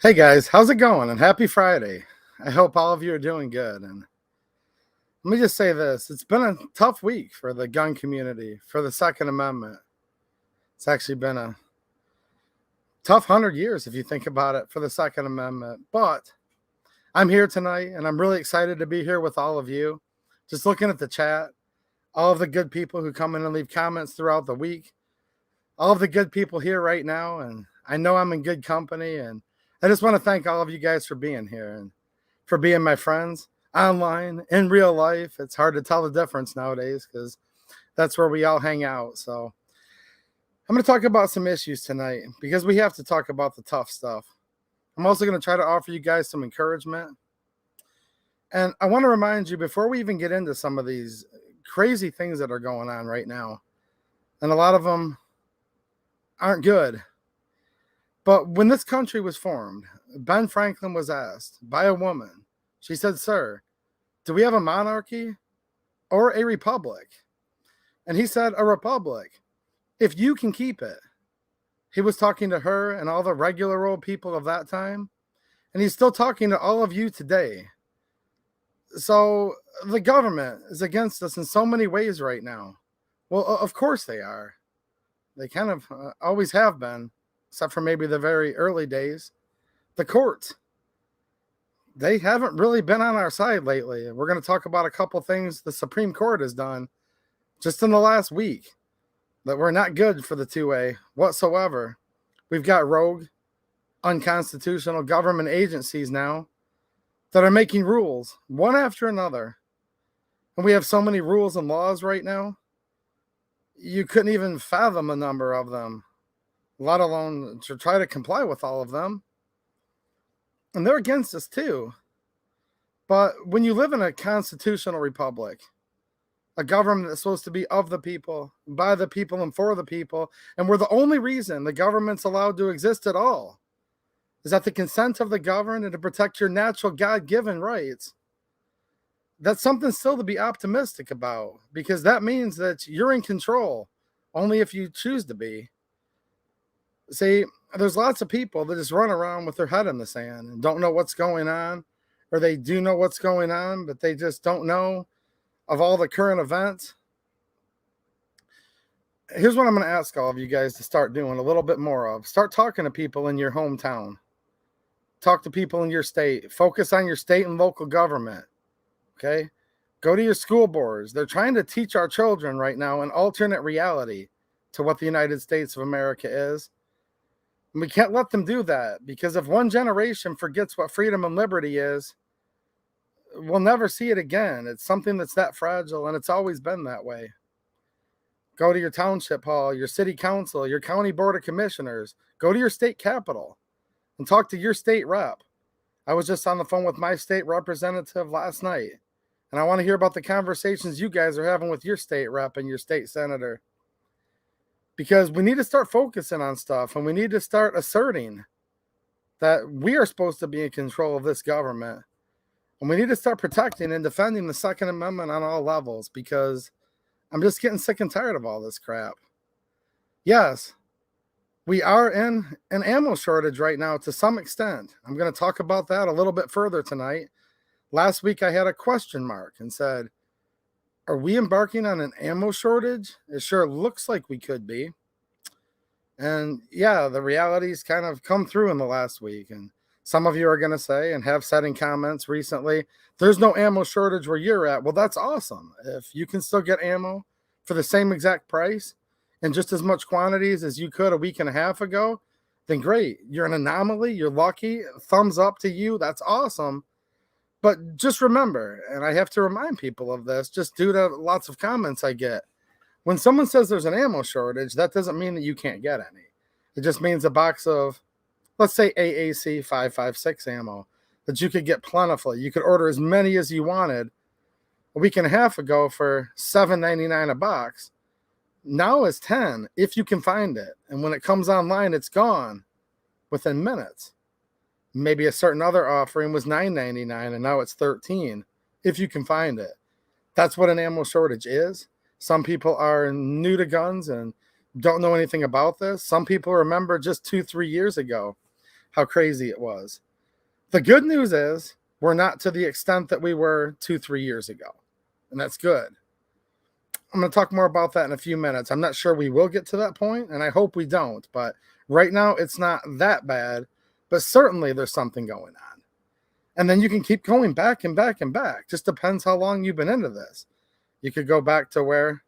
Hey guys, how's it going? And happy Friday. I hope all of you are doing good. And let me just say this, it's been a tough week for the gun community, for the Second Amendment. It's actually been a tough 100 years if you think about it for the Second Amendment. But I'm here tonight and I'm really excited to be here with all of you. Just looking at the chat, all of the good people who come in and leave comments throughout the week, all of the good people here right now. And I know I'm in good company, and I just want to thank all of you guys for being here and for being my friends online, in real life. It's hard to tell the difference nowadays because that's where we all hang out. So I'm going to talk about some issues tonight because we have to talk about the tough stuff. I'm also going to try to offer you guys some encouragement. And I want to remind you, before we even get into some of these crazy things that are going on right now, and a lot of them aren't good. But when this country was formed, Ben Franklin was asked by a woman. She said, "Sir, do we have a monarchy or a republic?" And he said, "A republic, if you can keep it." He was talking to her and all the regular old people of that time. And he's still talking to all of you today. So the government is against us in so many ways right now. Well, of course they are. They kind of always have been, except for maybe the very early days. The courts, they haven't really been on our side lately. We're going to talk about a couple things the Supreme Court has done just in the last week that were not good for the 2A whatsoever. We've got rogue, unconstitutional government agencies now that are making rules one after another. And we have so many rules and laws right now, you couldn't even fathom a number of them, let alone to try to comply with all of them. And they're against us too. But when you live in a constitutional republic, a government that's supposed to be of the people, by the people, and for the people, and where the only reason the government's allowed to exist at all is at the consent of the governed and to protect your natural God-given rights, that's something still to be optimistic about, because that means that you're in control only if you choose to be. See, there's lots of people that just run around with their head in the sand and don't know what's going on, or they do know what's going on, but they just don't know of all the current events. Here's what I'm going to ask all of you guys to start doing a little bit more of. Start talking to people in your hometown. Talk to people in your state. Focus on your state and local government. Okay? Go to your school boards. They're trying to teach our children right now an alternate reality to what the United States of America is. And we can't let them do that, because if one generation forgets what freedom and liberty is, we'll never see it again. It's something that's that fragile, and it's always been that way. Go to your township hall, your city council, your county board of commissioners. Go to your state capitol and talk to your state rep. I was just on the phone with my state representative last night, and I want to hear about the conversations you guys are having with your state rep and your state senator. Because we need to start focusing on stuff, and we need to start asserting that we are supposed to be in control of this government. And we need to start protecting and defending the Second Amendment on all levels, because I'm just getting sick and tired of all this crap. Yes, we are in an ammo shortage right now to some extent. I'm going to talk about that a little bit further tonight. Last week I had a question mark and said, are we embarking on an ammo shortage? It sure looks like we could be. And yeah, the reality's kind of come through in the last week. And some of you are going to say, and have said in comments recently, there's no ammo shortage where you're at. Well, that's awesome. If you can still get ammo for the same exact price and just as much quantities as you could a week and a half ago, then great. You're an anomaly. You're lucky. Thumbs up to you. That's awesome. But just remember, and I have to remind people of this just due to lots of comments I get, when someone says there's an ammo shortage, that doesn't mean that you can't get any. It just means a box of, let's say, AAC 5.56 ammo that you could get plentifully. You could order as many as you wanted a week and a half ago for $7.99 a box. Now it's $10 if you can find it. And when it comes online, it's gone within minutes. Maybe a certain other offering was $9.99 and now it's $13 if you can find it. That's what an ammo shortage is. Some people are new to guns and don't know anything about this. Some people remember just 2-3 years ago how crazy it was. The good news is we're not to the extent that we were 2-3 years ago, and that's good. I'm going to talk more about that in a few minutes. I'm not sure we will get to that point, and I hope we don't, but right now it's not that bad, but certainly there's something going on. And then you can keep going back and back and back. Just depends how long you've been into this. You could go back to where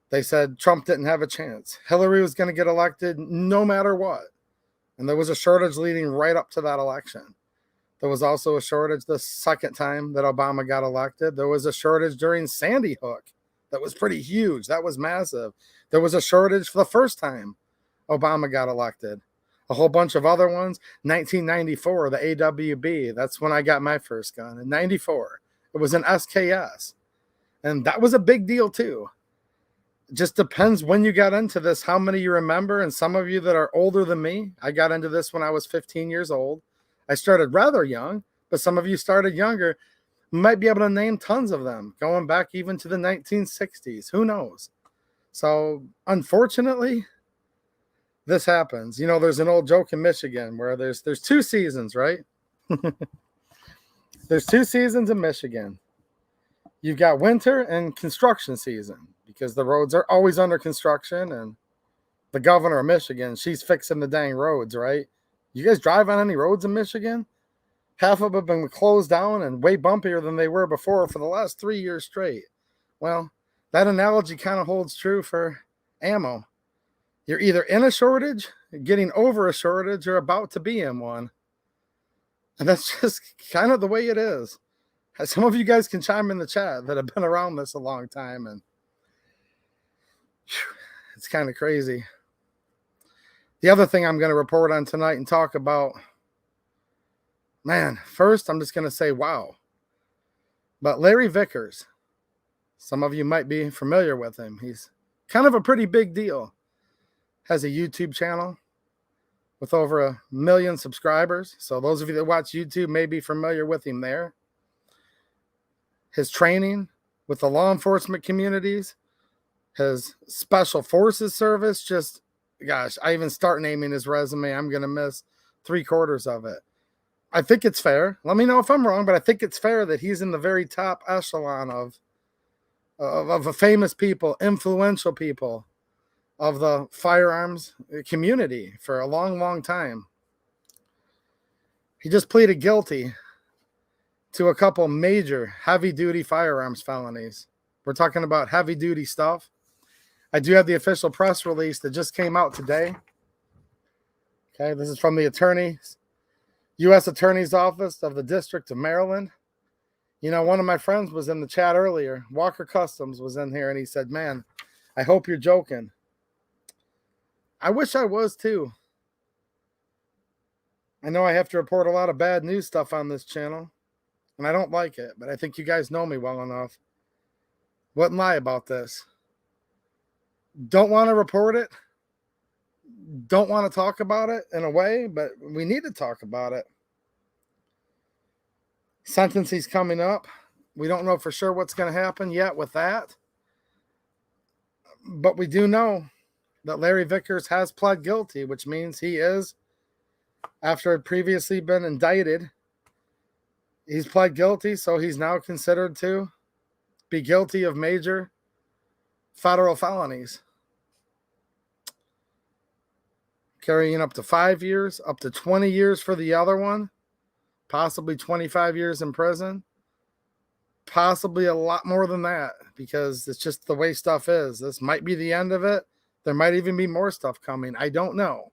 they said Trump didn't have a chance. Hillary was going to get elected no matter what. And there was a shortage leading right up to that election. There was also a shortage the second time that Obama got elected. There was a shortage during Sandy Hook that was pretty huge. That was massive. There was a shortage for the first time Obama got elected. A whole bunch of other ones. 1994, the AWB. That's when I got my first gun. In 94, it was an SKS. And that was a big deal too. It just depends when you got into this, how many you remember. And some of you that are older than me, I got into this when I was 15 years old. I started rather young, but some of you started younger. Might be able to name tons of them, going back even to the 1960s. Who knows? So, unfortunately, this happens. You know, there's an old joke in Michigan where there's 2 seasons, right? There's 2 seasons in Michigan. You've got winter and construction season because the roads are always under construction, and the governor of Michigan, she's fixing the dang roads, right? You guys drive on any roads in Michigan? Half of them have been closed down and way bumpier than they were before for the last 3 years straight. Well, that analogy kind of holds true for ammo. You're either in a shortage, getting over a shortage, or about to be in one. And that's just kind of the way it is. Some of you guys can chime in the chat that have been around this a long time, and it's kind of crazy. The other thing I'm going to report on tonight and talk about, man, first I'm just going to say wow. But Larry Vickers, some of you might be familiar with him. He's kind of a pretty big deal. Has a YouTube channel with over 1 million subscribers. So those of you that watch YouTube may be familiar with him there. His training with the law enforcement communities, his special forces service, just, gosh, I even start naming his resume, I'm going to miss 3/4 of it. I think it's fair. Let me know if I'm wrong, but I think it's fair that he's in the very top echelon of famous people, influential people of the firearms community for a long, long time. He just pleaded guilty to a couple major heavy-duty firearms felonies. We're talking about heavy-duty stuff. I do have the official press release that just came out today. Okay, this is from the U.S. Attorney's Office of the District of Maryland. You know, one of my friends was in the chat earlier. Walker Customs was in here, and he said, man, I hope you're joking. I wish I was too. I know I have to report a lot of bad news stuff on this channel, and I don't like it, but I think you guys know me well enough. Wouldn't lie about this. Don't want to report it. Don't want to talk about it in a way, but we need to talk about it. Sentencing's coming up. We don't know for sure what's going to happen yet with that. But we do know that Larry Vickers has pled guilty, which means he is, after had previously been indicted, he's pled guilty, so he's now considered to be guilty of major federal felonies. Carrying up to 5 years, up to 20 years for the other one, possibly 25 years in prison, possibly a lot more than that, because it's just the way stuff is. This might be the end of it. There might even be more stuff coming. I don't know.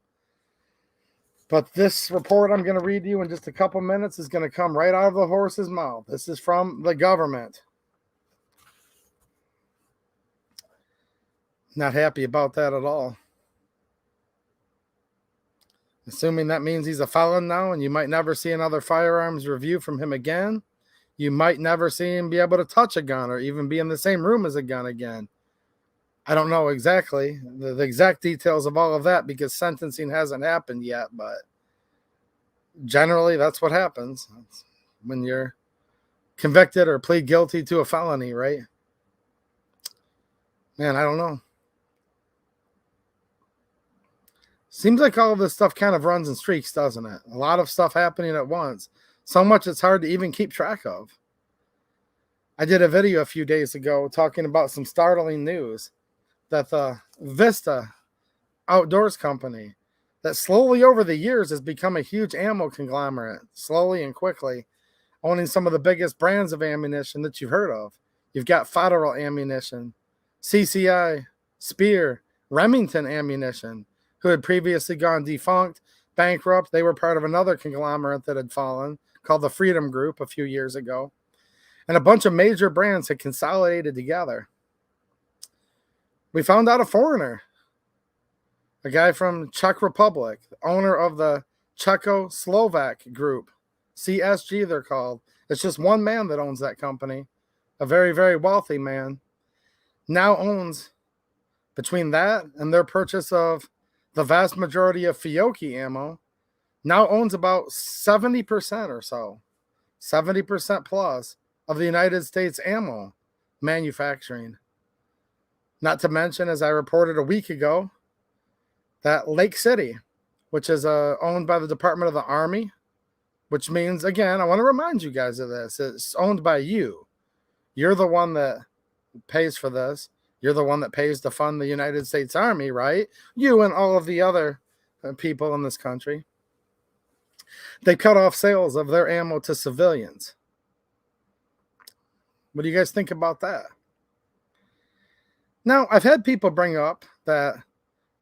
But this report I'm going to read to you in just a couple minutes is going to come right out of the horse's mouth. This is from the government. Not happy about that at all. Assuming that means he's a felon now, and you might never see another firearms review from him again. You might never see him be able to touch a gun or even be in the same room as a gun again. I don't know exactly the exact details of all of that because sentencing hasn't happened yet, but generally that's what happens when you're convicted or plead guilty to a felony, right? Man, I don't know. Seems like all of this stuff kind of runs in streaks, doesn't it? A lot of stuff happening at once. So much it's hard to even keep track of. I did a video a few days ago talking about some startling news that the Vista Outdoors company, that slowly over the years has become a huge ammo conglomerate, slowly and quickly, owning some of the biggest brands of ammunition that you've heard of. You've got Federal Ammunition, CCI, Spear, Remington Ammunition, who had previously gone defunct, bankrupt. They were part of another conglomerate that had fallen called the Freedom Group a few years ago. And a bunch of major brands had consolidated together. We found out a foreigner, a guy from Czech Republic, the owner of the Czechoslovak Group, CSG they're called. It's just one man that owns that company, a very, very wealthy man, now owns, between that and their purchase of the vast majority of Fiocchi ammo, now owns about 70% or so, 70% plus of the United States ammo manufacturing. Not to mention, as I reported a week ago, that Lake City, which is owned by the Department of the Army, which means, again, I want to remind you guys of this, it's owned by you. You're the one that pays for this. You're the one that pays to fund the United States Army, right? You and all of the other people in this country. They cut off sales of their ammo to civilians. What do you guys think about that? Now, I've had people bring up that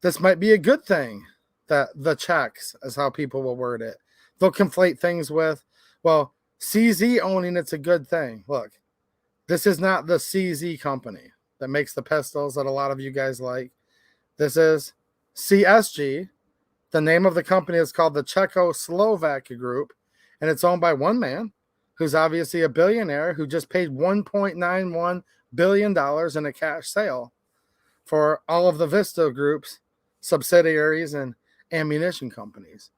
this might be a good thing, that the Czechs, is how people will word it. They'll conflate things with, well, CZ owning it's a good thing. Look, this is not the CZ company that makes the pistols that a lot of you guys like. This is CSG. The name of the company is called the Czechoslovak Group, and it's owned by one man who's obviously a billionaire who just paid $1.91 billion in a cash sale for all of the Vista Group's subsidiaries and ammunition companies.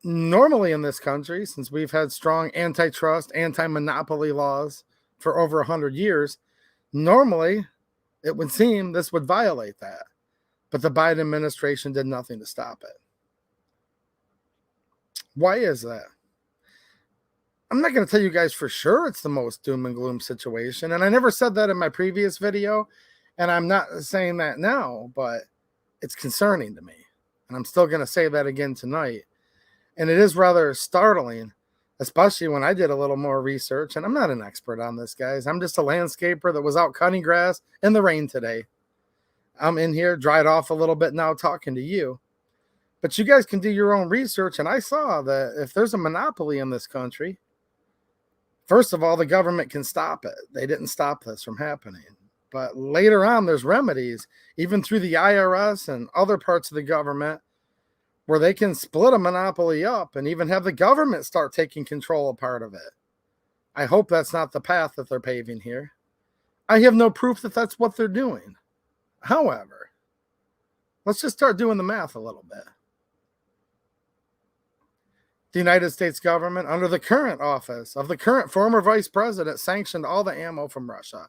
Normally in this country, since we've had strong antitrust, anti-monopoly laws for over 100 years, normally it would seem this would violate that. But the Biden administration did nothing to stop it. Why is that? I'm not going to tell you guys for sure it's the most doom and gloom situation. And I never said that in my previous video. And I'm not saying that now, but it's concerning to me. And I'm still going to say that again tonight. And it is rather startling, especially when I did a little more research. And I'm not an expert on this, guys. I'm just a landscaper that was out cutting grass in the rain today. I'm in here, dried off a little bit now talking to you. But you guys can do your own research. And I saw that if there's a monopoly in this country, first of all, the government can stop it. They didn't stop this from happening. But later on, there's remedies, even through the IRS and other parts of the government, where they can split a monopoly up and even have the government start taking control of part of it. I hope that's not the path that they're paving here. I have no proof that that's what they're doing. However, let's just start doing the math a little bit. The United States government, under the current office of the current former vice president, sanctioned all the ammo from Russia.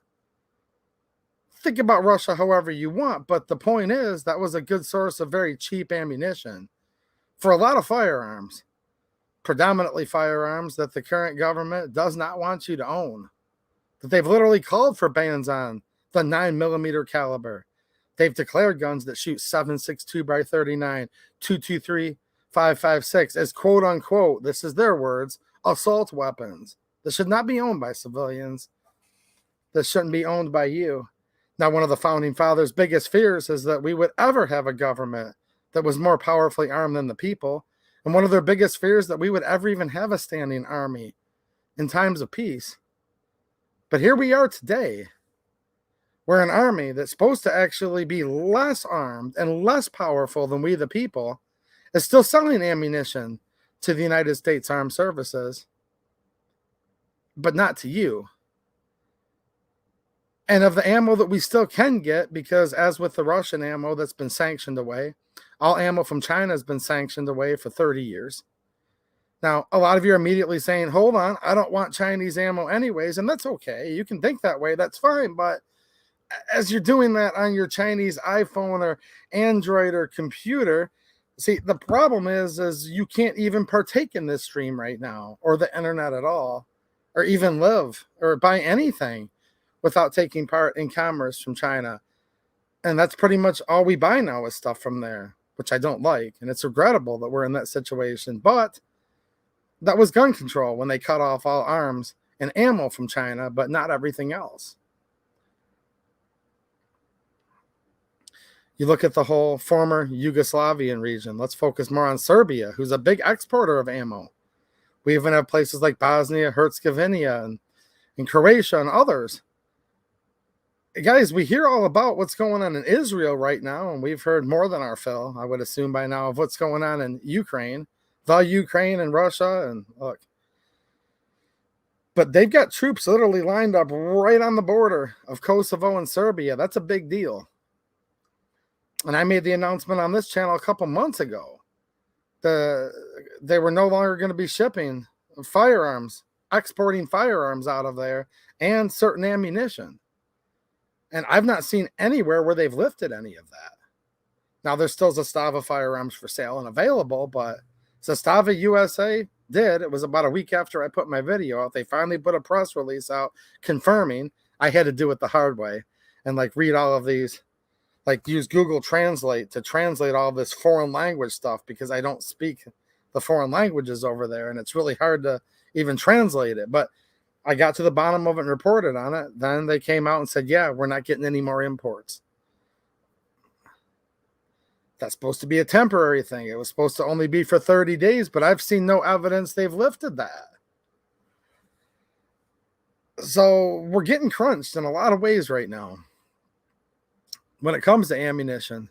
Think about Russia however you want, but the point is that was a good source of very cheap ammunition for a lot of firearms, predominantly firearms that the current government does not want you to own, that they've literally called for bans on the 9mm caliber. They've declared guns that shoot 7.62 by 39, 223, 5.56 as quote unquote, this is their words, assault weapons. This should not be owned by civilians. This shouldn't be owned by you. Now, one of the founding fathers' biggest fears is that we would ever have a government that was more powerfully armed than the people. And one of their biggest fears that we would ever even have a standing army in times of peace. But here we are today, where an army that's supposed to actually be less armed and less powerful than we the people is still selling ammunition to the United States Armed Services, but not to you. And of the ammo that we still can get, because as with the Russian ammo that's been sanctioned away, all ammo from China has been sanctioned away for 30 years. Now, a lot of you are immediately saying, hold on, I don't want Chinese ammo anyways, and that's okay. You can think that way, that's fine, but as you're doing that on your Chinese iPhone or Android or computer, see, the problem is you can't even partake in this stream right now or the internet at all, or even live or buy anything without taking part in commerce from China. And that's pretty much all we buy now is stuff from there, which I don't like. And it's regrettable that we're in that situation. But that was gun control when they cut off all arms and ammo from China, but not everything else. You look at the whole former Yugoslavian region. Let's focus more on Serbia, who's a big exporter of ammo. We even have places like Bosnia, Herzegovina, and Croatia and others. Guys, we hear all about what's going on in Israel right now, and we've heard more than our fill, I would assume by now, of what's going on in Ukraine, and Russia, and look. But they've got troops literally lined up right on the border of Kosovo and Serbia. That's a big deal. And I made the announcement on this channel a couple months ago. They were no longer going to be shipping firearms, exporting firearms out of there, and certain ammunition. And I've not seen anywhere where they've lifted any of that. Now, there's still Zastava firearms for sale and available, but Zastava USA did. It was about a week after I put my video out. They finally put a press release out confirming. I had to do it the hard way and read all of these, use Google Translate to translate all this foreign language stuff because I don't speak the foreign languages over there, and it's really hard to even translate it. But I got to the bottom of it and reported on it. Then they came out and said, yeah, we're not getting any more imports. That's supposed to be a temporary thing. It was supposed to only be for 30 days, but I've seen no evidence they've lifted that. So we're getting crunched in a lot of ways right now when it comes to ammunition.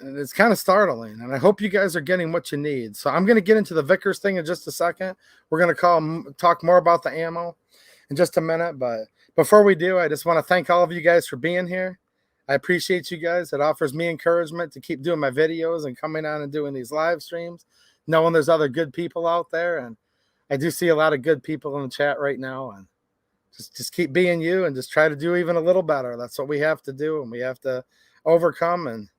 And it's kind of startling, and I hope you guys are getting what you need. So I'm going to get into the Vickers thing in just a second. We're going to talk more about the ammo in just a minute. But before we do, I just want to thank all of you guys for being here. I appreciate you guys. It offers me encouragement to keep doing my videos and coming on and doing these live streams, knowing there's other good people out there. And I do see a lot of good people in the chat right now. And just keep being you and just try to do even a little better. That's what we have to do, and we have to overcome and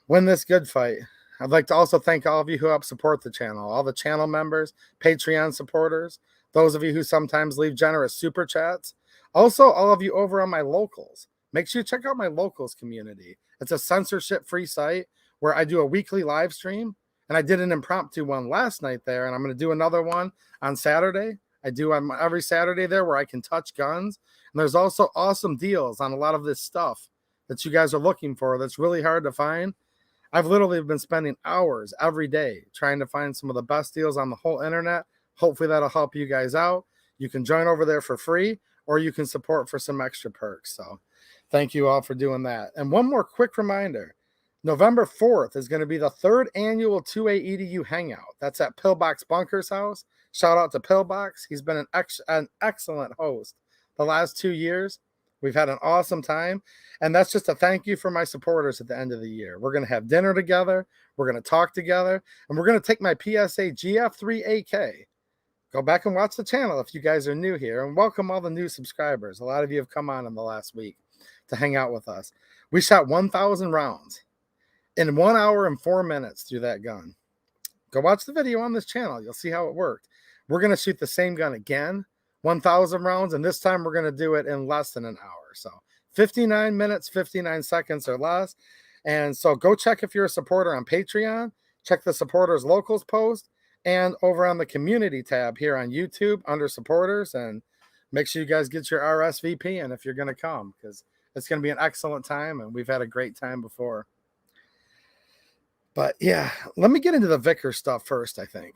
win this good fight. I'd like to also thank all of you who help support the channel, all the channel members, Patreon supporters, those of you who sometimes leave generous super chats. Also, all of you over on my locals. Make sure you check out my locals community. It's a censorship-free site where I do a weekly live stream, and I did an impromptu one last night there, and I'm going to do another one on Saturday. I do on every Saturday there where I can touch guns. And there's also awesome deals on a lot of this stuff that you guys are looking for that's really hard to find. I've literally been spending hours every day trying to find some of the best deals on the whole internet. Hopefully that'll help you guys out. You can join over there for free, or you can support for some extra perks. So thank you all for doing that. And one more quick reminder. November 4th is going to be the 3rd annual 2A EDU hangout. That's at Pillbox Bunker's house. Shout out to Pillbox. He's been an excellent host the last 2 years. We've had an awesome time. And that's just a thank you for my supporters at the end of the year. We're going to have dinner together. We're going to talk together. And we're going to take my PSA GF3AK. Go back and watch the channel if you guys are new here. And welcome all the new subscribers. A lot of you have come on in the last week to hang out with us. We shot 1,000 rounds in 1 hour and 4 minutes through that gun. Go watch the video on this channel. You'll see how it worked. We're going to shoot the same gun again, 1,000 rounds, and this time we're going to do it in less than an hour. So 59 minutes, 59 seconds or less. And so go check if you're a supporter on Patreon. Check the supporters locals post and over on the community tab here on YouTube under supporters. And make sure you guys get your RSVP in if you're going to come, because it's going to be an excellent time, and we've had a great time before. But yeah, let me get into the Vickers stuff first, I think.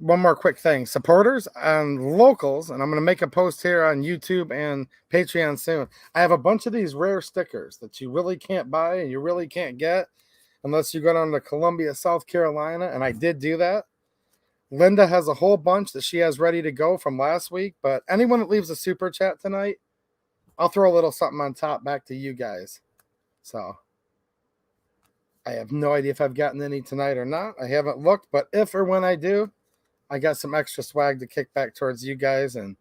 One more quick thing. Supporters and locals, and I'm going to make a post here on YouTube and Patreon soon. I have a bunch of these rare stickers that you really can't buy and you really can't get unless you go down to Columbia, South Carolina, and I did do that. Linda has a whole bunch that she has ready to go from last week, but anyone that leaves a super chat tonight, I'll throw a little something on top back to you guys. So I have no idea if I've gotten any tonight or not. I haven't looked, but if or when I do, I got some extra swag to kick back towards you guys, and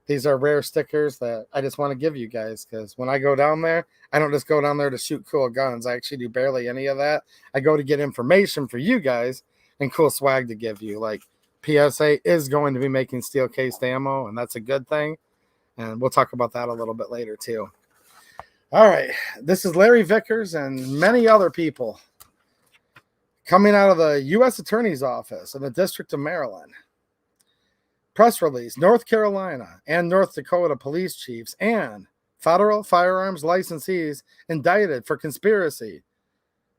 These are rare stickers that I just want to give you guys, because when I go down there, I don't just go down there to shoot cool guns. I actually do barely any of that. I go to get information for you guys and cool swag to give you. Like, PSA is going to be making steel cased ammo, and that's a good thing. And we'll talk about that a little bit later too. All right, this is Larry Vickers and many other people coming out of the U.S. Attorney's Office in the District of Maryland. Press release: North Carolina and North Dakota police chiefs and federal firearms licensees indicted for conspiracy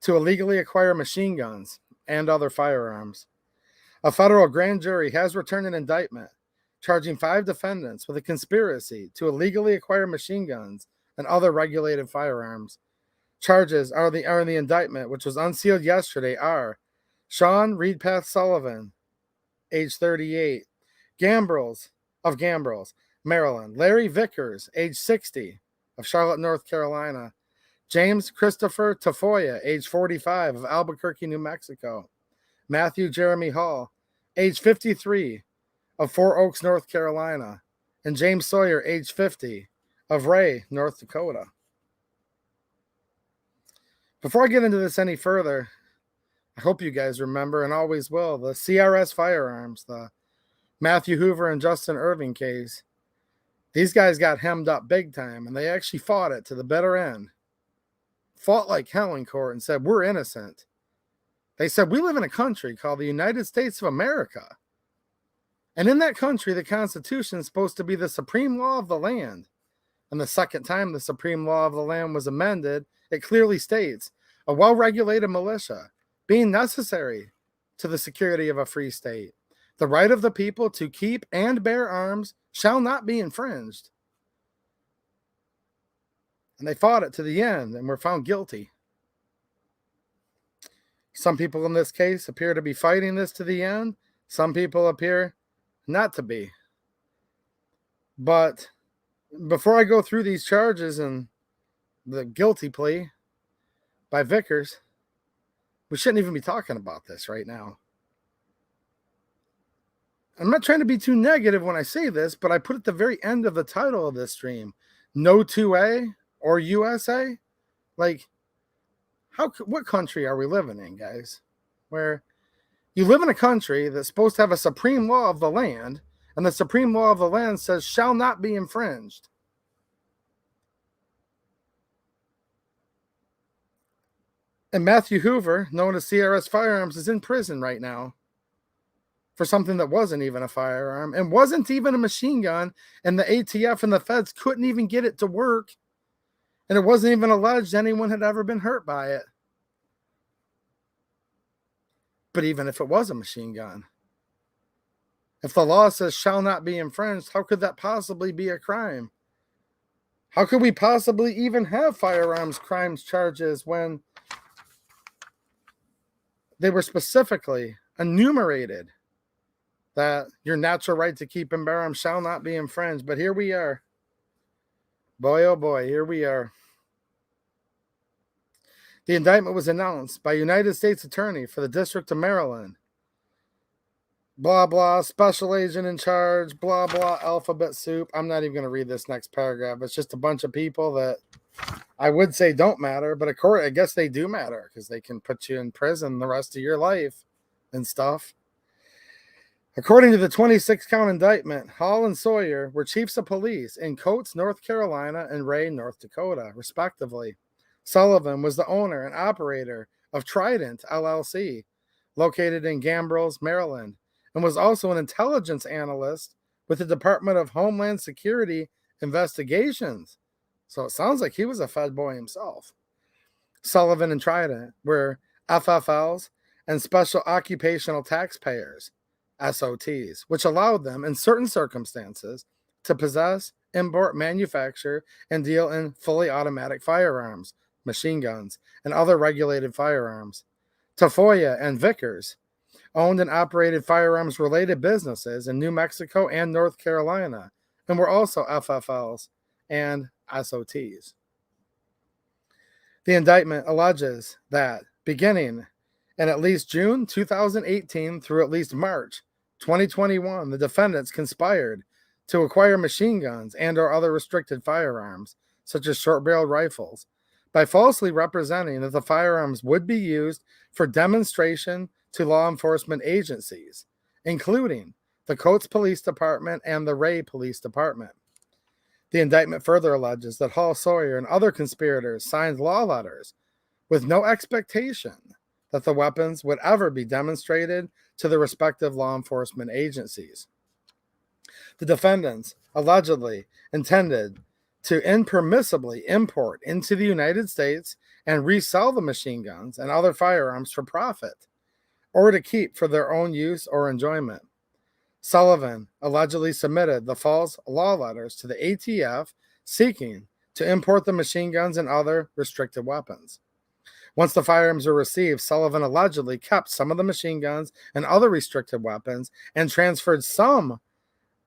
to illegally acquire machine guns and other firearms. A federal grand jury has returned an indictment charging 5 defendants with a conspiracy to illegally acquire machine guns and other regulated firearms. Charges are in the indictment, which was unsealed yesterday, are Sean Reedpath Sullivan, age 38, Gambrels, Maryland; Larry Vickers, age 60, of Charlotte, North Carolina; James Christopher Tafoya, age 45, of Albuquerque, New Mexico; Matthew Jeremy Hall, age 53, of Four Oaks, North Carolina; and James Sawyer, age 50, of Ray, North Dakota. Before I get into this any further, I hope you guys remember, and always will, the CRS Firearms, the Matthew Hoover and Justin Irving case. These guys got hemmed up big time, and they actually fought it to the bitter end. Fought like hell in court and said, we're innocent. They said, we live in a country called the United States of America. And in that country, the Constitution is supposed to be the supreme law of the land. And the second time the supreme law of the land was amended, it clearly states, a well-regulated militia being necessary to the security of a free state. The right of the people to keep and bear arms shall not be infringed. And they fought it to the end and were found guilty. Some people in this case appear to be fighting this to the end. Some people appear not to be. But before I go through these charges and the guilty plea by Vickers, we shouldn't even be talking about this right now. I'm not trying to be too negative when I say this, but I put at the very end of the title of this stream, no 2A or USA. Like, what country are we living in, guys? Where you live in a country that's supposed to have a supreme law of the land, and the supreme law of the land says shall not be infringed. And Matthew Hoover, known as CRS Firearms, is in prison right now for something that wasn't even a firearm and wasn't even a machine gun, and the ATF and the feds couldn't even get it to work, and it wasn't even alleged anyone had ever been hurt by it. But even if it was a machine gun, if the law says shall not be infringed, how could that possibly be a crime? How could we possibly even have firearms crimes charges when they were specifically enumerated that your natural right to keep and bear arms shall not be infringed? But here we are. Boy, oh boy, here we are. The indictment was announced by United States Attorney for the District of Maryland. Blah, blah, special agent in charge, blah, blah, alphabet soup. I'm not even going to read this next paragraph. It's just a bunch of people that I would say don't matter, but of course, I guess they do matter because they can put you in prison the rest of your life and stuff. According to the 26-count indictment, Hall and Sawyer were chiefs of police in Coates, North Carolina, and Ray, North Dakota, respectively. Sullivan was the owner and operator of Trident, LLC, located in Gambrels, Maryland, and was also an intelligence analyst with the Department of Homeland Security Investigations. So it sounds like he was a Fed boy himself. Sullivan and Trident were FFLs and Special Occupational Taxpayers, SOTs, which allowed them, in certain circumstances, to possess, import, manufacture, and deal in fully automatic firearms, machine guns, and other regulated firearms. Tafoya and Vickers owned and operated firearms-related businesses in New Mexico and North Carolina, and were also FFLs and SOTs. The indictment alleges that, beginning in at least June 2018 through at least March 2021, the defendants conspired to acquire machine guns and or other restricted firearms, such as short-barreled rifles, by falsely representing that the firearms would be used for demonstration to law enforcement agencies, including the Coates Police Department and the Ray Police Department. The indictment further alleges that Hall Sawyer and other conspirators signed law letters with no expectation that the weapons would ever be demonstrated to the respective law enforcement agencies. The defendants allegedly intended to impermissibly import into the United States and resell the machine guns and other firearms for profit, or to keep for their own use or enjoyment. Sullivan allegedly submitted the false law letters to the ATF seeking to import the machine guns and other restricted weapons. Once the firearms were received, Sullivan allegedly kept some of the machine guns and other restricted weapons and transferred some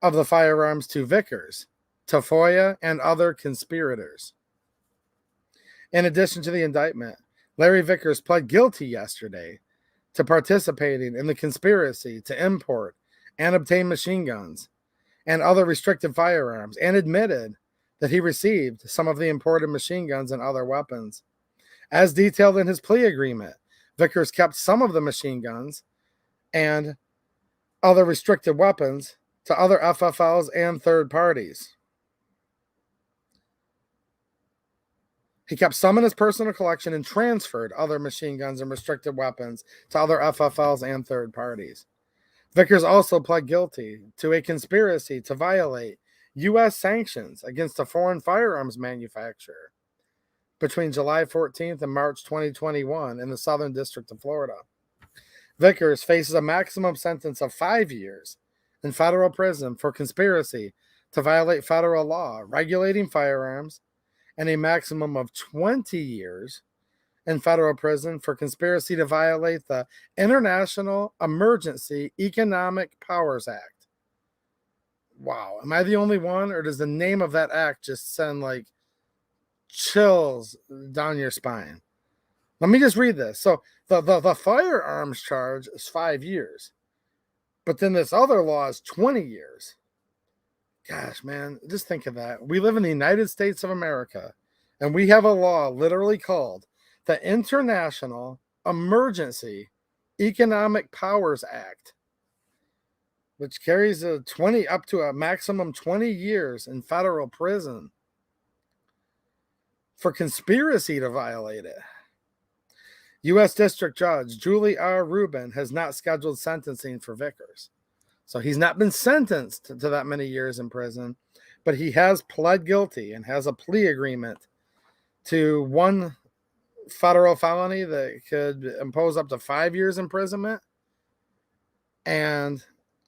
of the firearms to Vickers, Tafoya, and other conspirators. In addition to the indictment, Larry Vickers pled guilty yesterday to participating in the conspiracy to import and obtain machine guns and other restricted firearms, and admitted that he received some of the imported machine guns and other weapons. As detailed in his plea agreement, Vickers kept some of the machine guns and other restricted weapons to other FFLs and third parties. He kept some in his personal collection and transferred other machine guns and restricted weapons to other FFLs and third parties. Vickers also pled guilty to a conspiracy to violate U.S. sanctions against a foreign firearms manufacturer between July 14th and March 2021 in the Southern District of Florida. Vickers faces a maximum sentence of 5 years in federal prison for conspiracy to violate federal law regulating firearms, and a maximum of 20 years in federal prison for conspiracy to violate the International Emergency Economic Powers Act. Wow. Am I the only one, or does the name of that act just send like chills down your spine? Let me just read this. So the firearms charge is 5 years, but then this other law is 20 years. Gosh, man, just think of that. We live in the United States of America, and we have a law literally called the International Emergency Economic Powers Act, which carries up to a maximum 20 years in federal prison for conspiracy to violate it. U.S. District Judge Julie R. Rubin has not scheduled sentencing for Vickers. So he's not been sentenced to that many years in prison, but he has pled guilty and has a plea agreement to one federal felony that could impose up to 5 years imprisonment, and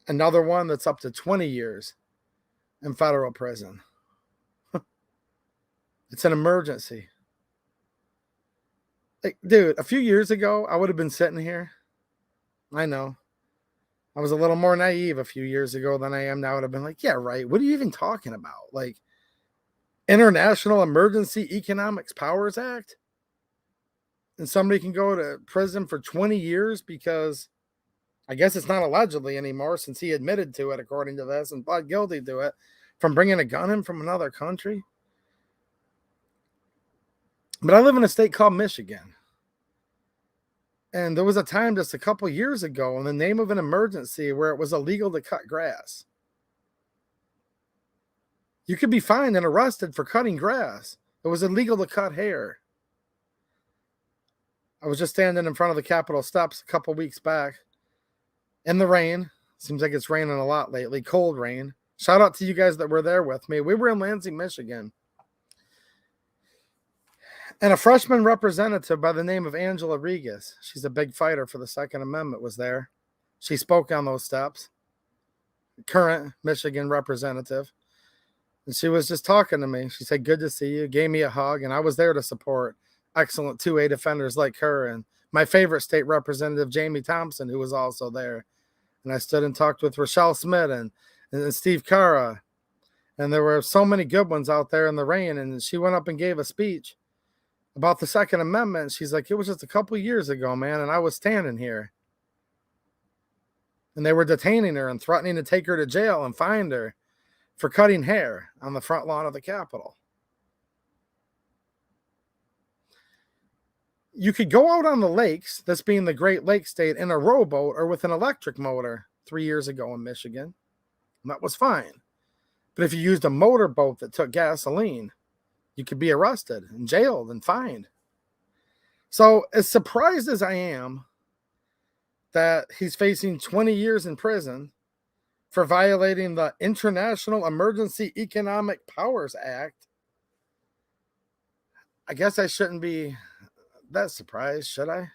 another one that's up to 20 years in federal prison. It's an emergency. Like, dude, a few years ago, I would have been sitting here. I know. I was a little more naive a few years ago than I am now. I would have been like, yeah, right. What are you even talking about? Like, International Emergency Economics Powers Act? And somebody can go to prison for 20 years because I guess it's not allegedly anymore, since he admitted to it, according to this, and pled guilty to it, from bringing a gun in from another country. But I live in a state called Michigan. And there was a time just a couple years ago in the name of an emergency where it was illegal to cut grass. You could be fined and arrested for cutting grass. It was illegal to cut hair. I was just standing in front of the Capitol steps a couple weeks back in the rain. Seems like it's raining a lot lately. Cold rain. Shout out to you guys that were there with me. We were in Lansing, Michigan. And a freshman representative by the name of Angela Regas, she's a big fighter for the Second Amendment, was there. She spoke on those steps. Current Michigan representative. And she was just talking to me. She said, good to see you. Gave me a hug. And I was there to support excellent 2A defenders like her. And my favorite state representative, Jamie Thompson, who was also there. And I stood and talked with Rochelle Smith and Steve Cara. And there were so many good ones out there in the rain. And she went up and gave a speech about the Second Amendment. She's like, it was just a couple years ago, man, and I was standing here. And they were detaining her and threatening to take her to jail and find her for cutting hair on the front lawn of the Capitol. You could go out on the lakes, this being the Great Lakes state, in a rowboat or with an electric motor 3 years ago in Michigan. And that was fine. But if you used a motorboat that took gasoline, you could be arrested and jailed and fined. So as surprised as I am that he's facing 20 years in prison for violating the International Emergency Economic Powers Act, I guess I shouldn't be that surprised, should I?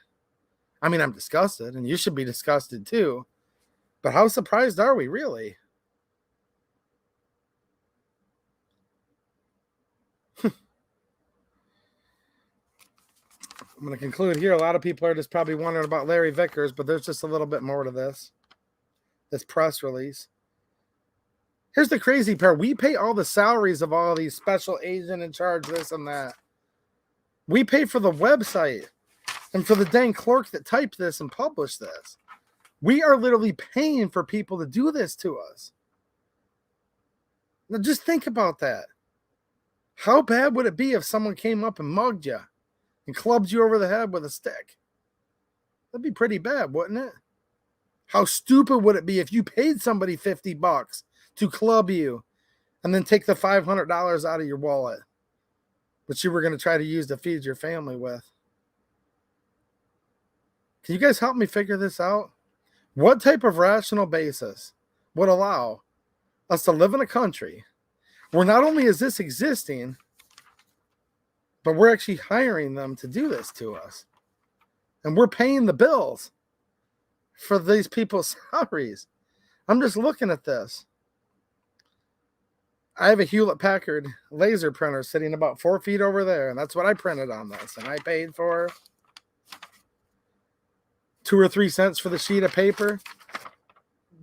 I mean, I'm disgusted, and you should be disgusted too. But how surprised are we, really? I'm going to conclude here. A lot of people are just probably wondering about Larry Vickers, but there's just a little bit more to this press release. Here's the crazy part. We pay all the salaries of all these special agent in charge, this and that. We pay for the website and for the dang clerk that typed this and published this. We are literally paying for people to do this to us. Now just think about that. How bad would it be if someone came up and mugged you and clubbed you over the head with a stick? That'd be pretty bad, wouldn't it? How stupid would it be if you paid somebody $50 to club you and then take the $500 out of your wallet, which you were going to try to use to feed your family with? Can you guys help me figure this out? What type of rational basis would allow us to live in a country where not only is this existing, but we're actually hiring them to do this to us? And we're paying the bills for these people's salaries. I'm just looking at this. I have a Hewlett-Packard laser printer sitting about 4 feet over there, and that's what I printed on this. And I paid for 2 or 3 cents for the sheet of paper,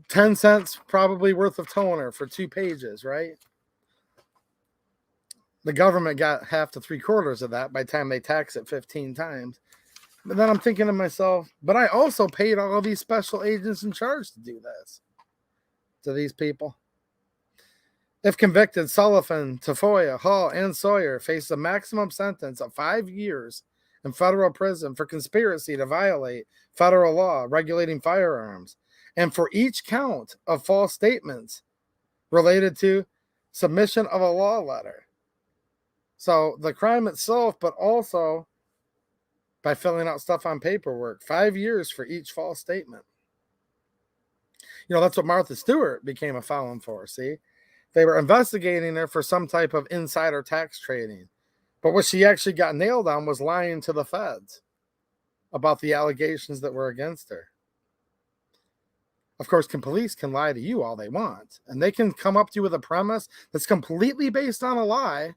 10 cents probably worth of toner for 2 pages, right? The government got half to 3/4 of that by the time they tax it 15 times. But then I'm thinking to myself, but I also paid all of these special agents in charge to do this to these people. If convicted, Sullivan, Tafoya, Hall, and Sawyer face a maximum sentence of 5 years in federal prison for conspiracy to violate federal law regulating firearms, and for each count of false statements related to submission of a law letter. So the crime itself, but also by filling out stuff on paperwork. 5 years for each false statement. You know, that's what Martha Stewart became a felon for, see? They were investigating her for some type of insider tax trading. But what she actually got nailed on was lying to the feds about the allegations that were against her. Of course, police can lie to you all they want. And they can come up to you with a premise that's completely based on a lie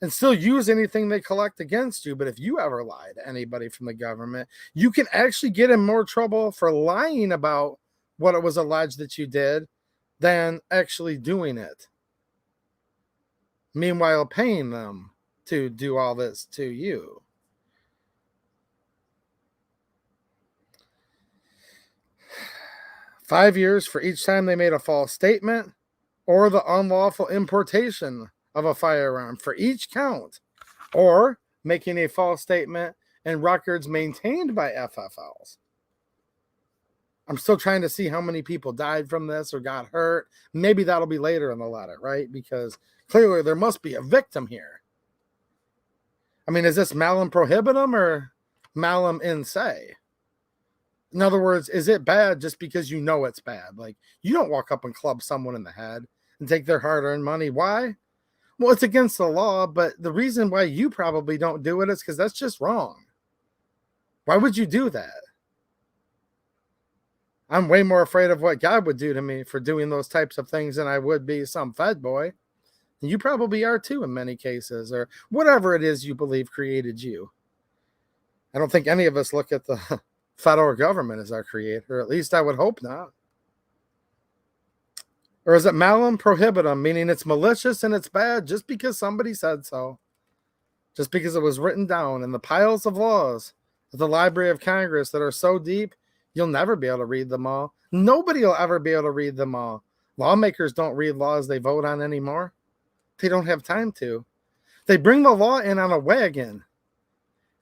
and still use anything they collect against you. But if you ever lie to anybody from the government, you can actually get in more trouble for lying about what it was alleged that you did than actually doing it. Meanwhile, paying them to do all this to you. $5 years for each time they made a false statement or the unlawful importation of a firearm for each count, or making a false statement in records maintained by FFLs. I'm still trying to see how many people died from this or got hurt. Maybe that'll be later in the letter, right? Because clearly there must be a victim here. I mean, is this malum prohibitum or malum in se? In other words, is it bad just because you know it's bad? Like, you don't walk up and club someone in the head and take their hard-earned money. Why? Well, it's against the law, but the reason why you probably don't do it is because that's just wrong. Why would you do that? I'm way more afraid of what God would do to me for doing those types of things than I would be some Fed boy. And you probably are too in many cases, or whatever it is you believe created you. I don't think any of us look at the federal government as our creator. At least I would hope not. Or is it malum prohibitum, meaning it's malicious and it's bad just because somebody said so? Just because it was written down in the piles of laws at the Library of Congress that are so deep, you'll never be able to read them all. Nobody will ever be able to read them all. Lawmakers don't read laws they vote on anymore. They don't have time to. They bring the law in on a wagon,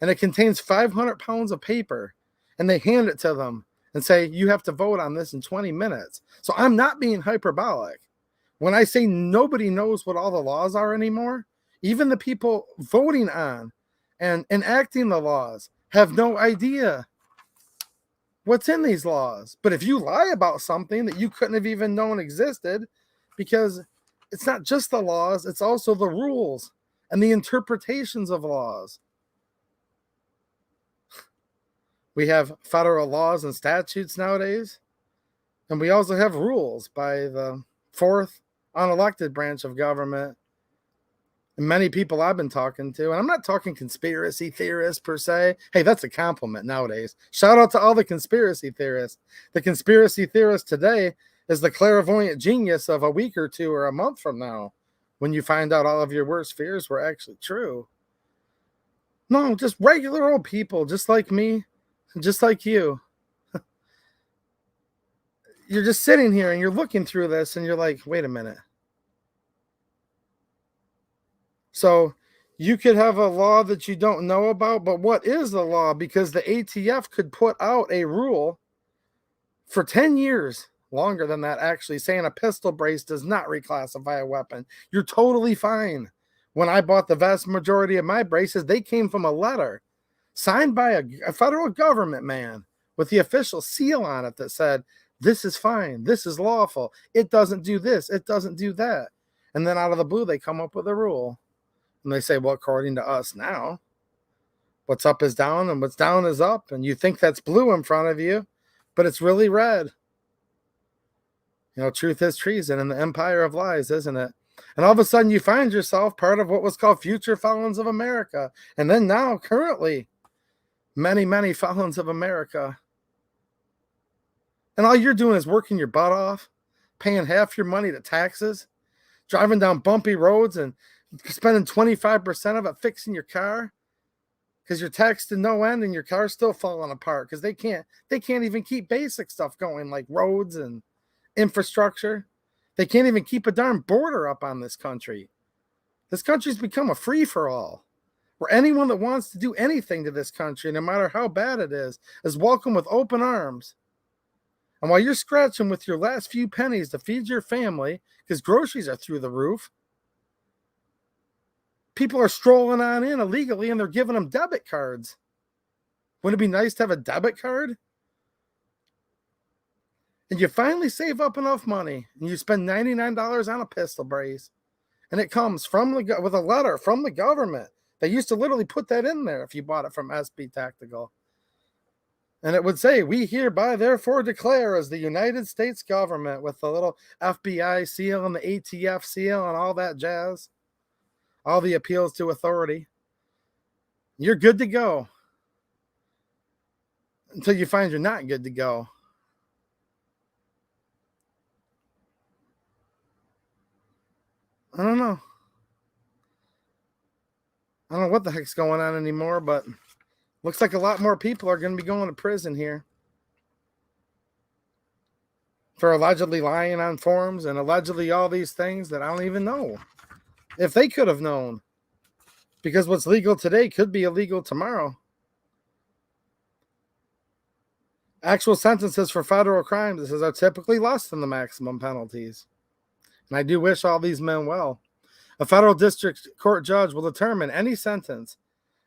and it contains 500 pounds of paper, and they hand it to them and say, you have to vote on this in 20 minutes. So I'm not being hyperbolic. When I say nobody knows what all the laws are anymore, even the people voting on and enacting the laws have no idea what's in these laws. But if you lie about something that you couldn't have even known existed, because it's not just the laws, it's also the rules and the interpretations of laws. We have federal laws and statutes nowadays, and we also have rules by the fourth unelected branch of government. And many people I've been talking to, and I'm not talking conspiracy theorists per se. Hey, that's a compliment nowadays. Shout out to all the conspiracy theorists. The conspiracy theorist today is the clairvoyant genius of a week or two or a month from now, when you find out all of your worst fears were actually true. No, just regular old people, just like me, just like you. You're just sitting here and you're looking through this and you're like, wait a minute. So you could have a law that you don't know about, but what is the law? Because the ATF could put out a rule for 10 years, longer than that actually, saying a pistol brace does not reclassify a weapon. You're totally fine. When I bought the vast majority of my braces, they came from a letter signed by a federal government man with the official seal on it that said, this is fine, this is lawful, it doesn't do this, it doesn't do that. And then out of the blue, they come up with a rule. And they say, well, according to us now, what's up is down and what's down is up. And you think that's blue in front of you, but it's really red. You know, truth is treason in the empire of lies, isn't it? And all of a sudden you find yourself part of what was called Future Felons of America. And then now, currently, many, many felons of America. And all you're doing is working your butt off, paying half your money to taxes, driving down bumpy roads and spending 25% of it fixing your car because you're taxed to no end and your car's still falling apart because they can't even keep basic stuff going like roads and infrastructure. They can't even keep a darn border up on this country. This country's become a free-for-all where anyone that wants to do anything to this country, no matter how bad it is welcome with open arms. And while you're scratching with your last few pennies to feed your family because groceries are through the roof, people are strolling on in illegally and they're giving them debit cards. Wouldn't it be nice to have a debit card? And you finally save up enough money and you spend $99 on a pistol brace. And it comes with a letter from the government. They used to literally put that in there if you bought it from SB Tactical. And it would say, we hereby therefore declare as the United States government, with the little FBI seal and the ATF seal and all that jazz. All the appeals to authority. You're good to go. Until you find you're not good to go. I don't know. I don't know what the heck's going on anymore, but looks like a lot more people are going to be going to prison here for allegedly lying on forms and allegedly all these things that I don't even know if they could have known, because what's legal today could be illegal tomorrow. Actual sentences for federal crimes are typically less than the maximum penalties. And I do wish all these men well. A federal district court judge will determine any sentence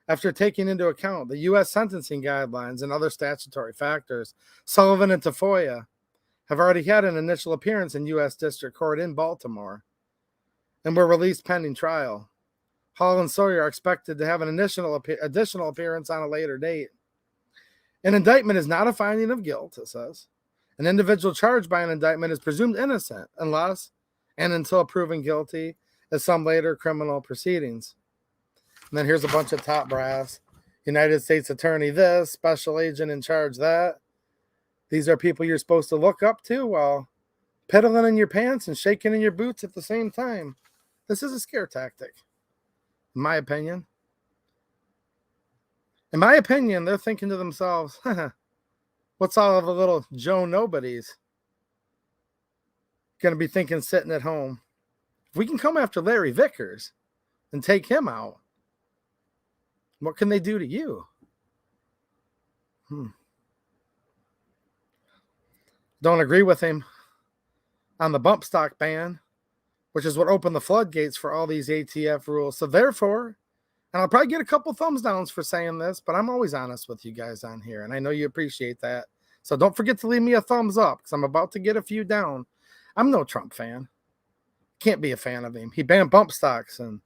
after taking into account the U.S. sentencing guidelines and other statutory factors. Sullivan and Tafoya have already had an initial appearance in U.S. District Court in Baltimore and were released pending trial. Hall and Sawyer are expected to have an additional appearance on a later date. An indictment is not a finding of guilt, it says. An individual charged by an indictment is presumed innocent unless and until proven guilty at some later criminal proceedings. And then here's a bunch of top brass. United States Attorney this, Special Agent in charge that. These are people you're supposed to look up to while pedaling in your pants and shaking in your boots at the same time. This is a scare tactic, in my opinion. In my opinion, they're thinking to themselves, what's all of the little Joe Nobodies going to be thinking sitting at home, if we can come after Larry Vickers and take him out, what can they do to you? Don't agree with him on the bump stock ban, which is what opened the floodgates for all these ATF rules. So therefore, and I'll probably get a couple thumbs downs for saying this, but I'm always honest with you guys on here, and I know you appreciate that. So don't forget to leave me a thumbs up, because I'm about to get a few down. I'm no Trump fan. Can't be a fan of him. He banned bump stocks and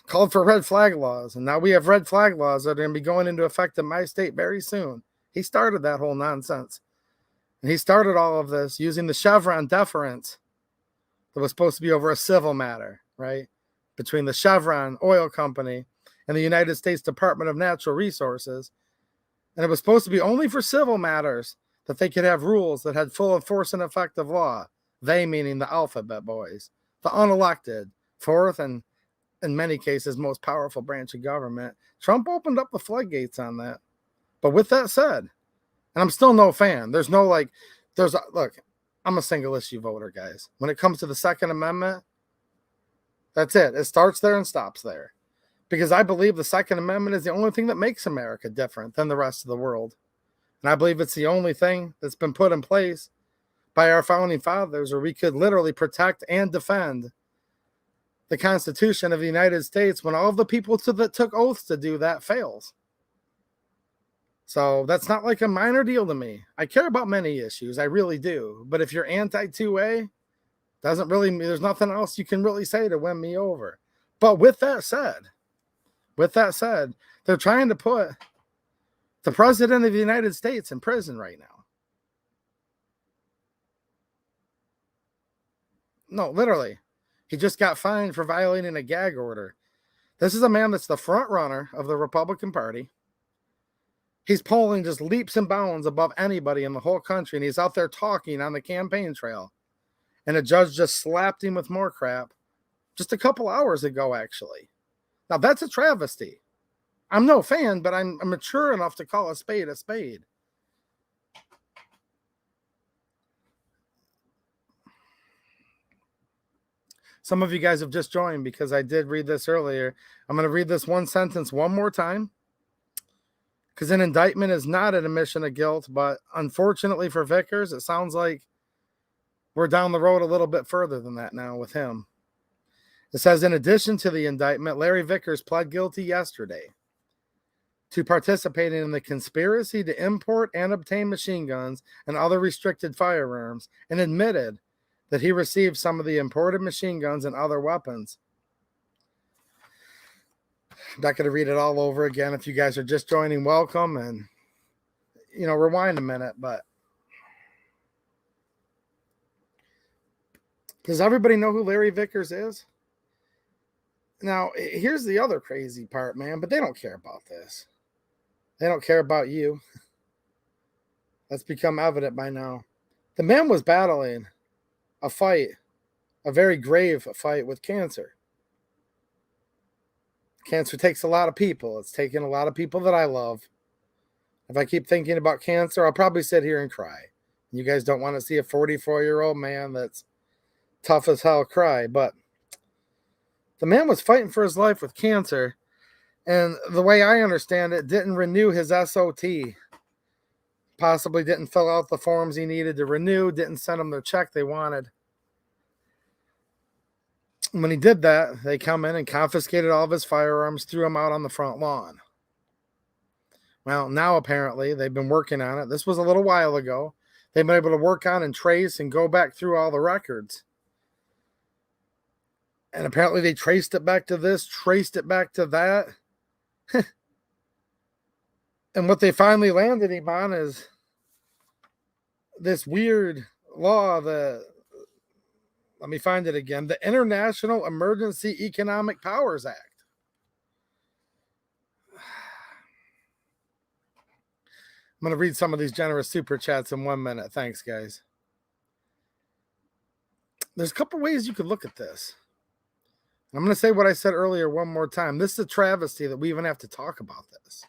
called for red flag laws, and now we have red flag laws that are going to be going into effect in my state very soon. He started that whole nonsense. And he started all of this using the Chevron deference that was supposed to be over a civil matter, right? Between the Chevron oil company and the United States Department of Natural Resources. And it was supposed to be only for civil matters that they could have rules that had full force and effective law. They meaning the alphabet boys, the unelected, fourth and in many cases most powerful branch of government. Trump opened up the floodgates on that. But with that said, and I'm still no fan. Look, I'm a single issue voter, guys. When it comes to the Second Amendment, that's it. It starts there and stops there. Because I believe the Second Amendment is the only thing that makes America different than the rest of the world. And I believe it's the only thing that's been put in place by our founding fathers where we could literally protect and defend the Constitution of the United States when all of the people that took oaths to do that fails. So that's not like a minor deal to me. I care about many issues. I really do. But if you're anti-2A, there's nothing else you can really say to win me over. But with that said, they're trying to put the president of the United States in prison right now. No, literally. He just got fined for violating a gag order. This is a man that's the front runner of the Republican Party. He's polling just leaps and bounds above anybody in the whole country, and he's out there talking on the campaign trail. And a judge just slapped him with more crap just a couple hours ago, actually. Now, that's a travesty. I'm no fan, but I'm mature enough to call a spade a spade. Some of you guys have just joined because I did read this earlier. I'm going to read this one sentence one more time. Because an indictment is not an admission of guilt, but unfortunately for Vickers, it sounds like we're down the road a little bit further than that now with him. It says, in addition to the indictment, Larry Vickers pled guilty yesterday to participating in the conspiracy to import and obtain machine guns and other restricted firearms, and admitted that he received some of the imported machine guns and other weapons. I'm not going to read it all over again. If you guys are just joining, welcome. And, rewind a minute. But does everybody know who Larry Vickers is? Now, here's the other crazy part, man. But they don't care about this. They don't care about you. That's become evident by now. The man was battling a fight, a very grave fight with cancer. Cancer takes a lot of people. It's taken a lot of people that I love. If I keep thinking about cancer, I'll probably sit here and cry. You guys don't want to see a 44-year-old man that's tough as hell cry. But the man was fighting for his life with cancer. And the way I understand it, didn't renew his SOT. Possibly didn't fill out the forms he needed to renew. Didn't send them the check they wanted. When he did that, they come in and confiscated all of his firearms, threw them out on the front lawn. Well, now apparently they've been working on it. This was a little while ago. They've been able to work on and trace and go back through all the records. And apparently they traced it back to this, traced it back to that. And what they finally landed him on is this weird law that, let me find it again, the International Emergency Economic Powers Act. I'm going to read some of these generous super chats in 1 minute. Thanks, guys. There's a couple ways you could look at this. I'm going to say what I said earlier one more time. This is a travesty that we even have to talk about this.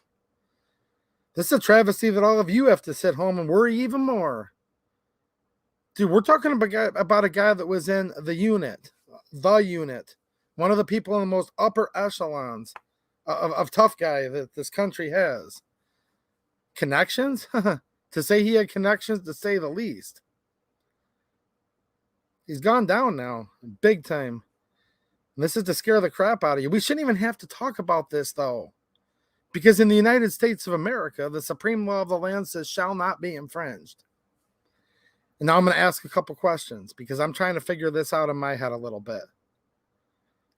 This is a travesty that all of you have to sit home and worry even more Dude, we're talking about a guy that was in the unit, one of the people in the most upper echelons of tough guy that this country has. Connections? To say he had connections, to say the least. He's gone down now, big time. And this is to scare the crap out of you. We shouldn't even have to talk about this, though. Because in the United States of America, the supreme law of the land says shall not be infringed. And now I'm going to ask a couple questions because I'm trying to figure this out in my head a little bit.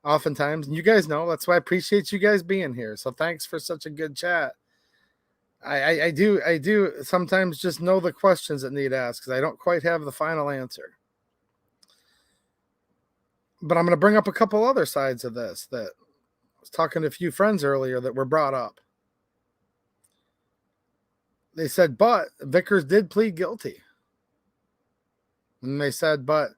Oftentimes, and you guys know, that's why I appreciate you guys being here. So thanks for such a good chat. I do sometimes just know the questions that need asked because I don't quite have the final answer. But I'm going to bring up a couple other sides of this that I was talking to a few friends earlier that were brought up. They said, but Vickers did plead guilty. And they said, but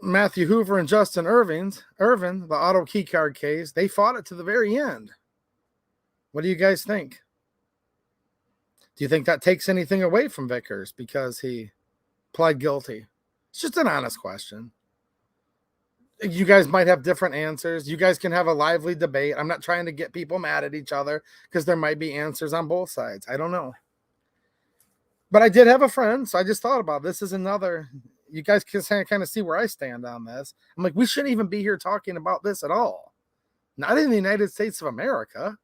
Matthew Hoover and Justin Irvin, the auto key card case, they fought it to the very end. What do you guys think? Do you think that takes anything away from Vickers because he pled guilty? It's just an honest question. You guys might have different answers. You guys can have a lively debate. I'm not trying to get people mad at each other because there might be answers on both sides. I don't know. But I did have a friend, so I just thought about this is another. You guys can kind of see where I stand on this. I'm like, we shouldn't even be here talking about this at all. Not in the United States of America.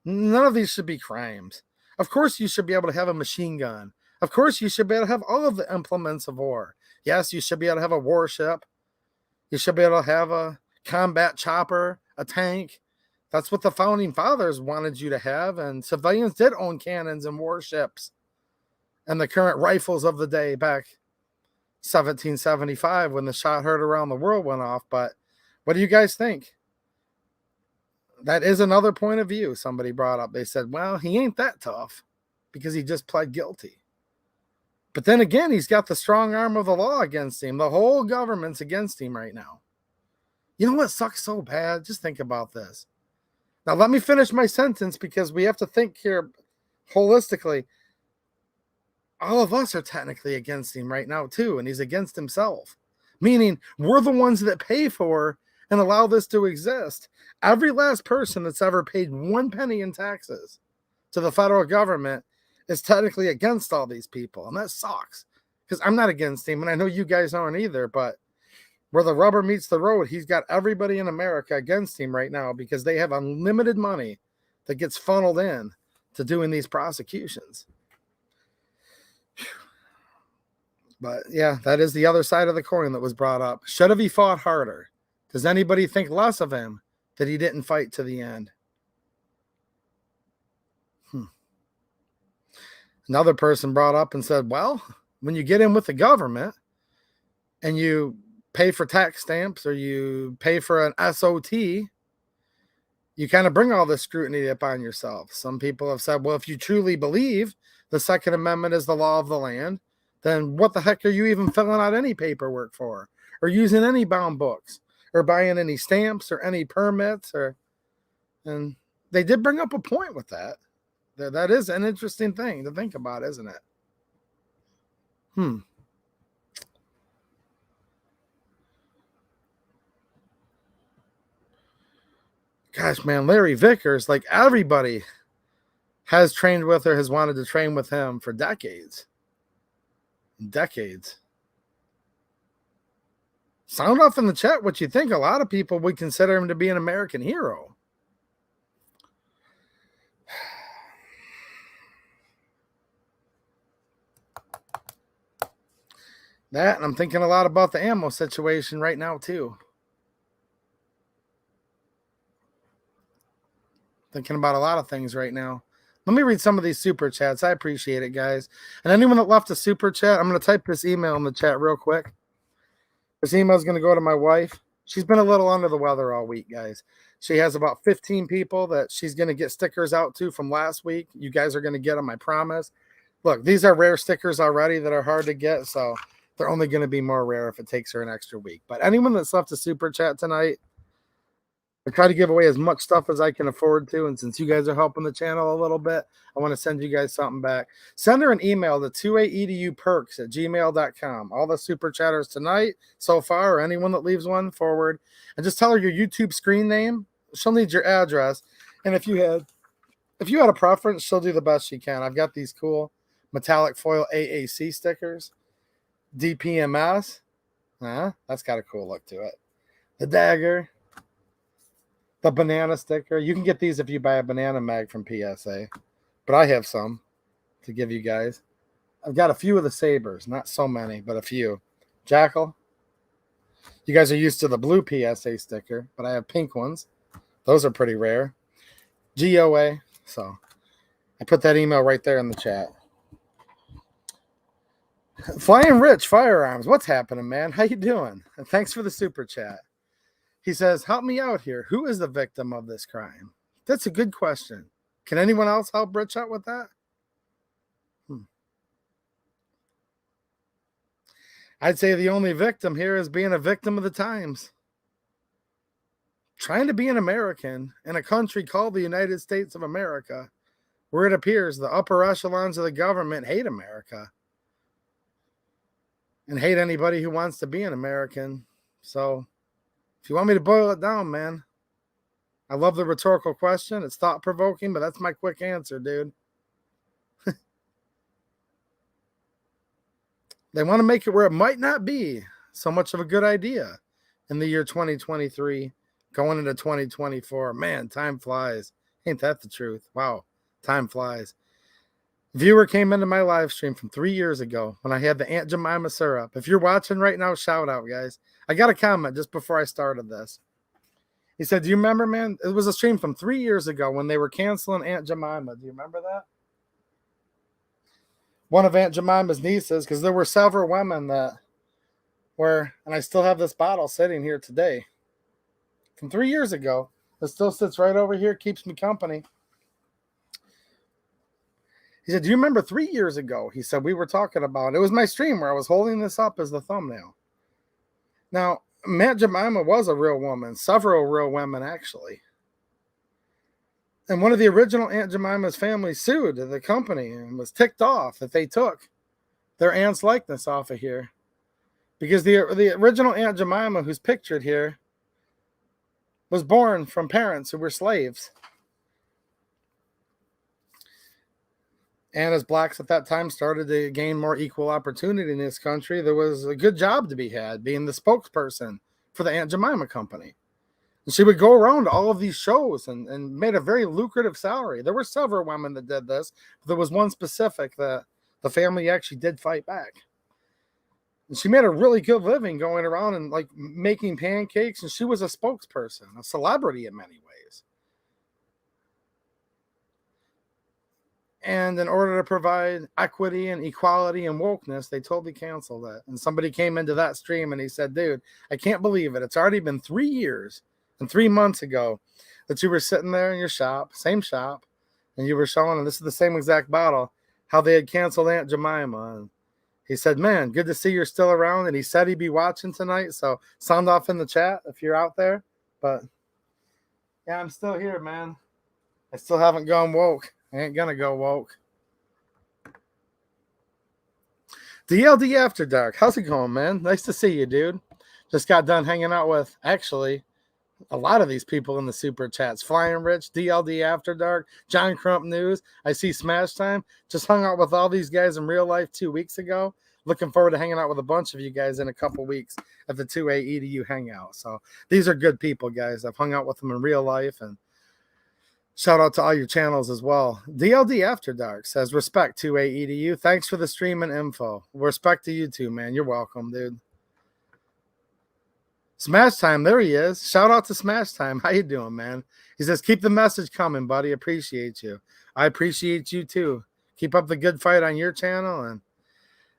None of these should be crimes. Of course, you should be able to have a machine gun. Of course, you should be able to have all of the implements of war. Yes, you should be able to have a warship. You should be able to have a combat chopper, a tank. That's what the founding fathers wanted you to have. And civilians did own cannons and warships and the current rifles of the day back 1775 when the shot heard around the world went off. But what do you guys think? That is another point of view somebody brought up. They said, well, he ain't that tough because he just pled guilty. But then again, he's got the strong arm of the law against him. The whole government's against him right now. You know what sucks so bad? Just think about this. Now, let me finish my sentence because we have to think here holistically. All of us are technically against him right now, too, and he's against himself. Meaning, we're the ones that pay for and allow this to exist. Every last person that's ever paid 1 penny in taxes to the federal government is technically against all these people, and that sucks because I'm not against him, and I know you guys aren't either, but where the rubber meets the road, he's got everybody in America against him right now because they have unlimited money that gets funneled in to doing these prosecutions. But yeah, that is the other side of the coin that was brought up. Should have he fought harder? Does anybody think less of him that he didn't fight to the end? Another person brought up and said, well, when you get in with the government and you pay for tax stamps or you pay for an SOT, you kind of bring all this scrutiny upon yourself. Some people have said, well, if you truly believe the Second Amendment is the law of the land, then what the heck are you even filling out any paperwork for or using any bound books or buying any stamps or any permits? And they did bring up a point with that. That is an interesting thing to think about, isn't it? Gosh, man, Larry Vickers, like everybody has trained with or has wanted to train with him for decades. Decades. Sound off in the chat what you think. A lot of people would consider him to be an American hero. That, and I'm thinking a lot about the ammo situation right now, too. Thinking about a lot of things right now. Let me read some of these super chats. I appreciate it, guys. And anyone that left a super chat, I'm going to type this email in the chat real quick. This email is going to go to my wife. She's been a little under the weather all week, guys. She has about 15 people that she's going to get stickers out to from last week. You guys are going to get them, I promise. Look, these are rare stickers already that are hard to get, so they're only going to be more rare if it takes her an extra week. But anyone that's left a super chat tonight, I try to give away as much stuff as I can afford to. And since you guys are helping the channel a little bit, I want to send you guys something back. Send her an email to 2aeduperks@gmail.com. All the super chatters tonight so far, or anyone that leaves one forward, and just tell her your YouTube screen name. She'll need your address. And if you had a preference, she'll do the best she can. I've got these cool metallic foil AAC stickers. DPMS. That's got a cool look to it. The dagger. The banana sticker. You can get these if you buy a banana mag from PSA. But I have some to give you guys. I've got a few of the sabers. Not so many, but a few. Jackal. You guys are used to the blue PSA sticker, but I have pink ones. Those are pretty rare. GOA. So I put that email right there in the chat. Flying Rich Firearms. What's happening, man? How you doing? And thanks for the super chat. He says, help me out here. Who is the victim of this crime? That's a good question. Can anyone else help Rich out with that? I'd say the only victim here is being a victim of the times. Trying to be an American in a country called the United States of America, where it appears the upper echelons of the government hate America and hate anybody who wants to be an American. So if you want me to boil it down, man, I love the rhetorical question. It's thought-provoking, but that's my quick answer, dude. They want to make it where it might not be so much of a good idea in the year 2023, going into 2024. Man, time flies. Ain't that the truth? Wow, time flies. Viewer came into my live stream from 3 years ago when I had the Aunt Jemima syrup. If you're watching right now, shout out, guys. I got a comment just before I started this. He said, do you remember, man? It was a stream from 3 years ago when they were canceling Aunt Jemima. Do you remember that? One of Aunt Jemima's nieces, because there were several women that were, and I still have this bottle sitting here today from 3 years ago. It still sits right over here, keeps me company. He said, do you remember 3 years ago? He said, we were talking about, it was my stream where I was holding this up as the thumbnail. Now, Aunt Jemima was a real woman, several real women, actually. And one of the original Aunt Jemima's family sued the company and was ticked off that they took their aunt's likeness off of here. Because the original Aunt Jemima, who's pictured here, was born from parents who were slaves. And as blacks at that time started to gain more equal opportunity in this country, there was a good job to be had being the spokesperson for the Aunt Jemima company. And she would go around to all of these shows and made a very lucrative salary. There were several women that did this. But there was one specific that the family actually did fight back. And she made a really good living going around and like making pancakes. And she was a spokesperson, a celebrity in many ways. And in order to provide equity and equality and wokeness, they totally canceled it. And somebody came into that stream and he said, dude, I can't believe it. It's already been 3 years and 3 months ago that you were sitting there in your shop, same shop, and you were showing, and this is the same exact bottle, how they had canceled Aunt Jemima. And he said, man, good to see you're still around. And he said he'd be watching tonight. So sound off in the chat if you're out there. But yeah, I'm still here, man. I still haven't gone woke. I ain't gonna go woke. DLD After Dark. How's it going, man? Nice to see you, dude. Just got done hanging out with, actually, a lot of these people in the super chats. Flying Rich, DLD After Dark, John Crump News. I see Smash Time. Just hung out with all these guys in real life 2 weeks ago. Looking forward to hanging out with a bunch of you guys in a couple weeks at the 2A EDU hangout. So these are good people, guys. I've hung out with them in real life, and shout out to all your channels as well. DLD After Dark says, respect 2A EDU. Thanks for the stream and info. Respect to you too, man. You're welcome, dude. Smash Time, there he is. Shout out to Smash Time. How you doing, man? He says, keep the message coming, buddy. Appreciate you. I appreciate you too. Keep up the good fight on your channel. And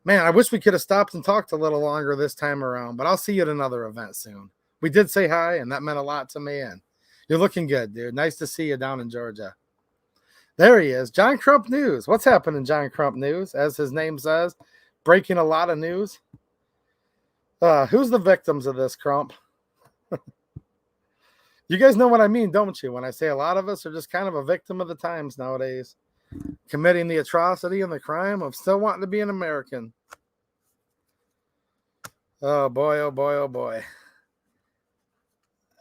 man, I wish we could have stopped and talked a little longer this time around, but I'll see you at another event soon. We did say hi, and that meant a lot to me. And you're looking good, dude. Nice to see you down in Georgia. There he is. John Crump News. What's happening, John Crump News? As his name says, breaking a lot of news. Who's the victims of this, Crump? You guys know what I mean, don't you? When I say a lot of us are just kind of a victim of the times nowadays, committing the atrocity and the crime of still wanting to be an American. Oh boy, oh boy, oh boy.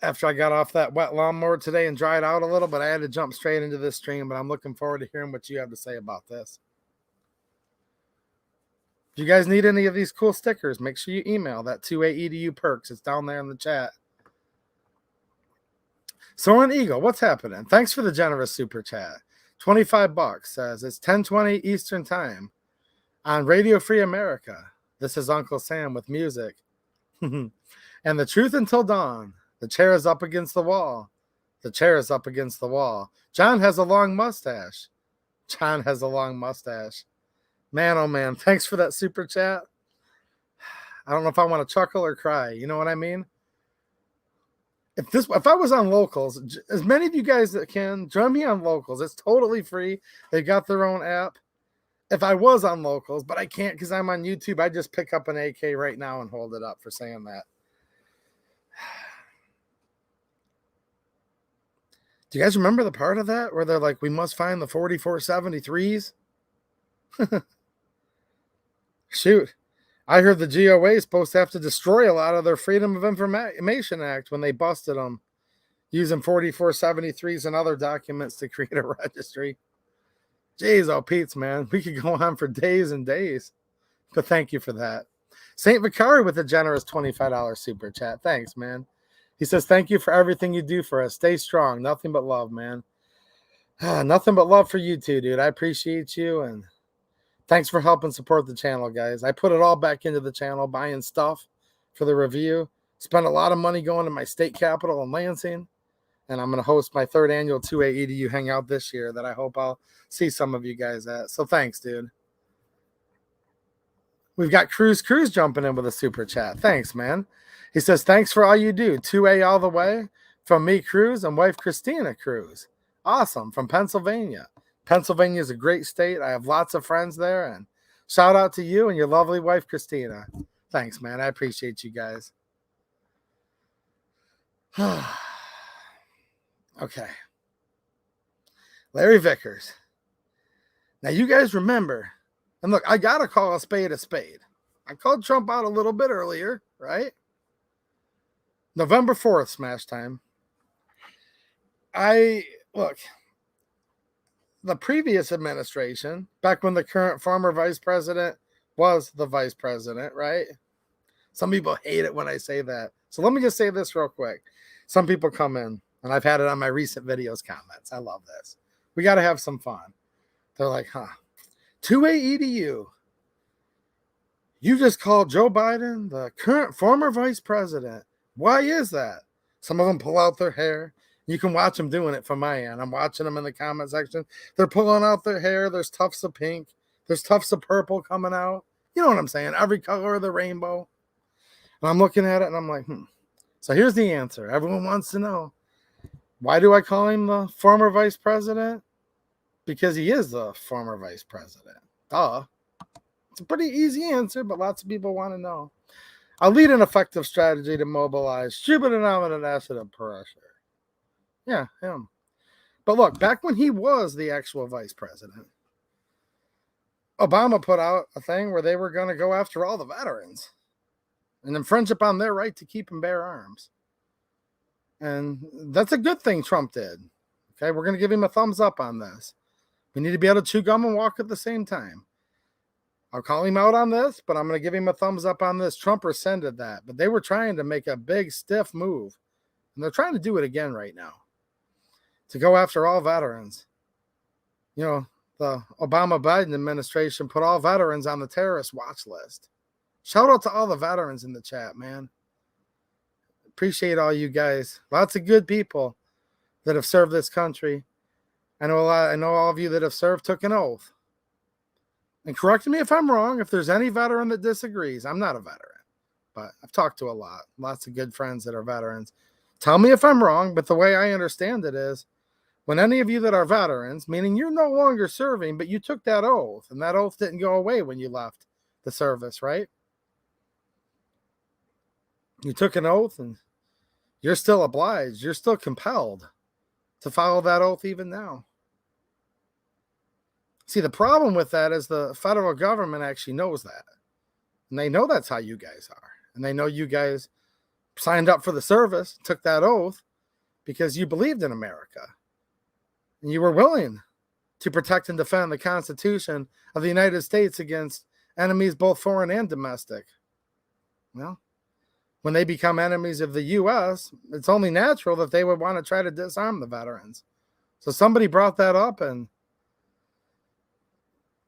After I got off that wet lawnmower today and dried out a little, but I had to jump straight into this stream, but I'm looking forward to hearing what you have to say about this. If you guys need any of these cool stickers, make sure you email that 2A Edu perks. It's down there in the chat. Soren Eagle, what's happening? Thanks for the generous super chat. $25 says it's 10:20 Eastern time on Radio Free America. This is Uncle Sam with music. And the truth until dawn. The chair is up against the wall. The chair is up against the wall. John has a long mustache. John has a long mustache. Man, oh man, thanks for that super chat. I don't know if I want to chuckle or cry. You know what I mean? If I was on Locals, as many of you guys that can, join me on Locals. It's totally free. They've got their own app. If I was on Locals, but I can't because I'm on YouTube, I just pick up an AK right now and hold it up for saying that. Do you guys remember the part of that where they're like, we must find the 4473s? Shoot. I heard the GOA is supposed to have to destroy a lot of their Freedom of Information Act when they busted them using 4473s and other documents to create a registry. Jeez, oh, Pete's, man. We could go on for days and days. But thank you for that. St. Vicari with a generous $25 super chat. Thanks, man. He says, thank you for everything you do for us. Stay strong. Nothing but love, man. Nothing but love for you too, dude. I appreciate you. And thanks for helping support the channel, guys. I put it all back into the channel, buying stuff for the review. Spent a lot of money going to my state capital in Lansing. And I'm going to host my 3rd annual 2A EDU hangout this year that I hope I'll see some of you guys at. So thanks, dude. We've got Cruz jumping in with a super chat. Thanks, man. He says, thanks for all you do. 2A all the way from me, Cruz, and wife Christina Cruz. Awesome. From Pennsylvania. Pennsylvania is a great state. I have lots of friends there. And shout out to you and your lovely wife, Christina. Thanks, man. I appreciate you guys. Okay. Larry Vickers. Now, you guys remember, and look, I got to call a spade a spade. I called Trump out a little bit earlier, right? November 4th, smash time. Look, the previous administration, back when the current former vice president was the vice president, right? Some people hate it when I say that. So let me just say this real quick. Some people come in, and I've had it on my recent videos comments. I love this. We got to have some fun. They're like, 2A EDU. You just called Joe Biden the current former vice president. Why is that? Some of them pull out their hair. You can watch them doing it from my end. I'm watching them in the comment section. They're pulling out their hair. There's tufts of pink. There's tufts of purple coming out. You know what I'm saying? Every color of the rainbow. And I'm looking at it and I'm like, So here's the answer. Everyone wants to know. Why do I call him the former vice president? Because he is the former vice president. Duh. It's a pretty easy answer, but lots of people want to know. I'll lead an effective strategy to mobilize stupid and acid of pressure. Yeah, him. But look, back when he was the actual vice president, Obama put out a thing where they were going to go after all the veterans and infringe upon their right to keep and bear arms. And that's a good thing Trump did. Okay, we're going to give him a thumbs up on this. We need to be able to chew gum and walk at the same time. I'll call him out on this, but I'm going to give him a thumbs up on this. Trump rescinded that, but they were trying to make a big, stiff move. And they're trying to do it again right now to go after all veterans. You know, the Obama-Biden administration put all veterans on the terrorist watch list. Shout out to all the veterans in the chat, man. Appreciate all you guys. Lots of good people that have served this country. I know all of you that have served took an oath. And correct me if I'm wrong. If there's any veteran that disagrees, I'm not a veteran, but I've talked to lots of good friends that are veterans. Tell me if I'm wrong, but the way I understand it is when any of you that are veterans, meaning you're no longer serving, but you took that oath, and that oath didn't go away when you left the service, right? You took an oath and you're still obliged, you're still compelled to follow that oath even now. See, the problem with that is the federal government actually knows that. And they know that's how you guys are. And they know you guys signed up for the service, took that oath because you believed in America. And you were willing to protect and defend the Constitution of the United States against enemies, both foreign and domestic. Well, when they become enemies of the U.S., it's only natural that they would want to try to disarm the veterans. So somebody brought that up, and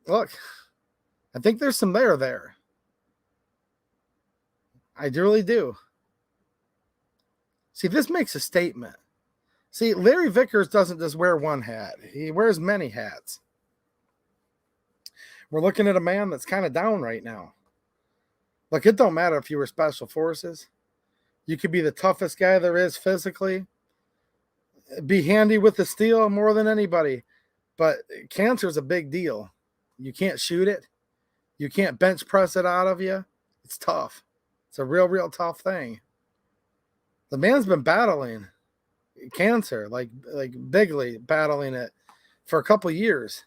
look, I think there's some there. I really do. See, this makes a statement. See, Larry Vickers doesn't just wear one hat. He wears many hats. We're looking at a man that's kind of down right now. Look, it don't matter if you were special forces. You could be the toughest guy there is physically. Be handy with the steel more than anybody. But cancer is a big deal. You can't shoot it. You can't bench press it out of you. It's tough. It's a real tough thing. The man's been battling cancer, like bigly battling it for a couple years,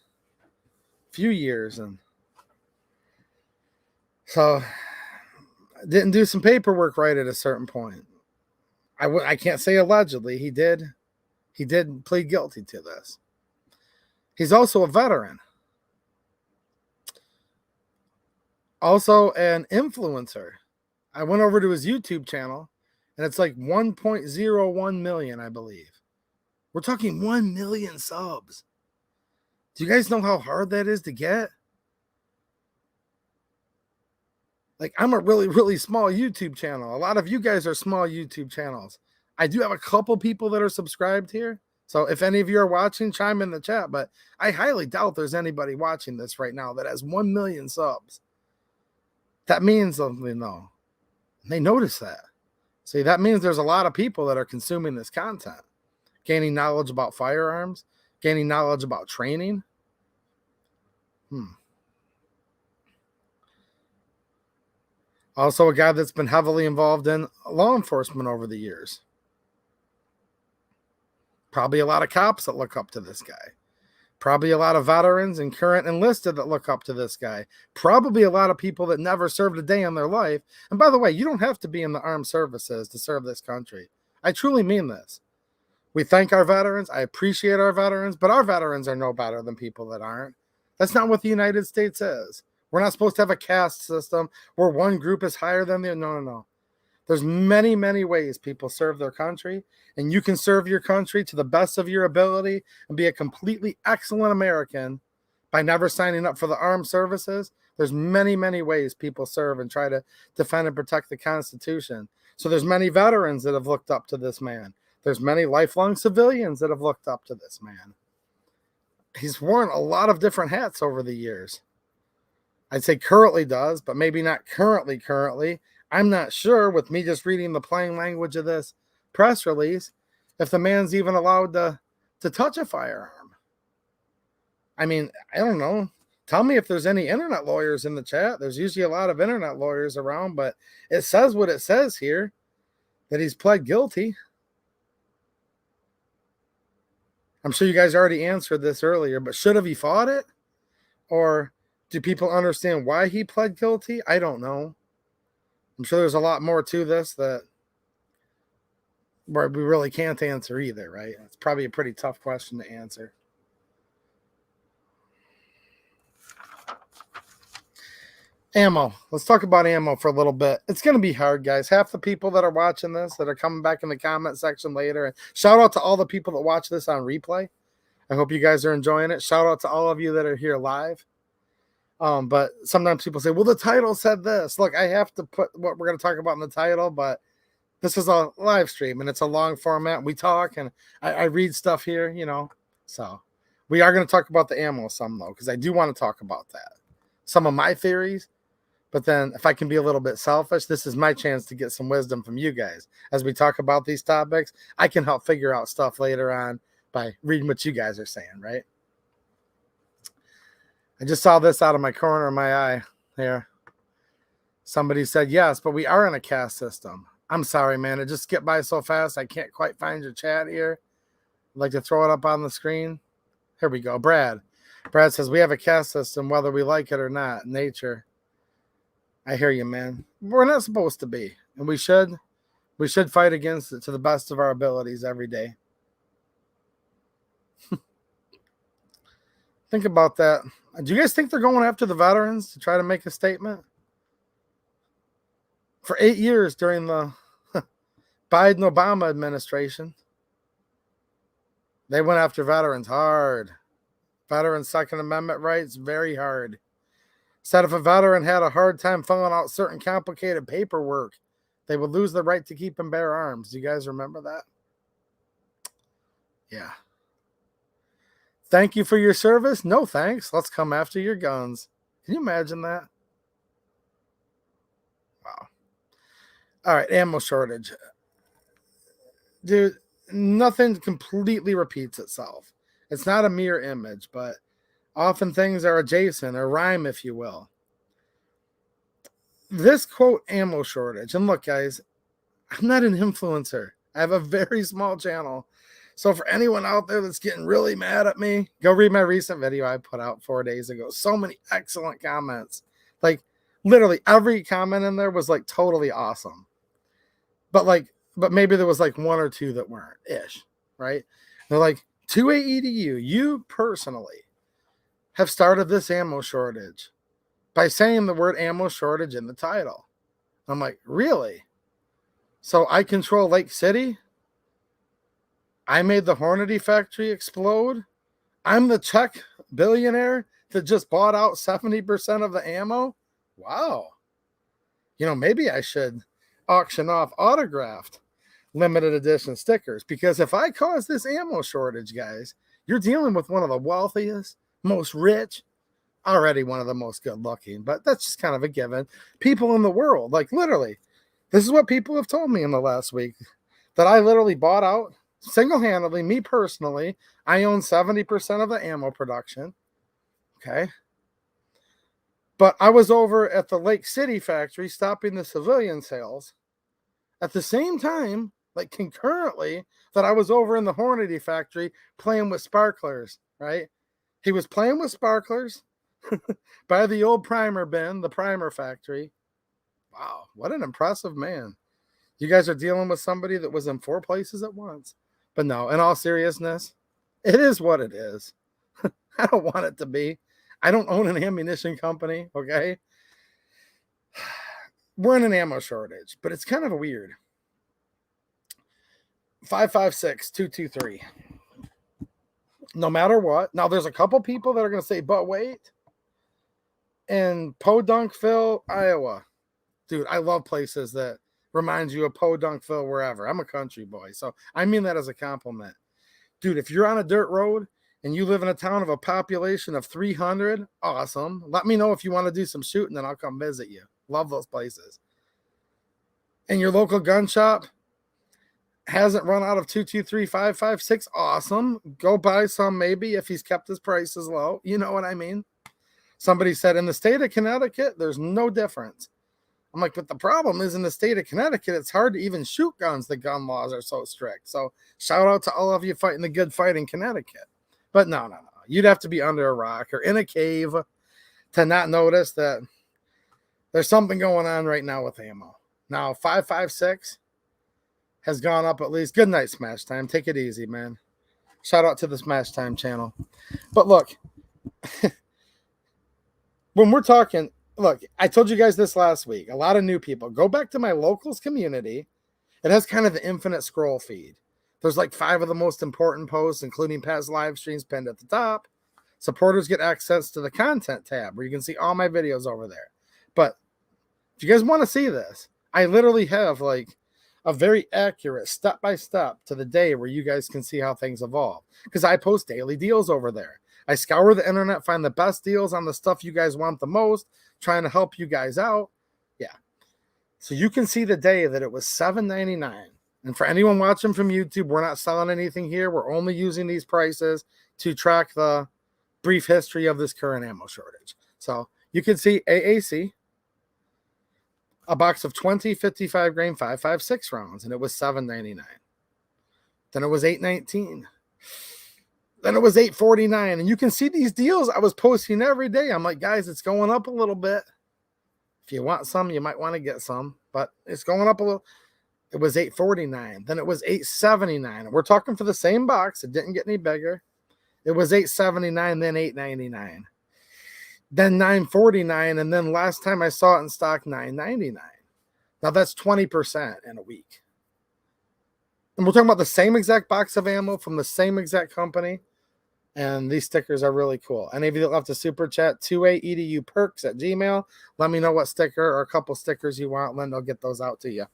few years. And so didn't do some paperwork right at a certain point. I can't say allegedly. He did plead guilty to this. He's also a veteran. Also an influencer. I went over to his YouTube channel, and it's like 1.01 million, I believe. We're talking 1 million subs. Do you guys know how hard that is to get? Like, I'm a really small YouTube channel. A lot of you guys are small YouTube channels. I do have a couple people that are subscribed here. So if any of you are watching, chime in the chat. But I highly doubt there's anybody watching this right now that has 1 million subs. That means something, though. They notice that. See, that means there's a lot of people that are consuming this content, gaining knowledge about firearms, gaining knowledge about training. Also a guy that's been heavily involved in law enforcement over the years. Probably a lot of cops that look up to this guy. Probably a lot of veterans and current enlisted that look up to this guy. Probably a lot of people that never served a day in their life. And by the way, you don't have to be in the armed services to serve this country. I truly mean this. We thank our veterans. I appreciate our veterans, but our veterans are no better than people that aren't. That's not what the United States is. We're not supposed to have a caste system where one group is higher than the other. No. There's many ways people serve their country, and you can serve your country to the best of your ability and be a completely excellent American by never signing up for the armed services. There's many ways people serve and try to defend and protect the Constitution. So there's many veterans that have looked up to this man. There's many lifelong civilians that have looked up to this man. He's worn a lot of different hats over the years. I'd say currently does, but maybe not currently. I'm not sure, with me just reading the plain language of this press release, if the man's even allowed to touch a firearm. I mean, I don't know. Tell me if there's any internet lawyers in the chat. There's usually a lot of internet lawyers around, but it says what it says here, that he's pled guilty. I'm sure you guys already answered this earlier, but should have he fought it? Or do people understand why he pled guilty? I don't know. I'm sure there's a lot more to this that where we really can't answer either, right? It's probably a pretty tough question to answer. Ammo. Let's talk about ammo for a little bit. It's going to be hard, guys. Half the people that are watching this that are coming back in the comment section later. And shout out to all the people that watch this on replay. I hope you guys are enjoying it. Shout out to all of you that are here live. But sometimes people say, well, the title said this. Look, I have to put what we're going to talk about in the title, but this is a live stream and it's a long format. We talk and I read stuff here, you know. So we are going to talk about the ammo some, though, because I do want to talk about that. Some of my theories. But then if I can be a little bit selfish, this is my chance to get some wisdom from you guys. As we talk about these topics, I can help figure out stuff later on by reading what you guys are saying, right? I just saw this out of my corner of my eye here. Somebody said, yes, but we are in a caste system. I'm sorry, man. It just skipped by so fast. I can't quite find your chat here. I'd like to throw it up on the screen. Here we go. Brad says, we have a caste system, whether we like it or not. Nature. I hear you, man. We're not supposed to be. And we should fight against it to the best of our abilities every day. Think about that. Do you guys think they're going after the veterans to try to make a statement? For 8 years during the Biden-Obama administration, they went after veterans hard. Veterans' Second Amendment rights, very hard. Said if a veteran had a hard time filling out certain complicated paperwork, they would lose the right to keep and bear arms. Do you guys remember that? Yeah. Thank you for your service. No thanks. Let's come after your guns. Can you imagine that? Wow. All right, ammo shortage. Dude, nothing completely repeats itself. It's not a mirror image, but often things are adjacent or rhyme, if you will. This quote, ammo shortage. And look, guys, I'm not an influencer. I have a very small channel. So for anyone out there that's getting really mad at me, go read my recent video I put out 4 days ago. So many excellent comments. Like literally every comment in there was like totally awesome. But maybe there was like 1 or 2 that weren't ish, right? They're like, 2AE to you. You personally have started this ammo shortage by saying the word ammo shortage in the title. I'm like, really? So I control Lake City? I made the Hornady factory explode? I'm the Czech billionaire that just bought out 70% of the ammo? Wow. You know, maybe I should auction off autographed limited edition stickers, because if I cause this ammo shortage, guys, you're dealing with one of the wealthiest, most rich, already one of the most good looking, but that's just kind of a given, people in the world. Like literally, this is what people have told me in the last week, that I literally bought out single-handedly, me personally. I own 70% of the ammo production. Okay. But I was over at the Lake City factory stopping the civilian sales at the same time, like concurrently, that I was over in the Hornady factory playing with sparklers, right? He was playing with sparklers by the old primer bin, the primer factory. Wow, what an impressive man. You guys are dealing with somebody that was in 4 places at once. But no, in all seriousness, it is what it is. I don't want it to be. I don't own an ammunition company, okay? We're in an ammo shortage, but it's kind of weird. 556-223. No matter what. Now, there's a couple people that are going to say, but wait. In Podunkville, Iowa. Dude, I love places that remind you of Podunkville, wherever. I'm a country boy, so I mean that as a compliment. Dude, if you're on a dirt road and you live in a town of a population of 300, awesome. Let me know if you want to do some shooting, and I'll come visit you. Love those places. And your local gun shop hasn't run out of 223, 556, awesome. Go buy some maybe if he's kept his prices low. You know what I mean? Somebody said in the state of Connecticut, there's no difference. I'm like, but the problem is in the state of Connecticut, it's hard to even shoot guns. The gun laws are so strict. So shout out to all of you fighting the good fight in Connecticut. But no. You'd have to be under a rock or in a cave to not notice that there's something going on right now with ammo. Now, 556 has gone up at least. Good night, Smash Time. Take it easy, man. Shout out to the Smash Time channel. But look, when we're talking, look, I told you guys this last week. A lot of new people. Go back to my locals community. It has kind of the infinite scroll feed. There's like 5 of the most important posts, including past live streams pinned at the top. Supporters get access to the content tab where you can see all my videos over there. But if you guys want to see this, I literally have like a very accurate step-by-step to the day where you guys can see how things evolve. Because I post daily deals over there. I scour the internet, find the best deals on the stuff you guys want the most, trying to help you guys out. Yeah. So you can see the day that it was $7.99. And for anyone watching from YouTube, we're not selling anything here. We're only using these prices to track the brief history of this current ammo shortage. So you can see AAC. a box of 20 55 grain 5.56 rounds, and it was $7.99. Then it was $8.19. Then it was $8.49. And you can see these deals I was posting every day. I'm like, guys, it's going up a little bit. If you want some, you might want to get some, but it's going up a little. It was $8.49. Then it was $8.79. We're talking for the same box. It didn't get any bigger. It was $8.79, then $8.99. Then $9.49. And then last time I saw it in stock, $9.99. Now that's 20% in a week. And we're talking about the same exact box of ammo from the same exact company. And these stickers are really cool. Any of you that left a super chat, 28eduperks@gmail. Let me know what sticker or a couple stickers you want, and then they'll get those out to you.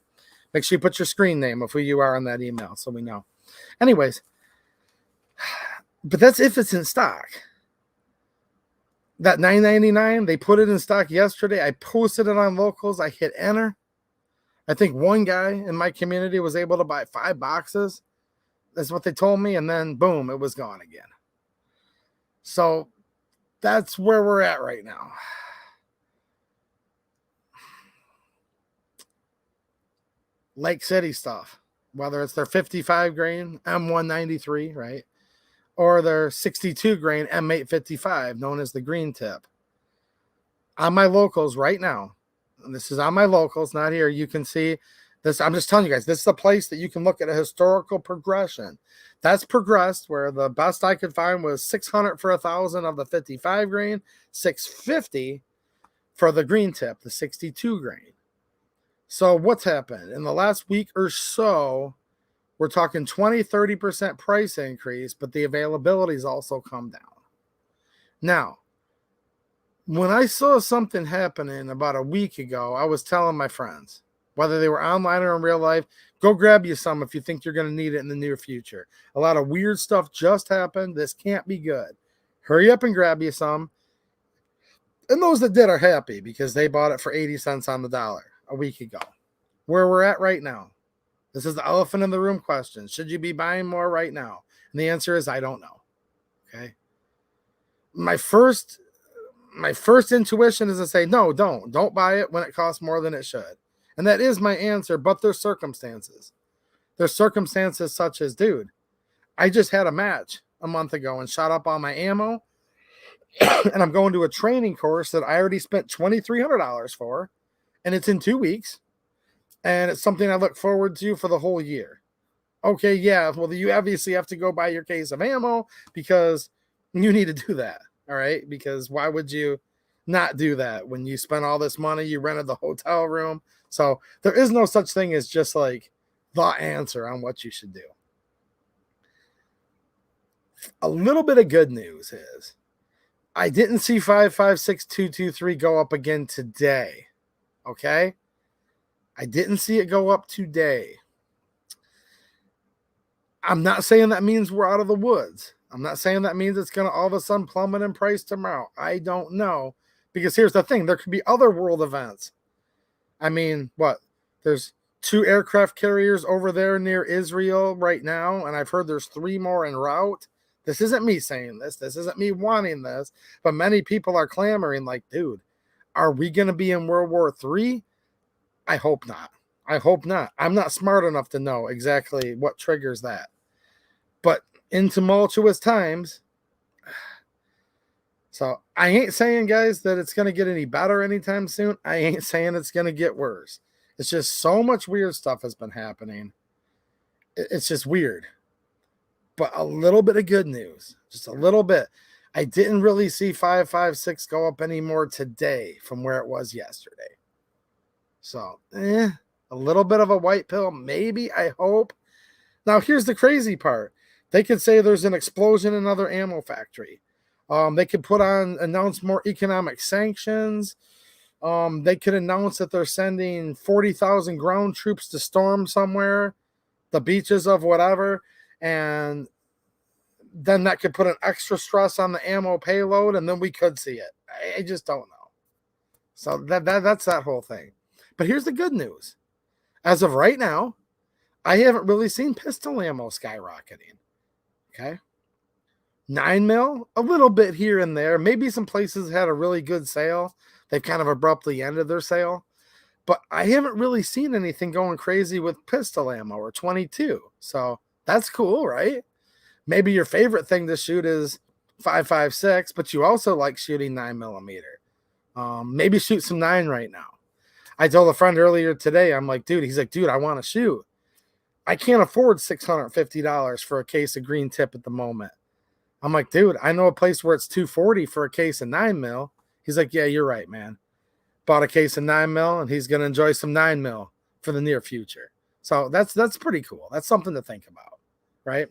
Make sure you put your screen name of who you are on that email so we know. Anyways, but that's if it's in stock. That $9.99, they put it in stock yesterday. I posted it on Locals. I hit enter. I think one guy in my community was able to buy 5 boxes. That's what they told me. And then, boom, it was gone again. So that's where we're at right now. Lake City stuff, whether it's their 55 grain M193, right? Or their 62 grain M855, known as the green tip. On my Locals right now, and this is on my Locals, not here, you can see this. I'm just telling you guys, this is a place that you can look at a historical progression. That's progressed where the best I could find was 600 for 1,000 of the 55 grain, 650 for the green tip, the 62 grain. So what's happened in the last week or so? We're talking 20-30% price increase, but the availability's also come down. Now, when I saw something happening about a week ago, I was telling my friends, whether they were online or in real life, go grab you some if you think you're going to need it in the near future. A lot of weird stuff just happened. This can't be good. Hurry up and grab you some. And those that did are happy because they bought it for 80 cents on the dollar a week ago. Where we're at right now. This is the elephant in the room question. Should you be buying more right now? And the answer is I don't know. Okay. My first intuition is to say, no, don't buy it when it costs more than it should. And that is my answer, but there's circumstances. There's circumstances such as, dude, I just had a match a month ago and shot up all my ammo. And I'm going to a training course that I already spent $2,300 for. And it's in 2 weeks. And it's something I look forward to for the whole year. Okay, yeah, well, you obviously have to go buy your case of ammo because you need to do that. All right, because why would you not do that when you spent all this money, you rented the hotel room? So there is no such thing as just like the answer on what you should do. A little bit of good news is I didn't see 556223 go up again today. Okay, I didn't see it go up today. I'm not saying that means we're out of the woods. I'm not saying that means it's going to all of a sudden plummet in price tomorrow. I don't know. Because here's the thing. There could be other world events. I mean, what? There's 2 aircraft carriers over there near Israel right now. And I've heard there's 3 more en route. This isn't me saying this. This isn't me wanting this. But many people are clamoring like, dude, are we going to be in World War III? I hope not. I hope not. I'm not smart enough to know exactly what triggers that. But in tumultuous times, so I ain't saying, guys, that it's going to get any better anytime soon. I ain't saying it's going to get worse. It's just so much weird stuff has been happening. It's just weird. But a little bit of good news, just a little bit. I didn't really see 556 go up anymore today from where it was yesterday. So, a little bit of a white pill, maybe, I hope. Now, here's the crazy part. They could say there's an explosion in another ammo factory. They could announce more economic sanctions. They could announce that they're sending 40,000 ground troops to storm somewhere, the beaches of whatever, and then that could put an extra stress on the ammo payload, and then we could see it. I just don't know. So that's that whole thing. But here's the good news. As of right now, I haven't really seen pistol ammo skyrocketing. Okay. 9mm, a little bit here and there. Maybe some places had a really good sale. They've kind of abruptly ended their sale. But I haven't really seen anything going crazy with pistol ammo or 22. So that's cool, right? Maybe your favorite thing to shoot is 5.56, but you also like shooting 9mm. Maybe shoot some 9 right now. I told a friend earlier today, I'm like, dude, he's like, dude, I want to shoot. I can't afford $650 for a case of green tip at the moment. I'm like, dude, I know a place where it's $240 for a case of 9mm. He's like, yeah, you're right, man. Bought a case of 9mm, and he's going to enjoy some 9mm for the near future. So that's pretty cool. That's something to think about, right?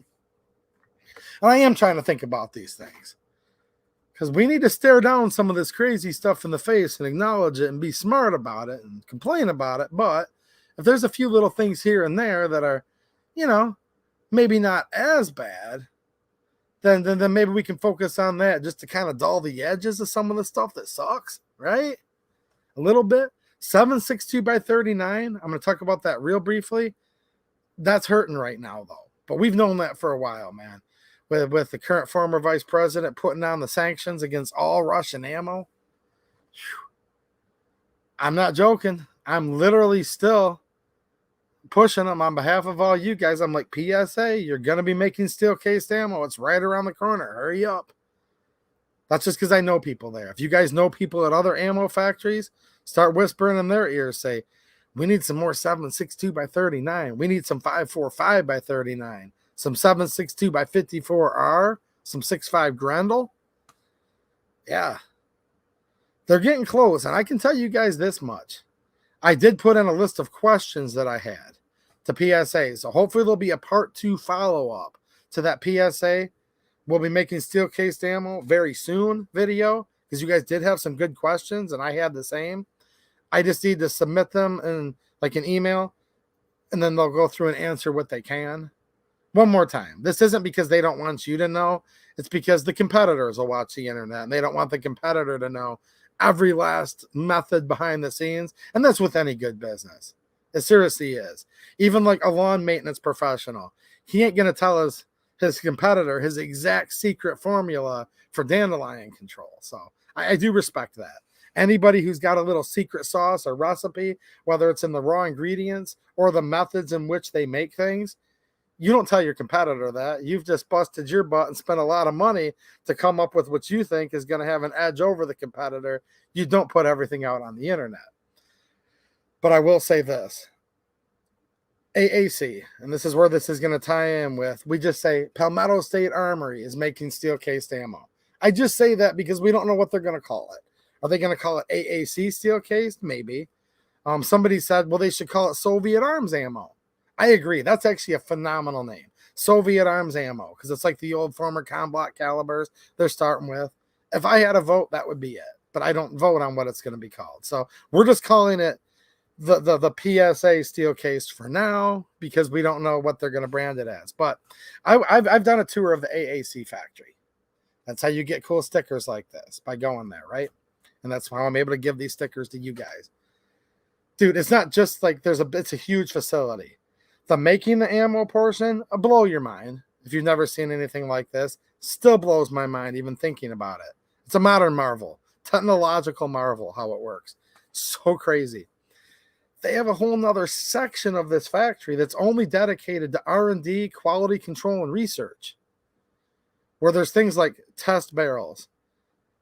And I am trying to think about these things because we need to stare down some of this crazy stuff in the face and acknowledge it and be smart about it and complain about it. But if there's a few little things here and there that are, maybe not as bad, then maybe we can focus on that just to kind of dull the edges of some of the stuff that sucks, right? A little bit. 7.62 by 39. I'm going to talk about that real briefly. That's hurting right now, though. But we've known that for a while, man. With the current former vice president putting down the sanctions against all Russian ammo. I'm not joking. I'm literally still pushing them on behalf of all you guys. I'm like, PSA, you're going to be making steel-cased ammo. It's right around the corner. Hurry up. That's just because I know people there. If you guys know people at other ammo factories, start whispering in their ears. Say, we need some more 7.62 by 39. We need some 5.45 by 39. Some 7.62 by 54R. Some 6.5 Grendel. Yeah. They're getting close. And I can tell you guys this much. I did put in a list of questions that I had to PSA. So hopefully there'll be a part 2 follow-up to that PSA. We'll be making steel-cased ammo very soon video because you guys did have some good questions and I had the same. I just need to submit them in like an email and then they'll go through and answer what they can. One more time. This isn't because they don't want you to know. It's because the competitors will watch the internet and they don't want the competitor to know every last method behind the scenes. And that's with any good business. It seriously is. Even like a lawn maintenance professional. He ain't going to tell us his competitor his exact secret formula for dandelion control. So I do respect that. Anybody who's got a little secret sauce or recipe, whether it's in the raw ingredients or the methods in which they make things, you don't tell your competitor that. You've just busted your butt and spent a lot of money to come up with what you think is going to have an edge over the competitor. You don't put everything out on the internet. But I will say this. AAC, and this is where this is going to tie in with, we just say Palmetto State Armory is making steel-cased ammo. I just say that because we don't know what they're going to call it. Are they going to call it AAC steel-cased? Maybe. Somebody said, well, they should call it Soviet Arms Ammo. I agree. That's actually a phenomenal name. Soviet Arms Ammo, because it's like the old former Combat calibers they're starting with. If I had a vote, that would be it. But I don't vote on what it's going to be called. So we're just calling it the PSA steel case for now because we don't know what they're going to brand it as. But I've done a tour of the AAC factory. That's how you get cool stickers like this, by going there, right? And that's how I'm able to give these stickers to you guys. Dude, it's not just like it's a huge facility. The making the ammo portion, blow your mind. If you've never seen anything like this, still blows my mind even thinking about it. It's a modern marvel, technological marvel how it works. So crazy. They have a whole nother section of this factory that's only dedicated to R&D, quality control, and research, where there's things like test barrels.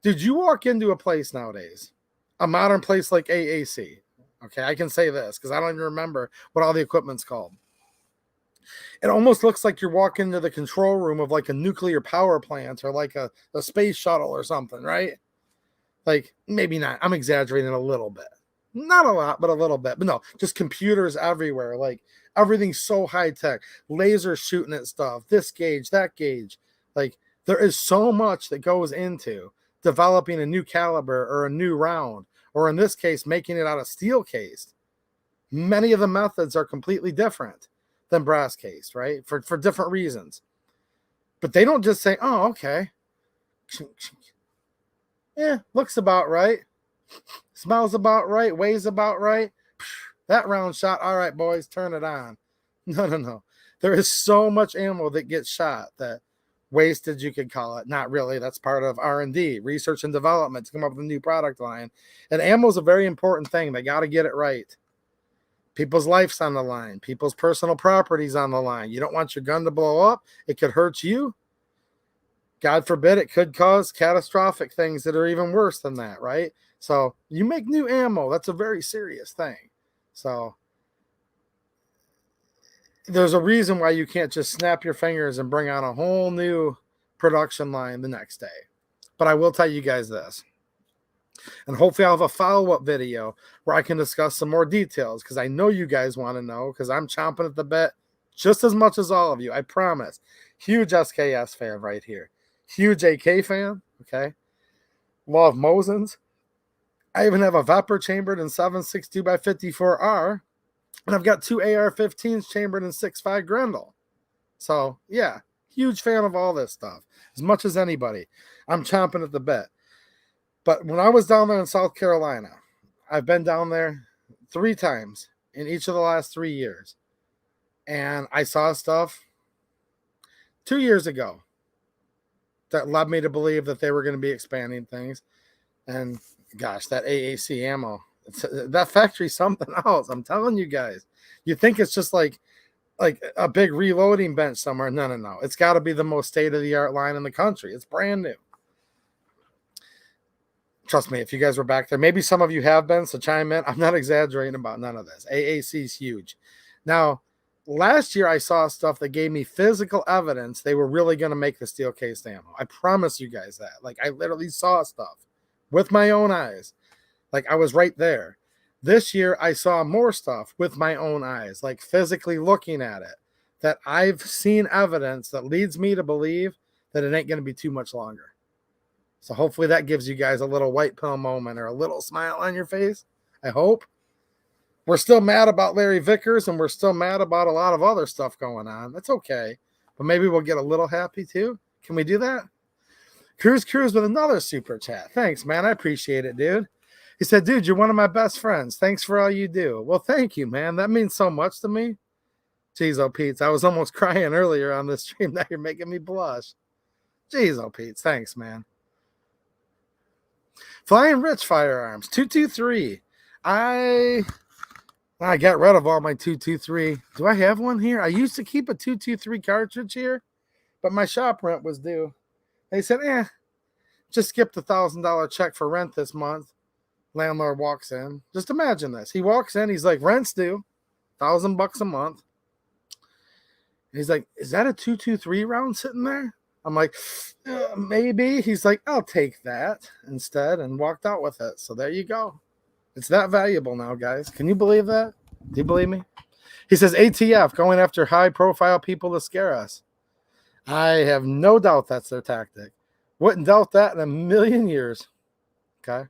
Dude, you walk into a place nowadays, a modern place like AAC. Okay, I can say this because I don't even remember what all the equipment's called. It almost looks like you're walking into the control room of like a nuclear power plant or like a space shuttle or something, right? Like, maybe not. I'm exaggerating a little bit. Not a lot, but a little bit. But no, just computers everywhere. Like, everything's so high-tech. Lasers shooting at stuff. This gauge, that gauge. Like, there is so much that goes into developing a new caliber or a new round. Or in this case, making it out of steel cased. Many of the methods are completely different than brass cased, right? For different reasons. But they don't just say, oh, okay. Yeah, looks about right. Smells about right. Weighs about right. That round shot. All right, boys, turn it on. No. There is so much ammo that gets shot that wasted, you could call it. Not really. That's part of R&D, research and development, to come up with a new product line. And ammo is a very important thing. They got to get it right. People's life's on the line. People's personal property's on the line. You don't want your gun to blow up. It could hurt you. God forbid, it could cause catastrophic things that are even worse than that, right? So you make new ammo. That's a very serious thing. So there's a reason why you can't just snap your fingers and bring on a whole new production line the next day. But I will tell you guys this. And hopefully I'll have a follow-up video where I can discuss some more details, because I know you guys want to know, because I'm chomping at the bit just as much as all of you. I promise. Huge SKS fan right here. Huge AK fan. Okay. Love Mosins. I even have a Vepper chambered in 7.62x54R. And I've got 2 AR-15s chambered in 6.5 Grendel. So, yeah. Huge fan of all this stuff. As much as anybody. I'm chomping at the bit. But when I was down there in South Carolina, I've been down there 3 times in each of the last 3 years. And I saw stuff 2 years ago that led me to believe that they were going to be expanding things. And gosh, that AAC ammo, that factory's something else. I'm telling you guys. You think it's just like a big reloading bench somewhere. No. It's got to be the most state-of-the-art line in the country. It's brand new. Trust me, if you guys were back there, maybe some of you have been, so chime in. I'm not exaggerating about none of this. AAC is huge. Now, last year I saw stuff that gave me physical evidence they were really going to make the steel cased ammo. I promise you guys that. Like, I literally saw stuff with my own eyes. Like, I was right there. This year I saw more stuff with my own eyes, like physically looking at it, that I've seen evidence that leads me to believe that it ain't going to be too much longer. So hopefully that gives you guys a little white pill moment or a little smile on your face. I hope. We're still mad about Larry Vickers, and we're still mad about a lot of other stuff going on. That's okay. But maybe we'll get a little happy too. Can we do that? Cruz with another super chat. Thanks, man. I appreciate it, dude. He said, dude, you're one of my best friends. Thanks for all you do. Well, thank you, man. That means so much to me. Jeez, oh, Pete. I was almost crying earlier on this stream. Now you're making me blush. Jeez, oh, Pete. Thanks, man. Flying Rich Firearms, 223. I got rid of all my 223. Do I have one here? I used to keep a 223 cartridge here, but my shop rent was due. They said, just skip the $1,000 check for rent this month. Landlord walks in. Just imagine this. He walks in. He's like, rent's due, $1,000 a month. And he's like, is that a 223 round sitting there? I'm like, maybe. He's like, I'll take that instead, and walked out with it. So there you go. It's that valuable now, guys. Can you believe that? Do you believe me? He says, ATF, going after high-profile people to scare us. I have no doubt that's their tactic. Wouldn't doubt that in a million years. Okay.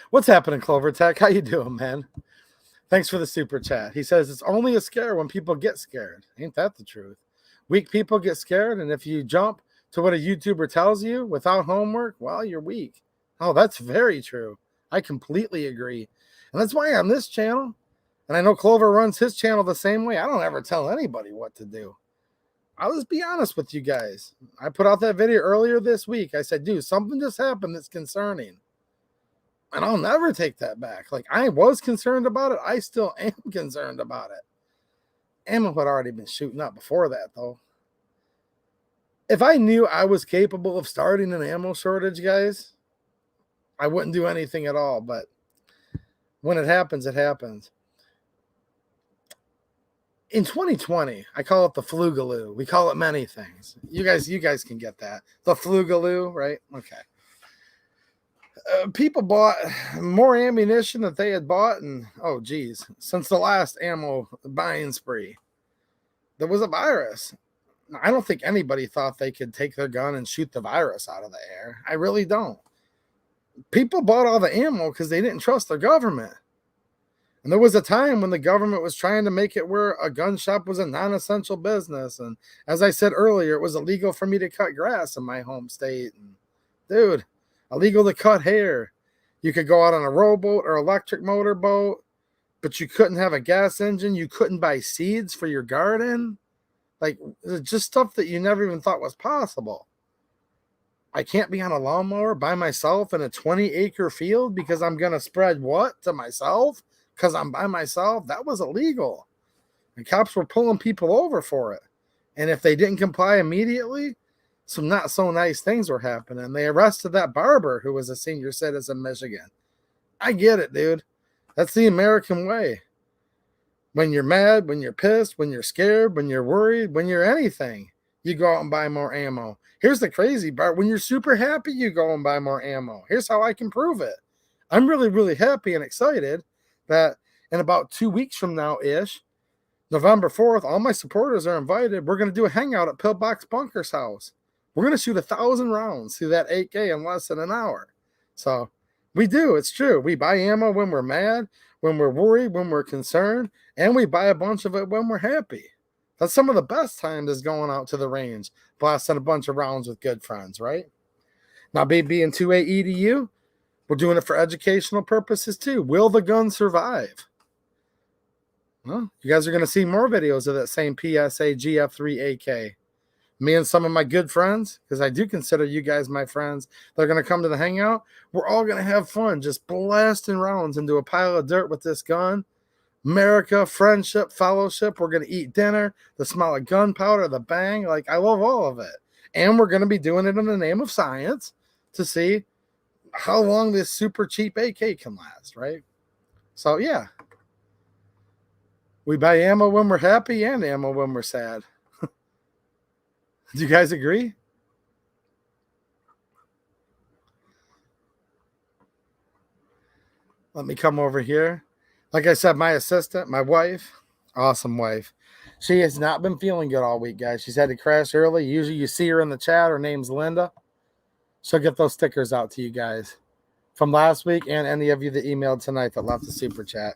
What's happening, Clover Tech? How you doing, man? Thanks for the super chat. He says, it's only a scare when people get scared. Ain't that the truth? Weak people get scared, and if you jump to what a YouTuber tells you without homework, well, you're weak. Oh, that's very true. I completely agree. And that's why on this channel, and I know Clover runs his channel the same way, I don't ever tell anybody what to do. I'll just be honest with you guys. I put out that video earlier this week. I said, dude, something just happened that's concerning. And I'll never take that back. Like, I was concerned about it. I still am concerned about it. Ammo had already been shooting up before that, though. If I knew I was capable of starting an ammo shortage, guys, I wouldn't do anything at all. But when it happens, it happens. In 2020, I call it the flugaloo. We call it many things. You guys can get that. The flugaloo, right? Okay. People bought more ammunition that they had bought, and since the last ammo buying spree, there was a virus. I don't think anybody thought they could take their gun and shoot the virus out of the air. I really don't. People bought all the ammo because they didn't trust their government. And there was a time when the government was trying to make it where a gun shop was a non-essential business. And as I said earlier, it was illegal for me to cut grass in my home state. And dude, illegal to cut hair. You could go out on a rowboat or electric motorboat, but you couldn't have a gas engine. You couldn't buy seeds for your garden. Like, just stuff that you never even thought was possible. I can't be on a lawnmower by myself in a 20-acre field because I'm going to spread what to myself? because I'm by myself, that was illegal. And cops were pulling people over for it. And if they didn't comply immediately, some not so nice things were happening. They arrested that barber who was a senior citizen in Michigan. I get it, dude. That's the American way. When you're mad, when you're pissed, when you're scared, when you're worried, when you're anything, you go out and buy more ammo. Here's the crazy part. When you're super happy, you go and buy more ammo. Here's how I can prove it. I'm really, really happy and excited that in about 2 weeks from now-ish, November 4th, all my supporters are invited. We're going to do a hangout at Pillbox Bunker's house. We're going to shoot 1,000 rounds through that 8K in less than an hour. So we do. It's true. We buy ammo when we're mad, when we're worried, when we're concerned, and we buy a bunch of it when we're happy. That's some of the best times is going out to the range, blasting a bunch of rounds with good friends, right? Now, being 2A EDU, we're doing it for educational purposes too. Will the gun survive? Well, you guys are going to see more videos of that same PSA GF3 AK. Me and some of my good friends, because I do consider you guys my friends, they're going to come to the hangout. We're all going to have fun just blasting rounds into a pile of dirt with this gun. America, friendship, fellowship. We're going to eat dinner, the smell of gunpowder, the bang. Like, I love all of it. And we're going to be doing it in the name of science to see how long this super cheap AK can last, right? So, yeah. We buy ammo when we're happy and ammo when we're sad. Do you guys agree? Let me come over here. Like I said, my assistant, my wife, awesome wife. She has not been feeling good all week, guys. She's had to crash early. Usually you see her in the chat. Her name's Linda. She'll get those stickers out to you guys from last week and any of you that emailed tonight that left a super chat.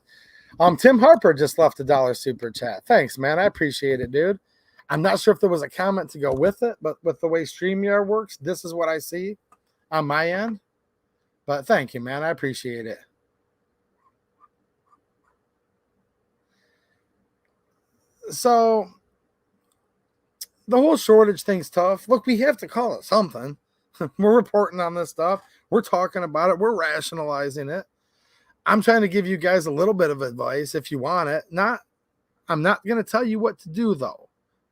Tim Harper just left $1 super chat. Thanks, man. I appreciate it, dude. I'm not sure if there was a comment to go with it, but with the way StreamYard works, this is what I see on my end. But thank you, man. I appreciate it. So the whole shortage thing's tough. Look, we have to call it something. We're reporting on this stuff. We're talking about it. We're rationalizing it. I'm trying to give you guys a little bit of advice if you want it. I'm not going to tell you what to do, though.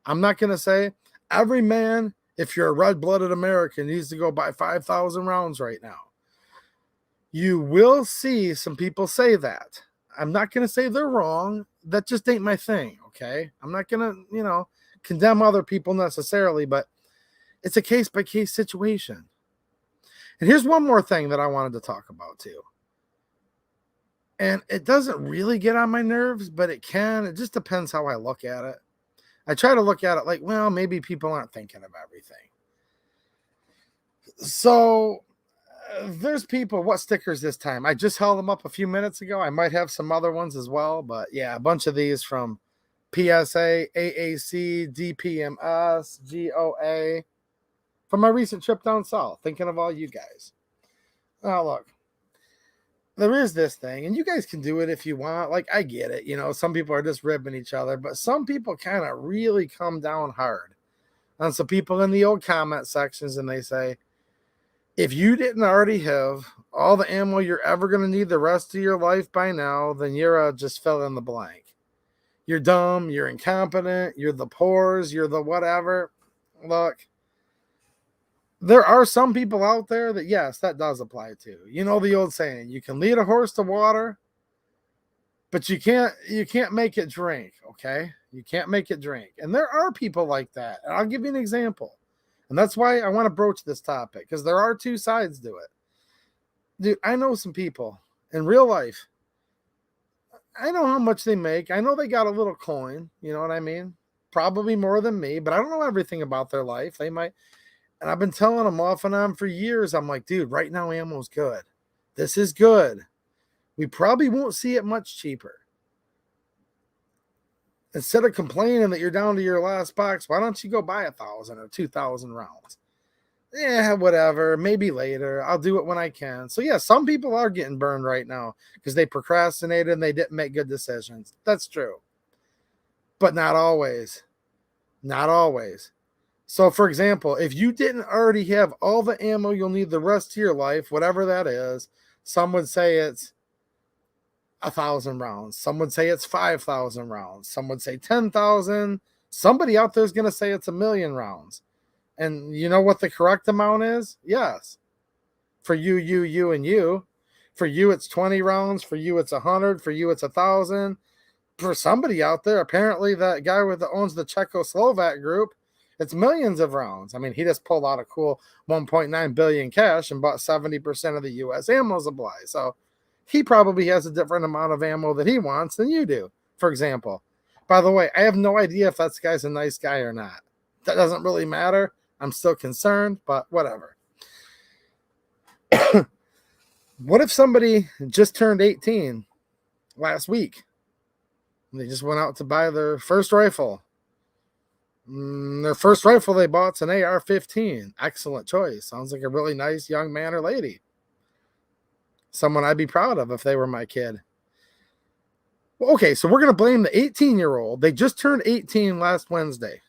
I'm not going to say every man, if you're a red-blooded American, needs to go buy 5,000 rounds right now. You will see some people say that. I'm not going to say they're wrong. That just ain't my thing, okay? I'm not going to, condemn other people necessarily, but it's a case-by-case situation. And here's one more thing that I wanted to talk about, too. And it doesn't really get on my nerves, but it can. It just depends how I look at it. I try to look at it like, well, maybe people aren't thinking of everything. So there's people, what stickers this time? I just held them up a few minutes ago. I might have some other ones as well, but yeah, a bunch of these from PSA, AAC, DPMS, GOA, from my recent trip down south, thinking of all you guys. Now, look, there is this thing, and you guys can do it if you want. Like, I get it. Some people are just ribbing each other, but some people kind of really come down hard on some people in the old comment sections, and they say, if you didn't already have all the ammo you're ever going to need the rest of your life by now, then you're just fill in the blank. You're dumb, you're incompetent, you're the pores, you're the whatever. Look, there are some people out there that, yes, that does apply to. You know the old saying, you can lead a horse to water, but you can't make it drink, okay? You can't make it drink. And there are people like that. And I'll give you an example. And that's why I want to broach this topic, because there are two sides to it. Dude, I know some people in real life. I know how much they make. I know they got a little coin, you know what I mean? Probably more than me, but I don't know everything about their life. They might. And I've been telling them off and on for years. I'm like, dude, right now ammo's good. This is good. We probably won't see it much cheaper. Instead of complaining that you're down to your last box, why don't you go buy 1,000 or 2,000 rounds? Yeah, whatever. Maybe later. I'll do it when I can. So, yeah, some people are getting burned right now because they procrastinated and they didn't make good decisions. That's true. But not always. Not always. So, for example, if you didn't already have all the ammo you'll need the rest of your life, whatever that is, some would say it's 1,000 rounds. Some would say it's 5,000 rounds. Some would say 10,000. Somebody out there is going to say it's 1,000,000 rounds. And you know what the correct amount is? Yes. For you, and you. For you, it's 20 rounds. For you, it's 100. For you, it's 1,000. For somebody out there, apparently that guy that owns the Czechoslovak group, it's millions of rounds. I mean, he just pulled out a cool 1.9 billion cash and bought 70% of the U.S. ammo supply. So he probably has a different amount of ammo that he wants than you do, for example. By the way, I have no idea if that guy's a nice guy or not. That doesn't really matter. I'm still concerned, but whatever. What if somebody just turned 18 last week? They just went out to buy their first rifle. Their first rifle they bought's an AR-15. Excellent choice. Sounds like a really nice young man or lady. Someone I'd be proud of if they were my kid. Well, okay, so we're going to blame the 18-year-old. They just turned 18 last Wednesday.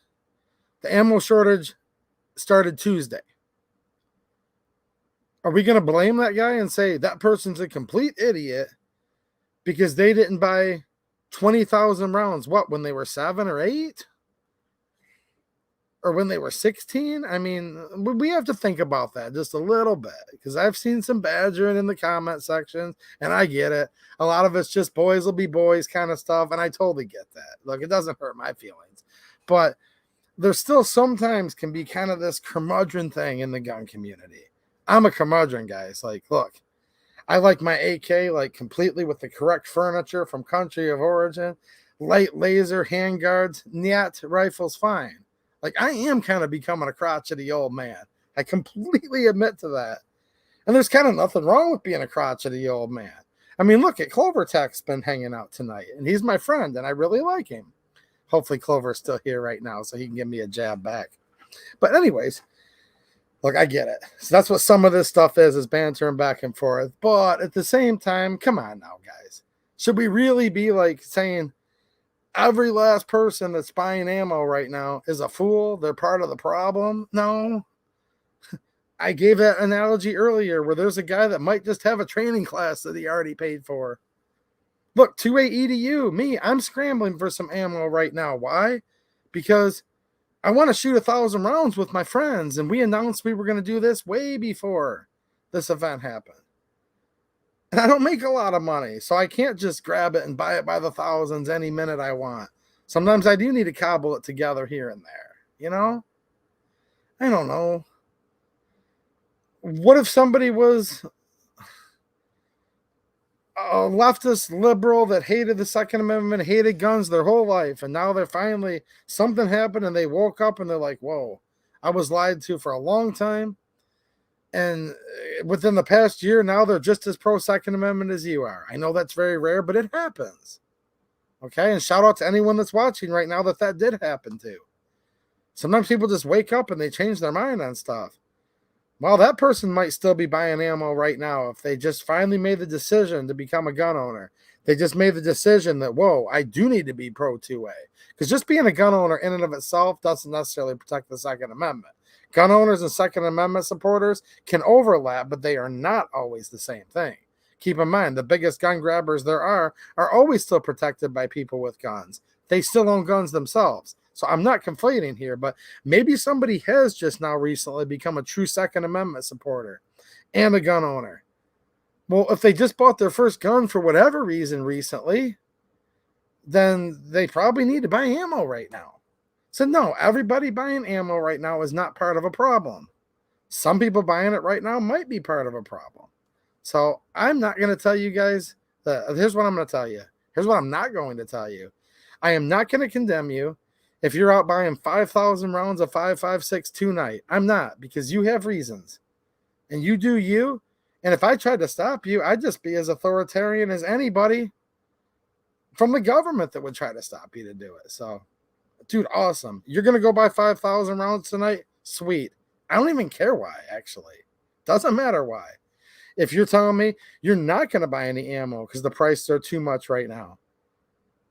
The ammo shortage started Tuesday. Are we going to blame that guy and say that person's a complete idiot because they didn't buy 20,000 rounds, when they were 7 or 8? Or when they were 16? I mean, we have to think about that just a little bit because I've seen some badgering in the comment section, and I get it. A lot of it's just boys will be boys kind of stuff, and I totally get that. Look, it doesn't hurt my feelings. But there still sometimes can be kind of this curmudgeon thing in the gun community. I'm a curmudgeon, guys. Like, look, I like my AK like completely with the correct furniture from country of origin, light laser, handguards, Nyat rifles, fine. Like, I am kind of becoming a crotchety old man. I completely admit to that. And there's kind of nothing wrong with being a crotchety old man. I mean, look at Clover Tech's been hanging out tonight, and he's my friend, and I really like him. Hopefully Clover's still here right now so he can give me a jab back. But anyways, look, I get it. So that's what some of this stuff is bantering back and forth. But at the same time, come on now, guys. Should we really be like saying every last person that's buying ammo right now is a fool? They're part of the problem? No. I gave that analogy earlier where there's a guy that might just have a training class that he already paid for. Look, 2A EDU, me, I'm scrambling for some ammo right now. Why? Because I want to shoot 1,000 rounds with my friends, and we announced we were going to do this way before this event happened. And I don't make a lot of money, so I can't just grab it and buy it by the thousands any minute I want. Sometimes I do need to cobble it together here and there, you know? I don't know. What if somebody was a leftist liberal that hated the Second Amendment, hated guns their whole life, and now they're finally, something happened and they woke up and they're like, whoa, I was lied to for a long time. And within the past year, now they're just as pro-Second Amendment as you are. I know that's very rare, but it happens. Okay, and shout out to anyone that's watching right now that did happen to. Sometimes people just wake up and they change their mind on stuff. Well, that person might still be buying ammo right now if they just finally made the decision to become a gun owner. They just made the decision that, whoa, I do need to be pro-2A. Because just being a gun owner in and of itself doesn't necessarily protect the Second Amendment. Gun owners and Second Amendment supporters can overlap, but they are not always the same thing. Keep in mind, the biggest gun grabbers there are always still protected by people with guns. They still own guns themselves. So I'm not conflating here, but maybe somebody has just now recently become a true Second Amendment supporter and a gun owner. Well, if they just bought their first gun for whatever reason recently, then they probably need to buy ammo right now. So no, everybody buying ammo right now is not part of a problem. Some people buying it right now might be part of a problem. So I'm not going to tell you guys that. Here's what I'm going to tell you. Here's what I'm not going to tell you. I am not going to condemn you if you're out buying 5,000 rounds of 5.56 tonight. I'm not, because you have reasons. And you do you. And if I tried to stop you, I'd just be as authoritarian as anybody from the government that would try to stop you to do it. So, dude, awesome. You're going to go buy 5,000 rounds tonight? Sweet. I don't even care why, actually. Doesn't matter why. If you're telling me you're not going to buy any ammo because the prices are too much right now,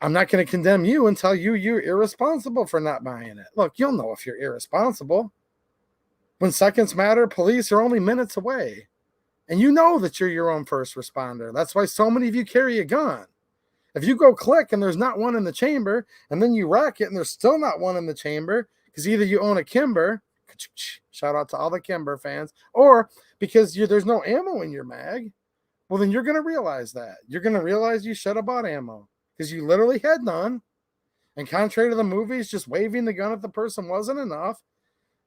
I'm not going to condemn you and tell you you're irresponsible for not buying it. Look, you'll know if you're irresponsible. When seconds matter, police are only minutes away. And you know that you're your own first responder. That's why so many of you carry a gun. If you go click and there's not one in the chamber, and then you rack it and there's still not one in the chamber, because either you own a Kimber, shout out to all the Kimber fans, or because there's no ammo in your mag, well, then you're going to realize that. You're going to realize you should have bought ammo because you literally had none. And contrary to the movies, just waving the gun at the person wasn't enough.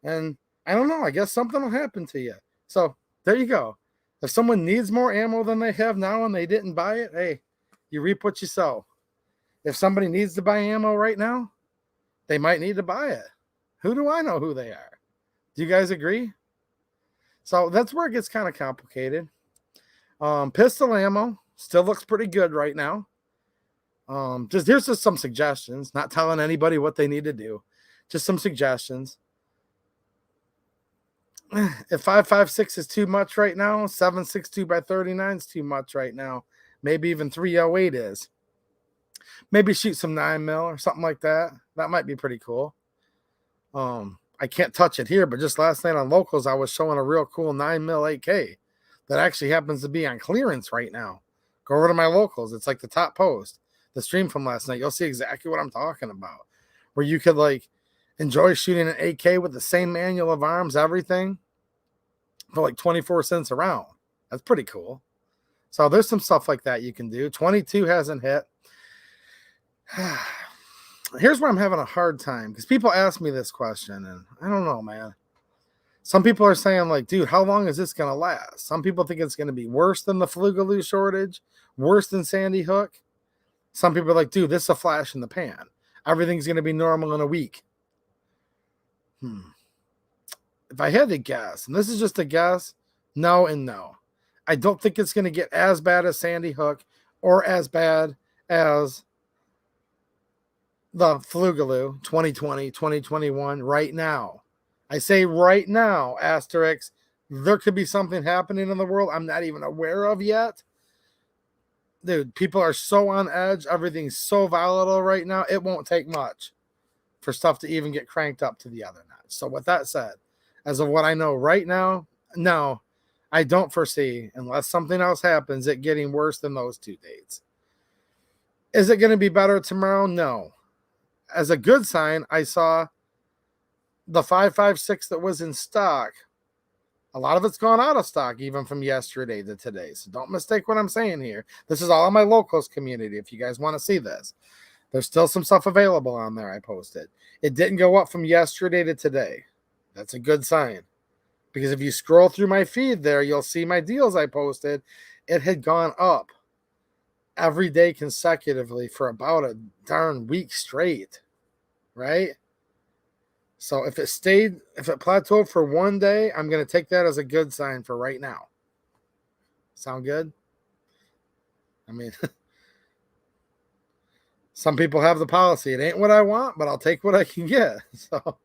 And I don't know, I guess something will happen to you. So there you go. If someone needs more ammo than they have now and they didn't buy it, hey, you reap what you sow. If somebody needs to buy ammo right now, they might need to buy it. Who do I know who they are? Do you guys agree? So that's where it gets kind of complicated. Pistol ammo still looks pretty good right now. Here's just some suggestions, not telling anybody what they need to do. Just some suggestions. If 5.56 is too much right now, 7.62 by 39 is too much right now. Maybe even 308 is. Maybe shoot some 9mm or something like that. That might be pretty cool. I can't touch it here, but just last night on Locals, I was showing a real cool 9mm 8K that actually happens to be on clearance right now. Go over to my Locals. It's like the top post. The stream from last night. You'll see exactly what I'm talking about. Where you could like enjoy shooting an 8K with the same manual of arms, everything, for like 24 cents a round. That's pretty cool. So there's some stuff like that you can do. 22 hasn't hit. Here's where I'm having a hard time, because people ask me this question, and I don't know, man. Some people are saying, like, dude, how long is this going to last? Some people think it's going to be worse than the Flugaloo shortage, worse than Sandy Hook. Some people are like, dude, this is a flash in the pan. Everything's going to be normal in a week. If I had to guess, and this is just a guess, no and no. I don't think it's going to get as bad as Sandy Hook or as bad as the Flugaloo 2020, 2021 right now. I say right now, asterisk, there could be something happening in the world I'm not even aware of yet. Dude, people are so on edge. Everything's so volatile right now. It won't take much for stuff to even get cranked up to the other notch. So with that said, as of what I know right now, no, I don't foresee, unless something else happens, it getting worse than those two dates. Is it going to be better tomorrow? No. As a good sign, I saw the 5.56 that was in stock. A lot of it's gone out of stock even from yesterday to today. So don't mistake what I'm saying here. This is all in my Locals community if you guys want to see this. There's still some stuff available on there I posted. It didn't go up from yesterday to today. That's a good sign. Because if you scroll through my feed there, you'll see my deals I posted. It had gone up every day consecutively for about a darn week straight. Right? So if it plateaued for one day, I'm going to take that as a good sign for right now. Sound good? I mean, some people have the policy. It ain't what I want, but I'll take what I can get. So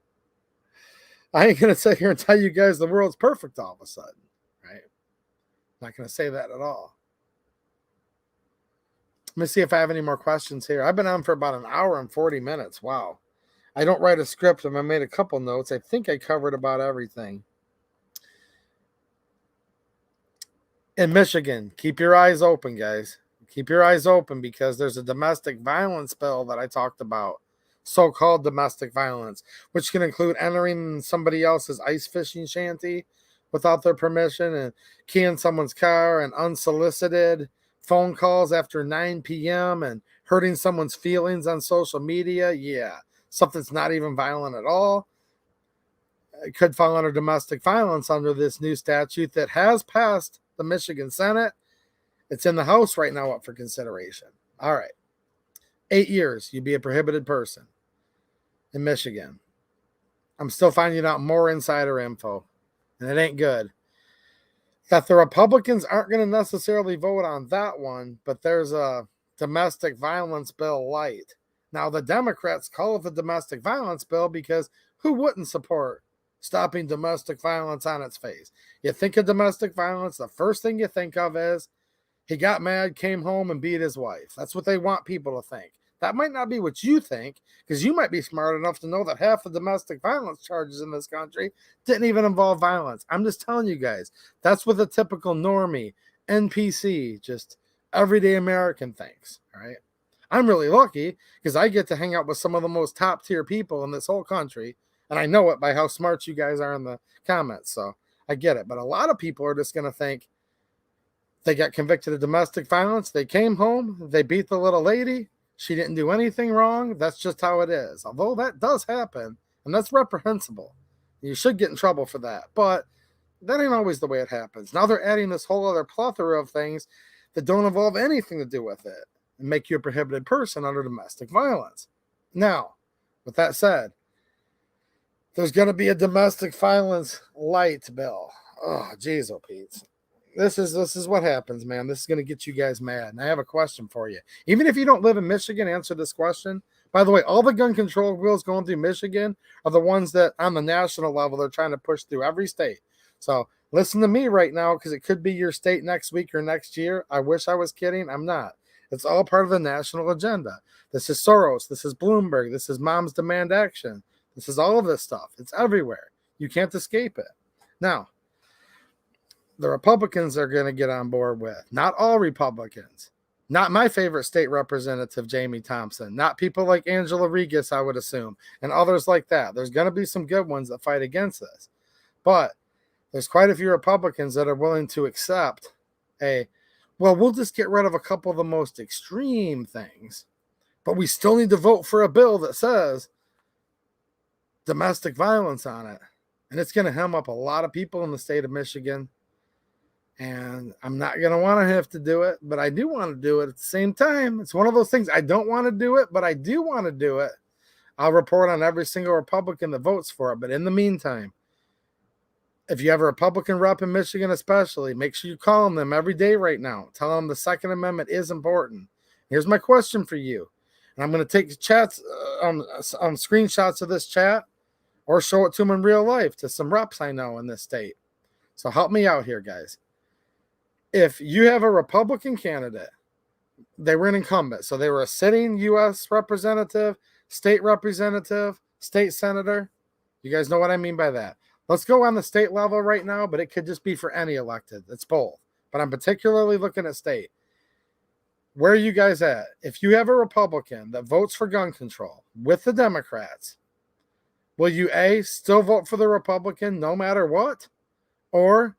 I ain't going to sit here and tell you guys the world's perfect all of a sudden, right? I'm not going to say that at all. Let me see if I have any more questions here. I've been on for about an hour and 40 minutes. Wow. I don't write a script, and I made a couple notes. I think I covered about everything. In Michigan, keep your eyes open, guys. Keep your eyes open because there's a domestic violence bill that I talked about, so-called domestic violence, which can include entering somebody else's ice fishing shanty without their permission and keying someone's car and unsolicited phone calls after 9 p.m. and hurting someone's feelings on social media. Yeah. Something's not even violent at all. It could fall under domestic violence under this new statute that has passed the Michigan Senate. It's in the House right now up for consideration. All right. 8 years, you'd be a prohibited person in Michigan. I'm still finding out more insider info, and it ain't good. That the Republicans aren't going to necessarily vote on that one, but there's a domestic violence bill light. Now, the Democrats call it the domestic violence bill because who wouldn't support stopping domestic violence on its face? You think of domestic violence, the first thing you think of is he got mad, came home, and beat his wife. That's what they want people to think. That might not be what you think, because you might be smart enough to know that half the domestic violence charges in this country didn't even involve violence. I'm just telling you guys, that's what the typical normie, NPC, just everyday American thinks, all right? I'm really lucky because I get to hang out with some of the most top tier people in this whole country. And I know it by how smart you guys are in the comments. So I get it. But a lot of people are just going to think they got convicted of domestic violence. They came home. They beat the little lady. She didn't do anything wrong. That's just how it is. Although that does happen, and that's reprehensible. You should get in trouble for that. But that ain't always the way it happens. Now they're adding this whole other plethora of things that don't involve anything to do with it and make you a prohibited person under domestic violence. Now, with that said, there's going to be a domestic violence light bill. Oh, geez, oh, Pete. This is what happens, man. This is going to get you guys mad. And I have a question for you. Even if you don't live in Michigan, answer this question. By the way, all the gun control bills going through Michigan are the ones that on the national level they're trying to push through every state. So listen to me right now because it could be your state next week or next year. I wish I was kidding. I'm not. It's all part of the national agenda. This is Soros. This is Bloomberg. This is Moms Demand Action. This is all of this stuff. It's everywhere. You can't escape it. Now, the Republicans are going to get on board with. Not all Republicans. Not my favorite state representative, Jamie Thompson. Not people like Angela Regas, I would assume, and others like that. There's going to be some good ones that fight against this. But there's quite a few Republicans that are willing to accept we'll just get rid of a couple of the most extreme things, but we still need to vote for a bill that says domestic violence on it. And it's going to hem up a lot of people in the state of Michigan. And I'm not going to want to have to do it, but I do want to do it at the same time. It's one of those things. I don't want to do it, but I do want to do it. I'll report on every single Republican that votes for it. But in the meantime, if you have a Republican rep in Michigan especially, make sure you call them every day right now. Tell them the Second Amendment is important. Here's my question for you. And I'm going to take chats on screenshots of this chat or show it to them in real life to some reps I know in this state. So help me out here, guys. If you have a Republican candidate, they were an incumbent. So they were a sitting U.S. representative, state senator. You guys know what I mean by that. Let's go on the state level right now, but it could just be for any elected. It's both. But I'm particularly looking at state. Where are you guys at? If you have a Republican that votes for gun control with the Democrats, will you still vote for the Republican no matter what? Or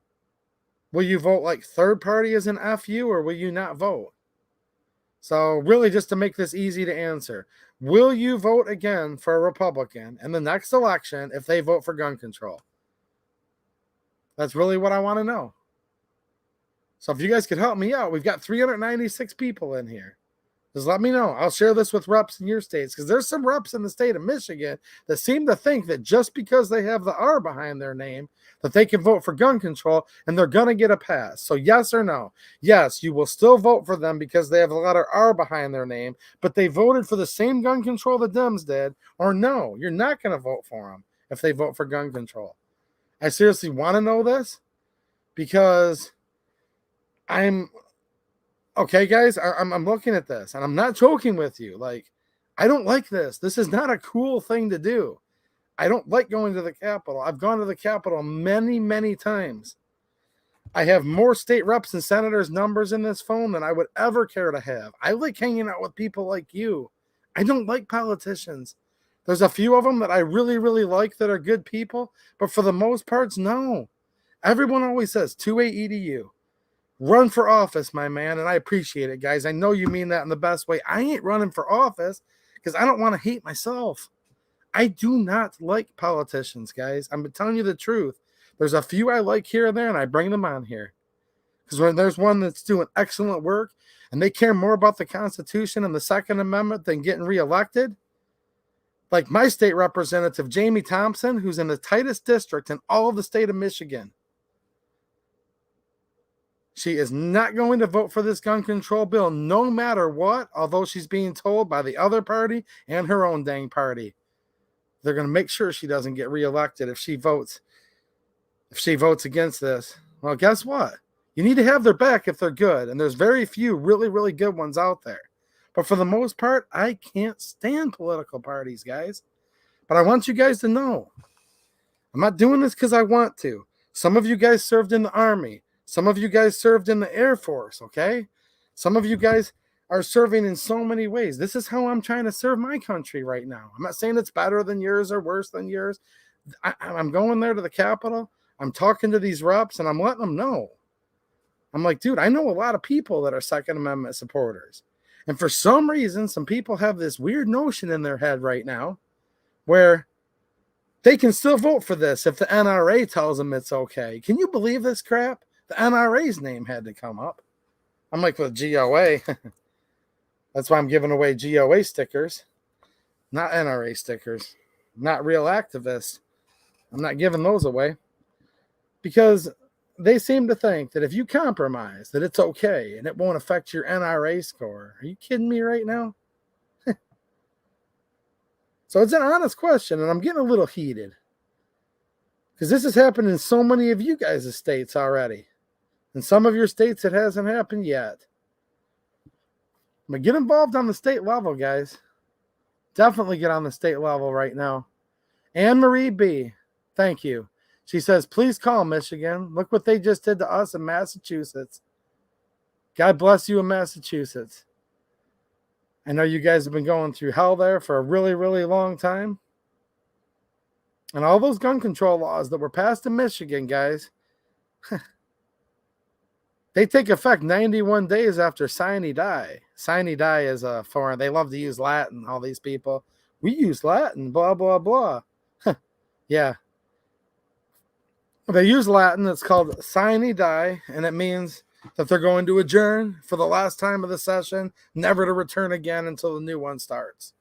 will you vote like third party as an FU, or will you not vote? So really, just to make this easy to answer, will you vote again for a Republican in the next election if they vote for gun control? That's really what I want to know. So if you guys could help me out, we've got 396 people in here. Just let me know. I'll share this with reps in your states because there's some reps in the state of Michigan that seem to think that just because they have the R behind their name, that they can vote for gun control and they're going to get a pass. So yes or no? Yes, you will still vote for them because they have the letter R behind their name, but they voted for the same gun control the Dems did. Or no, you're not going to vote for them if they vote for gun control. I seriously want to know this because okay, guys, I'm looking at this and I'm not joking with you. Like, I don't like this. This is not a cool thing to do. I don't like going to the Capitol. I've gone to the Capitol many, many times. I have more state reps and senators' numbers in this phone than I would ever care to have. I like hanging out with people like you. I don't like politicians. There's a few of them that I really, really like that are good people, but for the most part, no. Everyone always says 2A EDU. Run for office, my man, and I appreciate it, guys. I know you mean that in the best way. I ain't running for office because I don't want to hate myself. I do not like politicians, guys. I'm telling you the truth. There's a few I like here and there, and I bring them on here. Because when there's one that's doing excellent work, and they care more about the Constitution and the Second Amendment than getting reelected, like my state representative, Jamie Thompson, who's in the tightest district in all of the state of Michigan. She is not going to vote for this gun control bill no matter what, although she's being told by the other party and her own dang party. They're going to make sure she doesn't get reelected if she votes against this. Well, guess what? You need to have their back if they're good, and there's very few really, really good ones out there. But for the most part, I can't stand political parties, guys. But I want you guys to know, I'm not doing this because I want to. Some of you guys served in the Army. Some of you guys served in the Air Force, okay? Some of you guys are serving in so many ways. This is how I'm trying to serve my country right now. I'm not saying it's better than yours or worse than yours. I'm going there to the Capitol. I'm talking to these reps and I'm letting them know. I'm like, dude, I know a lot of people that are Second Amendment supporters. And for some reason, some people have this weird notion in their head right now where they can still vote for this if the NRA tells them it's okay. Can you believe this crap? The NRA's name had to come up. I'm like, with GOA. That's why I'm giving away GOA stickers, not NRA stickers, not real activists. I'm not giving those away because they seem to think that if you compromise, that it's okay and it won't affect your NRA score. Are you kidding me right now? So it's an honest question, and I'm getting a little heated because this has happened in so many of you guys' states already. In some of your states, it hasn't happened yet. But get involved on the state level, guys. Definitely get on the state level right now. Anne Marie B., thank you. She says, please call Michigan. Look what they just did to us in Massachusetts. God bless you in Massachusetts. I know you guys have been going through hell there for a really, really long time. And all those gun control laws that were passed in Michigan, guys, they take effect 91 days after sine die. Sine die is a foreign. They love to use Latin, all these people. We use Latin, blah, blah, blah. Yeah. They use Latin. It's called sine die, and it means that they're going to adjourn for the last time of the session, never to return again until the new one starts.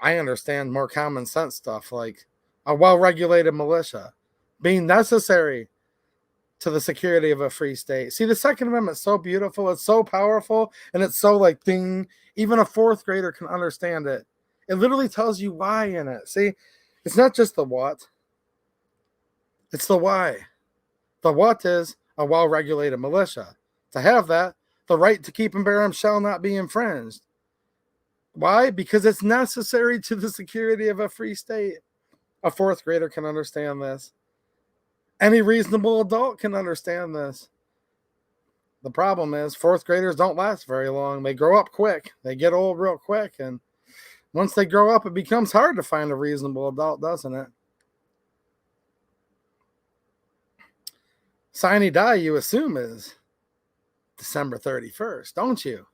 I understand more common sense stuff like a well-regulated militia being necessary to the security of a free state. See, the Second Amendment is so beautiful, it's so powerful, and it's so like ding. Even a fourth grader can understand it. It literally tells you why in it. See, it's not just the what, it's the why. The what is a well-regulated militia. To have that, the right to keep and bear arms shall not be infringed. Why? Because it's necessary to the security of a free state. A fourth grader can understand this. Any reasonable adult can understand this. The problem is fourth graders don't last very long. They grow up quick. They get old real quick. And once they grow up, it becomes hard to find a reasonable adult, doesn't it? Sine die, you assume, is December 31st, don't you?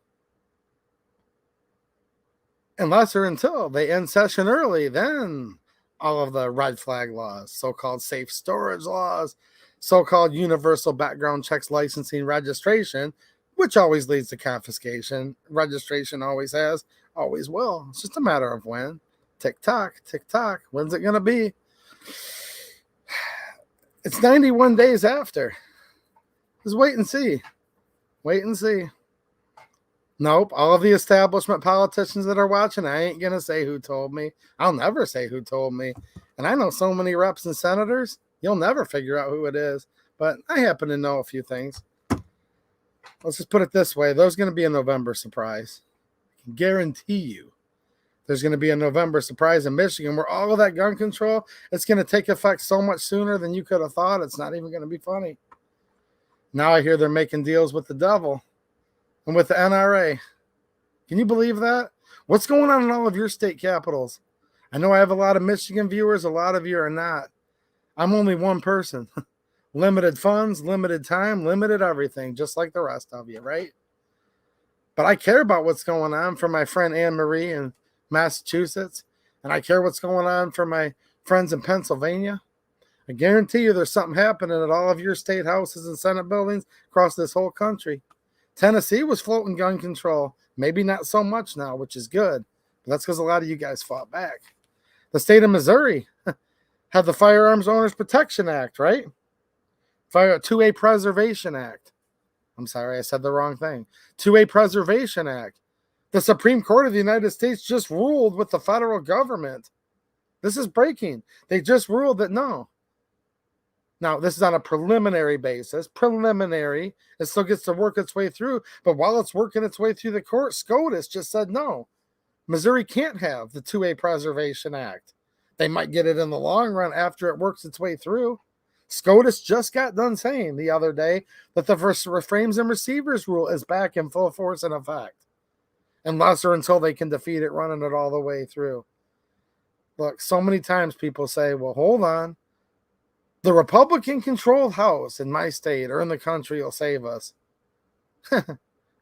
Unless or until they end session early, then all of the red flag laws, so-called safe storage laws, so-called universal background checks, licensing, registration, which always leads to confiscation. Registration always has, always will. It's just a matter of when. Tick-tock, tick-tock. When's it going to be? It's 91 days after. Just wait and see. Wait and see. Nope. All of the establishment politicians that are watching, I ain't going to say who told me. I'll never say who told me. And I know so many reps and senators, you'll never figure out who it is. But I happen to know a few things. Let's just put it this way. There's going to be a November surprise. I can guarantee you. There's going to be a November surprise in Michigan where all of that gun control, it's going to take effect so much sooner than you could have thought. It's not even going to be funny. Now I hear they're making deals with the devil and with the NRA. Can you believe that? What's going on in all of your state capitals? I know I have a lot of Michigan viewers. A lot of you are not. I'm only one person. Limited funds, limited time, limited everything, just like the rest of you, right? But I care about what's going on for my friend Anne Marie and Massachusetts, and I care what's going on for my friends in Pennsylvania. I guarantee you there's something happening at all of your state houses and Senate buildings across this whole country. Tennessee was floating gun control. Maybe not so much now, which is good. But that's because a lot of you guys fought back. The state of Missouri had the Firearms Owners Protection Act, right? 2A Preservation Act. I'm sorry, I said the wrong thing. 2A Preservation Act. The Supreme Court of the United States just ruled with the federal government. This is breaking. They just ruled that no. Now, this is on a preliminary basis. Preliminary. It still gets to work its way through. But while it's working its way through the court, SCOTUS just said no. Missouri can't have the 2A Preservation Act. They might get it in the long run after it works its way through. SCOTUS just got done saying the other day that the frames and receivers rule is back in full force and effect, unless or until they can defeat it, running it all the way through. Look, so many times people say, well, hold on. The Republican-controlled House in my state or in the country will save us.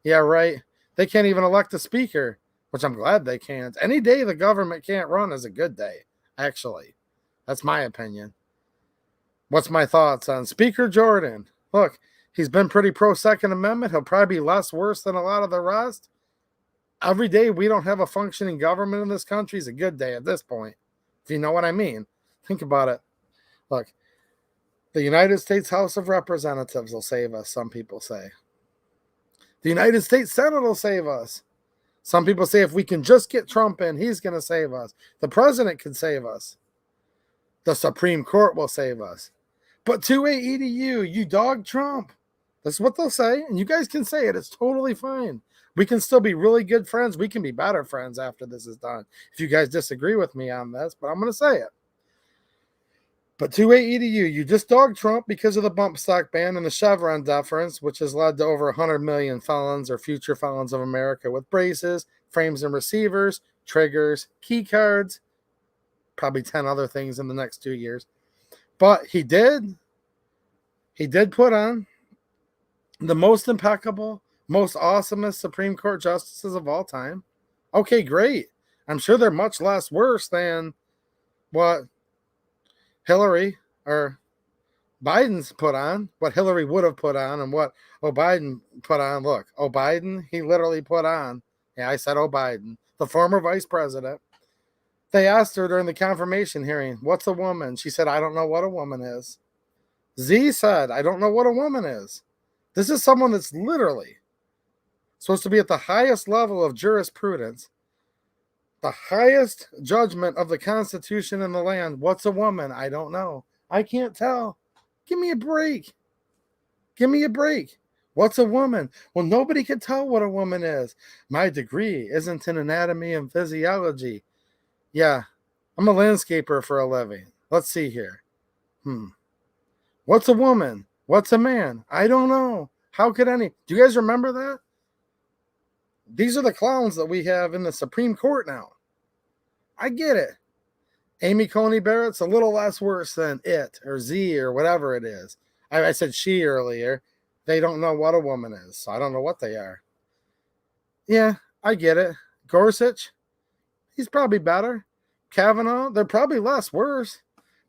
Yeah, right. They can't even elect a speaker, which I'm glad they can't. Any day the government can't run is a good day, actually. That's my opinion. What's my thoughts on Speaker Jordan? Look, he's been pretty pro-Second Amendment. He'll probably be less worse than a lot of the rest. Every day we don't have a functioning government in this country is a good day at this point, if you know what I mean. Think about it. Look, the United States House of Representatives will save us, some people say. The United States Senate will save us. Some people say if we can just get Trump in, he's going to save us. The president can save us. The Supreme Court will save us. But 2A EDU, you dog Trump. That's what they'll say, and you guys can say it. It's totally fine. We can still be really good friends. We can be better friends after this is done. If you guys disagree with me on this, but I'm going to say it. But 2A EDU, you just dogged Trump because of the bump stock ban and the Chevron deference, which has led to over 100 million felons or future felons of America with braces, frames and receivers, triggers, key cards, probably 10 other things in the next 2 years. But he did put on the most impeccable, most awesomest Supreme Court justices of all time. Okay, great. I'm sure they're much less worse than what Hillary or Biden's put on, what Hillary would have put on, and what Biden put on. Look, Biden, he literally put on, yeah, I said Biden, the former vice president. They asked her during the confirmation hearing, what's a woman? She said, I don't know what a woman is. Z said, I don't know what a woman is. This is someone that's literally supposed to be at the highest level of jurisprudence, the highest judgment of the Constitution in the land. What's a woman? I don't know. I can't tell. Give me a break. Give me a break. What's a woman? Well, nobody can tell what a woman is. My degree isn't in anatomy and physiology. Yeah, I'm a landscaper for a living. Let's see here. What's a woman? What's a man? I don't know. How could any? Do you guys remember that? These are the clowns that we have in the Supreme Court now. I get it. Amy Coney Barrett's a little less worse than it or Z or whatever it is. I said she earlier. They don't know what a woman is, so I don't know what they are. Yeah, I get it. Gorsuch, he's probably better. Kavanaugh, they're probably less worse.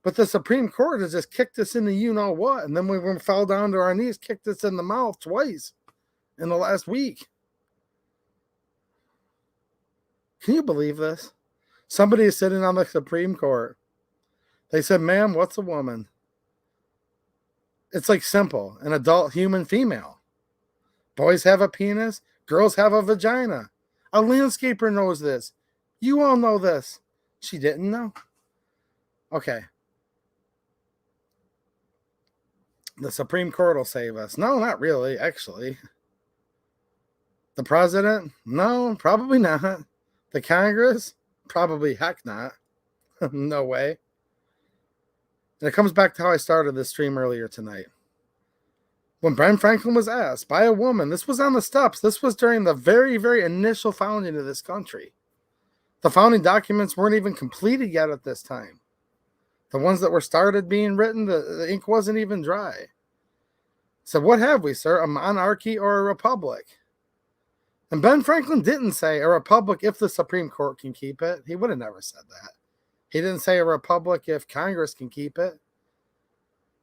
But the Supreme Court has just kicked us in the you-know-what, and then we fell down to our knees, kicked us in the mouth twice in the last week. Can you believe this? Somebody is sitting on the Supreme Court. They said, ma'am, what's a woman? It's like simple, an adult human female. Boys have a penis, girls have a vagina. A landscaper knows this. You all know this. She didn't know. Okay. The Supreme Court will save us. No, not really, actually. The president? No, probably not. The Congress? Probably heck not. No way. And it comes back to how I started this stream earlier tonight. When Ben Franklin was asked by a woman, this was on the steps. This was during the very, very initial founding of this country. The founding documents weren't even completed yet at this time. The ones that were started being written, the ink wasn't even dry. So what have we, sir? A monarchy or a republic? And Ben Franklin didn't say a republic if the Supreme Court can keep it. He would have never said that. He didn't say a republic if Congress can keep it.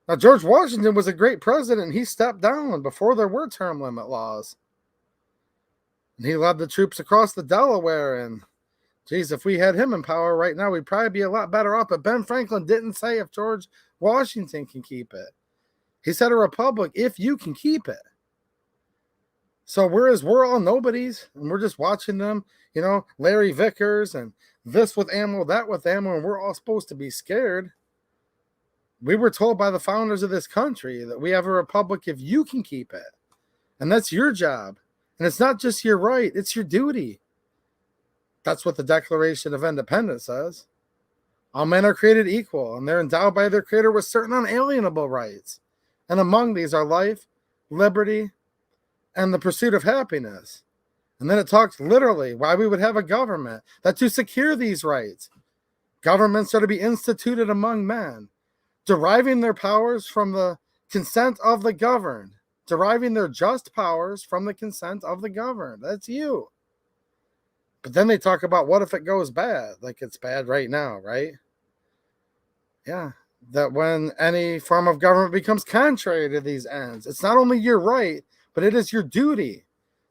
Now, George Washington was a great president. He stepped down before there were term limit laws. And he led the troops across the Delaware. And, geez, if we had him in power right now, we'd probably be a lot better off. But Ben Franklin didn't say if George Washington can keep it. He said a republic if you can keep it. So we're all nobodies, and we're just watching them, Larry Vickers and this with ammo, that with ammo, and we're all supposed to be scared. We were told by the founders of this country that we have a republic if you can keep it. And that's your job. And it's not just your right, it's your duty. That's what the Declaration of Independence says. All men are created equal, and they're endowed by their Creator with certain unalienable rights. And among these are life, liberty, and the pursuit of happiness. And then it talks literally why we would have a government, that to secure these rights, governments are to be instituted among men, deriving their powers from the consent of the governed, deriving their just powers from the consent of the governed. That's you. But then they talk about what if it goes bad? Like it's bad right now, right? Yeah. That when any form of government becomes contrary to these ends, it's not only your right, but it is your duty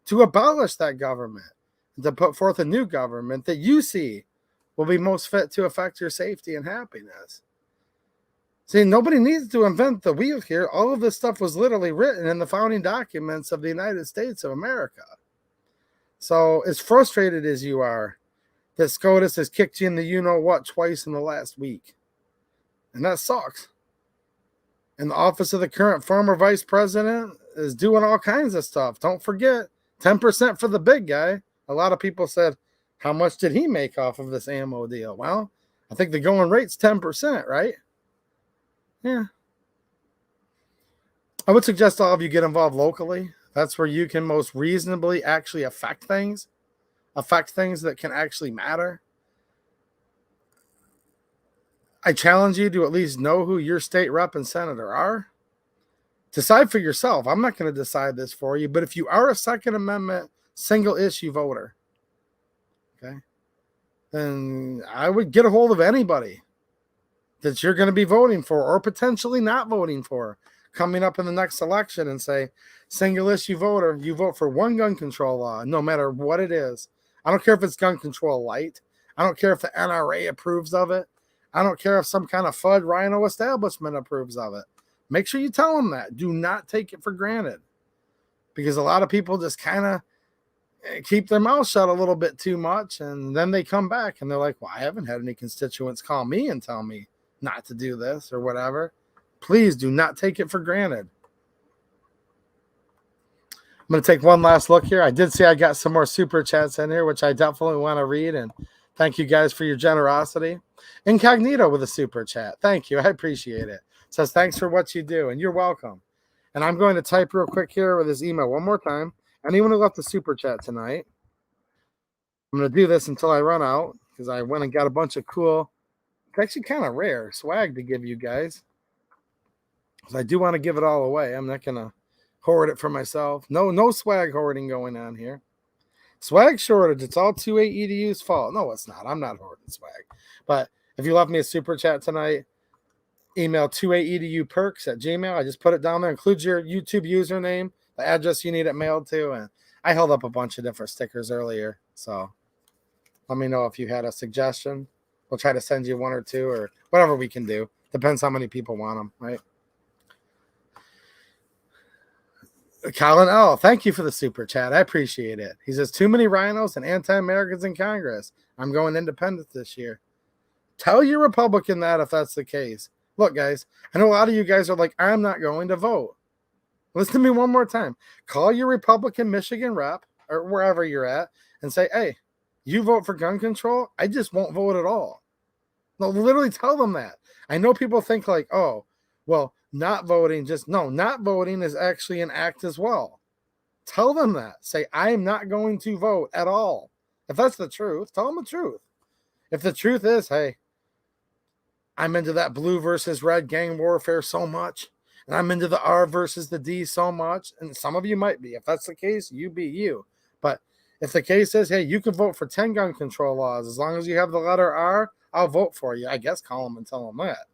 to abolish that government and to put forth a new government that you see will be most fit to affect your safety and happiness. See, nobody needs to invent the wheel here. All of this stuff was literally written in the founding documents of the United States of America. So as frustrated as you are that SCOTUS has kicked you in the you-know-what twice in the last week, and that sucks. And the office of the current former vice president is doing all kinds of stuff. Don't forget, 10% for the big guy. A lot of people said, how much did he make off of this ammo deal? Well, I think the going rate's 10%, right? Yeah. I would suggest all of you get involved locally. That's where you can most reasonably actually affect things that can actually matter. I challenge you to at least know who your state rep and senator are. Decide for yourself. I'm not going to decide this for you, but if you are a Second Amendment single issue voter, okay, then I would get a hold of anybody that you're going to be voting for or potentially not voting for coming up in the next election and say, single issue voter, you vote for one gun control law, no matter what it is. I don't care if it's gun control light. I don't care if the NRA approves of it. I don't care if some kind of FUD rhino establishment approves of it. Make sure you tell them that. Do not take it for granted. Because a lot of people just kind of keep their mouth shut a little bit too much, and then they come back and they're like, well, I haven't had any constituents call me and tell me not to do this or whatever. Please do not take it for granted. I'm going to take one last look here. I did see I got some more super chats in here, which I definitely want to read, and thank you guys for your generosity. Incognito with a super chat. Thank you. I appreciate it. Says, thanks for what you do, and you're welcome. And I'm going to type real quick here with his email one more time. Anyone who left a super chat tonight, I'm going to do this until I run out because I went and got a bunch of cool, it's actually kind of rare swag to give you guys. Because I do want to give it all away. I'm not going to hoard it for myself. No swag hoarding going on here. Swag shortage. It's all 2A EDU's fault. No, it's not. I'm not hoarding swag. But if you left me a super chat tonight, email 2aeduperks@gmail. I just put it down there. Include your YouTube username, the address you need it mailed to. And I held up a bunch of different stickers earlier. So let me know if you had a suggestion. We'll try to send you one or two or whatever we can do. Depends how many people want them, right? Colin L., thank you for the super chat. I appreciate it. He says, too many rhinos and anti-Americans in Congress. I'm going independent this year. Tell your Republican that if that's the case. Look, guys, I know a lot of you guys are like, I'm not going to vote. Listen to me one more time. Call your Republican Michigan rep or wherever you're at and say, hey, you vote for gun control? I just won't vote at all. No, literally tell them that. I know people think like, oh, well, not voting, not voting is actually an act as well. Tell them that. Say, I am not going to vote at all. If that's the truth, tell them the truth. If the truth is, hey, I'm into that blue versus red gang warfare so much, and I'm into the R versus the D so much, and some of you might be. If that's the case, you be you. But if the case is, hey, you can vote for 10 gun control laws as long as you have the letter R, I'll vote for you. I guess call them and tell them that.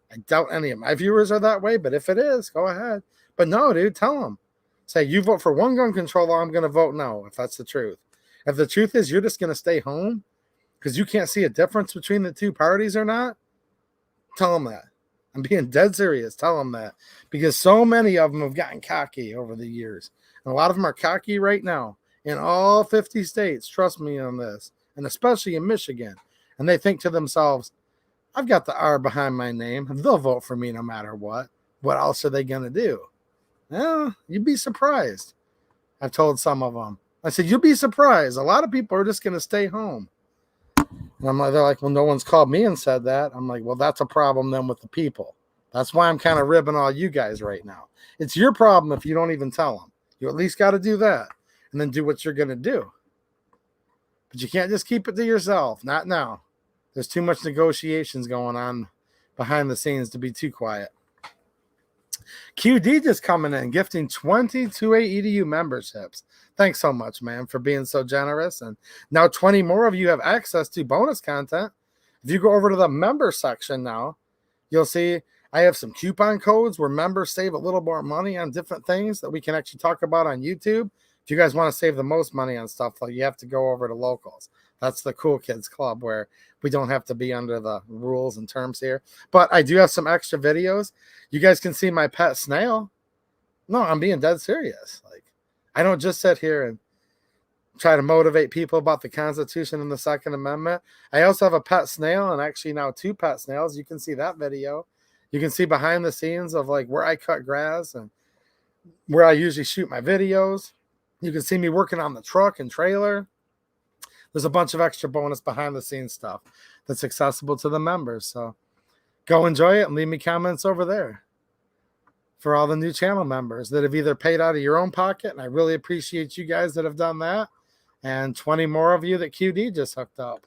I doubt any of my viewers are that way, but if it is, go ahead. But no, dude, tell them. Say, you vote for one gun control law, I'm going to vote no, if that's the truth. If the truth is you're just going to stay home because you can't see a difference between the two parties or not, tell them that. I'm being dead serious. Tell them that. Because so many of them have gotten cocky over the years. And a lot of them are cocky right now in all 50 states. Trust me on this. And especially in Michigan. And they think to themselves, I've got the R behind my name. They'll vote for me no matter what. What else are they going to do? Well, you'd be surprised. I've told some of them. I said, you'll be surprised. A lot of people are just going to stay home. And I'm like, they're like, well, no one's called me and said that. I'm like, well, that's a problem then with the people. That's why I'm kind of ribbing all you guys right now. It's your problem if you don't even tell them. You at least got to do that and then do what you're going to do. But you can't just keep it to yourself. Not now. There's too much negotiations going on behind the scenes to be too quiet. QD just coming in, gifting 22 Edu memberships. Thanks so much, man, for being so generous. And now 20 more of you have access to bonus content. If you go over to the member section now, you'll see I have some coupon codes where members save a little more money on different things that we can actually talk about on YouTube. If you guys want to save the most money on stuff, like you have to go over to Locals. That's the Cool Kids Club where we don't have to be under the rules and terms here. But I do have some extra videos. You guys can see my pet snail. No, I'm being dead serious. Like, I don't just sit here and try to motivate people about the Constitution and the Second Amendment. I also have a pet snail, and actually now 2 pet snails. You can see that video. You can see behind the scenes of like where I cut grass and where I usually shoot my videos. You can see me working on the truck and trailer. There's a bunch of extra bonus behind the scenes stuff that's accessible to the members. So go enjoy it and leave me comments over there for all the new channel members that have either paid out of your own pocket. And I really appreciate you guys that have done that. And 20 more of you that QD just hooked up.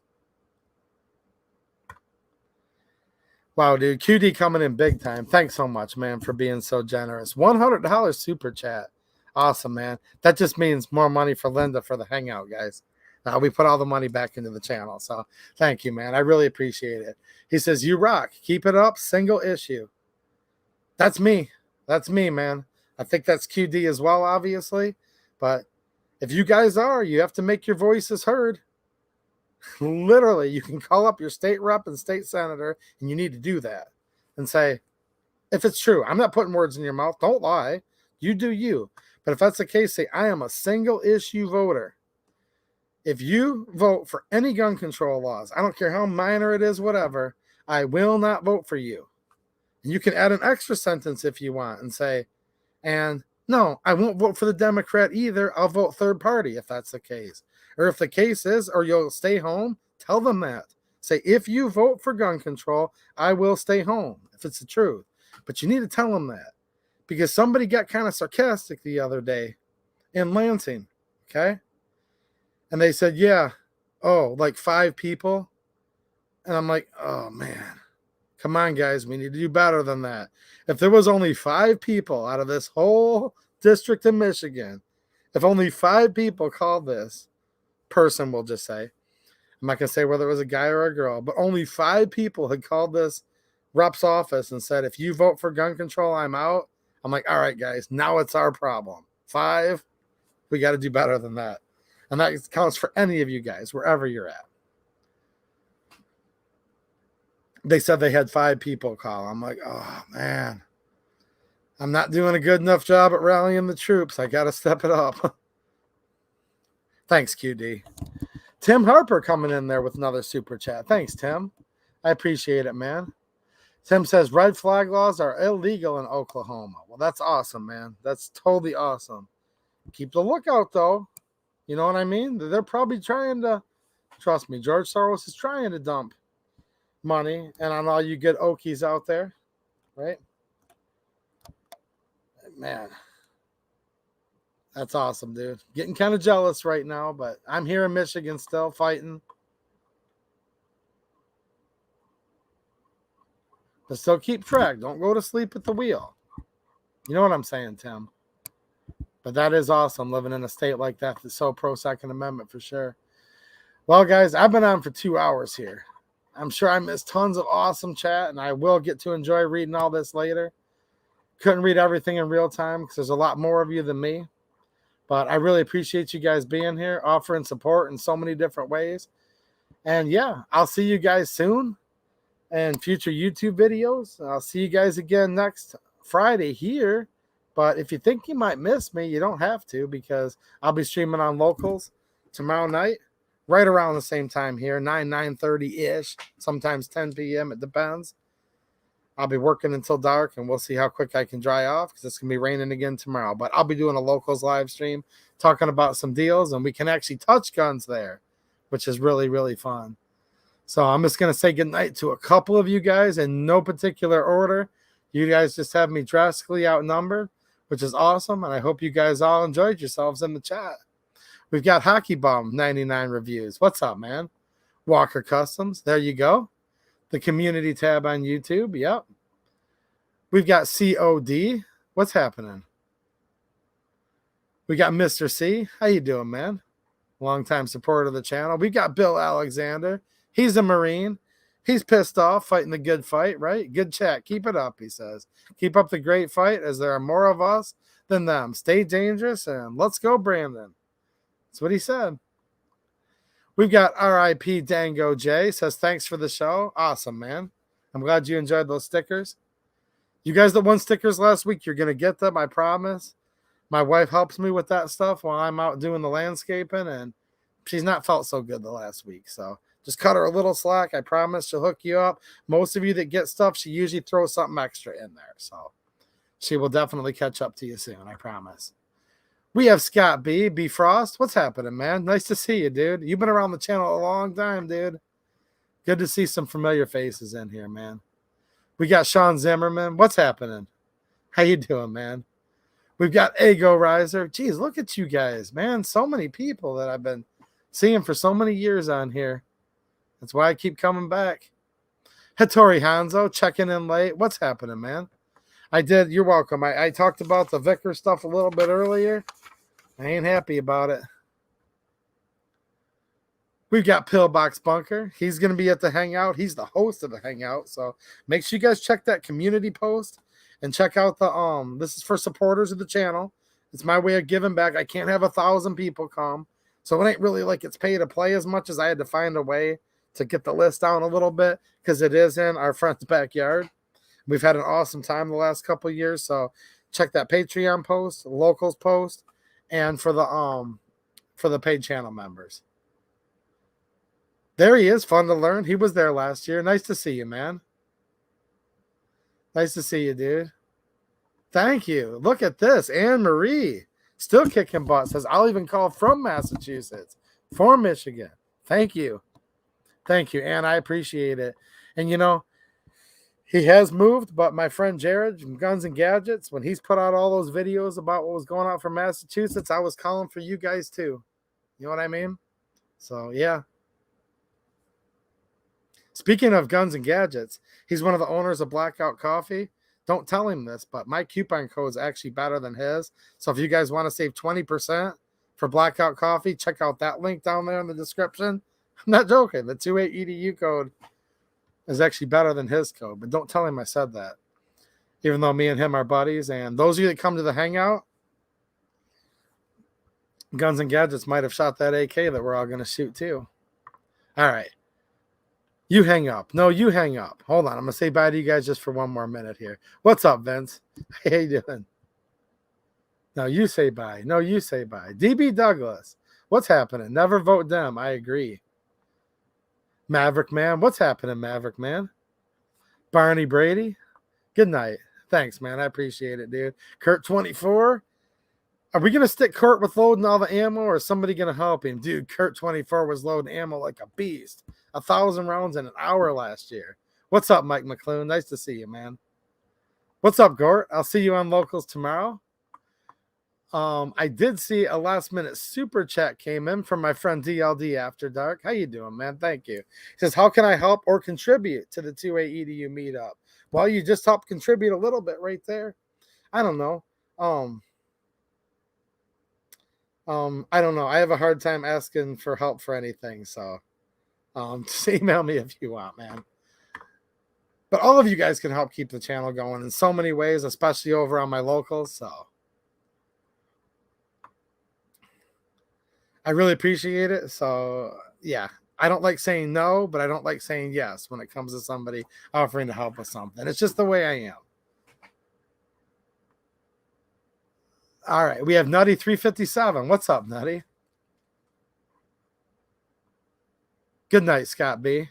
Wow, dude. QD coming in big time. Thanks so much, man, for being so generous. $100 super chat. Awesome, man. That just means more money for Linda for the hangout, guys. We put all the money back into the channel. So thank you, man. I really appreciate it. He says, you rock. Keep it up. Single issue. That's me. That's me, man. I think that's QD as well, obviously. But if you guys are, you have to make your voices heard. Literally, you can call up your state rep and state senator, and you need to do that and say, if it's true, I'm not putting words in your mouth. Don't lie. You do you. But if that's the case, say, I am a single issue voter. If you vote for any gun control laws, I don't care how minor it is, whatever, I will not vote for you. And you can add an extra sentence if you want and say, and no, I won't vote for the Democrat either. I'll vote third party if that's the case. Or if the case is, or you'll stay home, tell them that. Say, if you vote for gun control, I will stay home, if it's the truth. But you need to tell them that. Because somebody got kind of sarcastic the other day in Lansing, okay? And they said, yeah, like 5 people. And I'm like, oh, man. Come on, guys. We need to do better than that. If there was only 5 people out of this whole district in Michigan, if only 5 people called this person, we'll just say, I'm not going to say whether it was a guy or a girl, but only 5 people had called this rep's office and said, if you vote for gun control, I'm out. I'm like, all right, guys, now it's our problem. 5, we got to do better than that. And that counts for any of you guys, wherever you're at. They said they had 5 people call. I'm like, oh, man. I'm not doing a good enough job at rallying the troops. I got to step it up. Thanks, QD. Tim Harper coming in there with another super chat. Thanks, Tim. I appreciate it, man. Tim says, red flag laws are illegal in Oklahoma. Well, that's awesome, man. That's totally awesome. Keep the lookout, though. You know what I mean? They're probably trying to, trust me, George Soros is trying to dump money and on all you good Okies out there, right? Man, that's awesome, dude. Getting kind of jealous right now, but I'm here in Michigan still fighting. But still keep track. Don't go to sleep at the wheel. You know what I'm saying, Tim? But that is awesome living in a state like that that's so pro Second Amendment for sure. Well, guys, I've been on for 2 hours here. I'm sure I missed tons of awesome chat, and I will get to enjoy reading all this later. Couldn't read everything in real time because there's a lot more of you than me. But I really appreciate you guys being here, offering support in so many different ways. And yeah, I'll see you guys soon in future YouTube videos. I'll see you guys again next Friday here. But if you think you might miss me, you don't have to, because I'll be streaming on Locals tomorrow night, right around the same time here, 9:30-ish, sometimes 10 p.m. It depends. I'll be working until dark, and we'll see how quick I can dry off because it's going to be raining again tomorrow. But I'll be doing a Locals live stream talking about some deals, and we can actually touch guns there, which is really, really fun. So I'm just going to say goodnight to a couple of you guys in no particular order. You guys just have me drastically outnumbered, which is awesome. And I hope you guys all enjoyed yourselves in the chat. We've got Hockey Bum 99 reviews. What's up, man? Walker Customs. There you go. The community tab on YouTube. Yep. We've got COD. What's happening? We got Mr. C. How you doing, man? Longtime supporter of the channel. We got Bill Alexander. He's a Marine. He's pissed off, fighting the good fight, right? Good chat. Keep it up, he says. Keep up the great fight, as there are more of us than them. Stay dangerous, and let's go, Brandon. That's what he said. We've got RIP Dango J. Says, thanks for the show. Awesome, man. I'm glad you enjoyed those stickers. You guys that won stickers last week, you're going to get them, I promise. My wife helps me with that stuff while I'm out doing the landscaping, and she's not felt so good the last week. So just cut her a little slack. I promise she'll hook you up. Most of you that get stuff, she usually throws something extra in there. So she will definitely catch up to you soon, I promise. We have Scott B. Frost. What's happening, man? Nice to see you, dude. You've been around the channel a long time, dude. Good to see some familiar faces in here, man. We got Sean Zimmerman. What's happening? How you doing, man? We've got Ego Riser. Geez, look at you guys, man. So many people that I've been seeing for so many years on here. That's why I keep coming back. Hattori Hanzo, checking in late. What's happening, man? I did. You're welcome. I talked about the Vickers stuff a little bit earlier. I ain't happy about it. We've got Pillbox Bunker. He's going to be at the Hangout. He's the host of the Hangout. So make sure you guys check that community post and check out the, this is for supporters of the channel. It's my way of giving back. I can't have 1,000 people come. So it ain't really like it's pay to play as much as I had to find a way to get the list down a little bit because it is in our friend's backyard. We've had an awesome time the last couple of years. So check that Patreon post, locals post, and for the paid channel members. There he is. Fun to learn. He was there last year. Nice to see you, man. Nice to see you, dude. Thank you. Look at this. Anne Marie. Still kicking butt. Says, I'll even call from Massachusetts. For Michigan. Thank you. Thank you, Anne. I appreciate it. And, you know, he has moved, but my friend Jared from Guns and Gadgets, when he's put out all those videos about what was going on from Massachusetts, I was calling for you guys too. You know what I mean? So, yeah. Speaking of Guns and Gadgets, he's one of the owners of Blackout Coffee. Don't tell him this, but my coupon code is actually better than his. So if you guys want to save 20% for Blackout Coffee, check out that link down there in the description. I'm not joking. The 28EDU code is actually better than his code, but don't tell him I said that. Even though me and him are buddies. And those of you that come to the Hangout, Guns and Gadgets might have shot that AK that we're all going to shoot too. All right. You hang up. No, you hang up. Hold on. I'm going to say bye to you guys just for one more minute here. What's up, Vince? How you doing? No, you say bye. No, you say bye. DB Douglas. What's happening? Never vote Dem. I agree. Maverick Man. What's happening, Maverick Man? Barney Brady. Good night. Thanks, man. I appreciate it, dude. Kurt 24. Are we going to stick Kurt with loading all the ammo, or is somebody going to help him? Dude, Kurt 24 was loading ammo like a beast. 1,000 rounds in an hour last year. What's up, Mike McClune? Nice to see you, man. What's up, Gort? I'll see you on Locals tomorrow. I did see a last-minute super chat came in from my friend DLD After Dark. How you doing, man? Thank you. He says, how can I help or contribute to the 2A EDU meetup? Well, you just help contribute a little bit right there. I don't know. I don't know. I have a hard time asking for help for anything, so just email me if you want, man. But all of you guys can help keep the channel going in so many ways, especially over on my Locals, so I really appreciate it. So, yeah, I don't like saying no, but I don't like saying yes when it comes to somebody offering to help with something. It's just the way I am. All right, we have Nutty 357. What's up, Nutty? Good night, Scott B.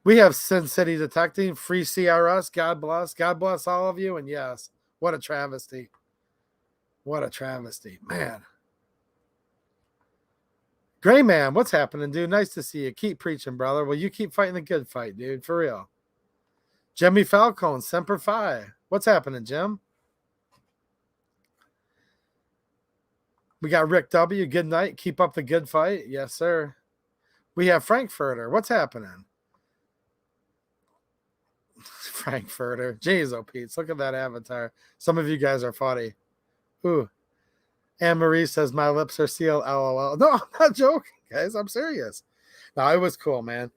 We have Sin City Detecting, free CRS. God bless. God bless all of you. And yes, what a travesty. What a travesty. Man. Gray Man, what's happening, dude? Nice to see you. Keep preaching, brother. Well, you keep fighting the good fight, dude. For real. Jimmy Falcone, Semper Fi. What's happening, Jim? We got Rick W. Good night. Keep up the good fight. Yes, sir. We have Frankfurter. What's happening? Frankfurter. Jeez, oh, Pete. Look at that avatar. Some of you guys are funny. Ooh. Anne Marie says, my lips are sealed. LOL. No, I'm not joking, guys. I'm serious. No, it was cool, man.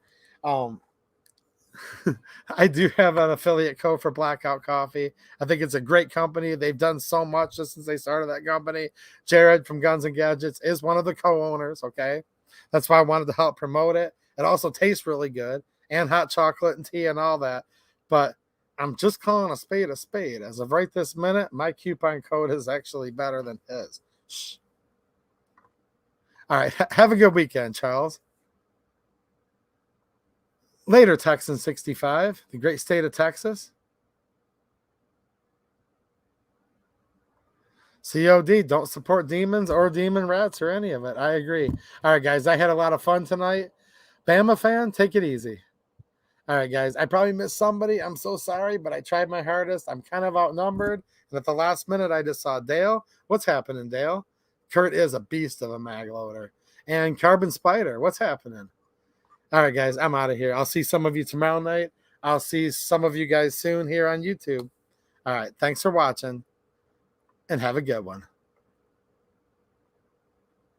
I do have an affiliate code for Blackout Coffee. I think it's a great company. They've done so much just since they started that company. Jared from Guns and Gadgets is one of the co-owners, okay? That's why I wanted to help promote it. It also tastes really good, and hot chocolate and tea and all that. But I'm just calling a spade a spade. As of right this minute, my coupon code is actually better than his. Shh. All right. Have a good weekend, Charles. Later, Texan 65, the great state of Texas. COD, don't support demons or demon rats or any of it. I agree. All right, guys, I had a lot of fun tonight. Bama fan, take it easy. All right, guys, I probably missed somebody. I'm so sorry, but I tried my hardest. I'm kind of outnumbered. And at the last minute, I just saw Dale. What's happening, Dale? Kurt is a beast of a mag loader. And Carbon Spider, what's happening? All right, guys, I'm out of here. I'll see some of you tomorrow night. I'll see some of you guys soon here on YouTube. All right, thanks for watching, and have a good one.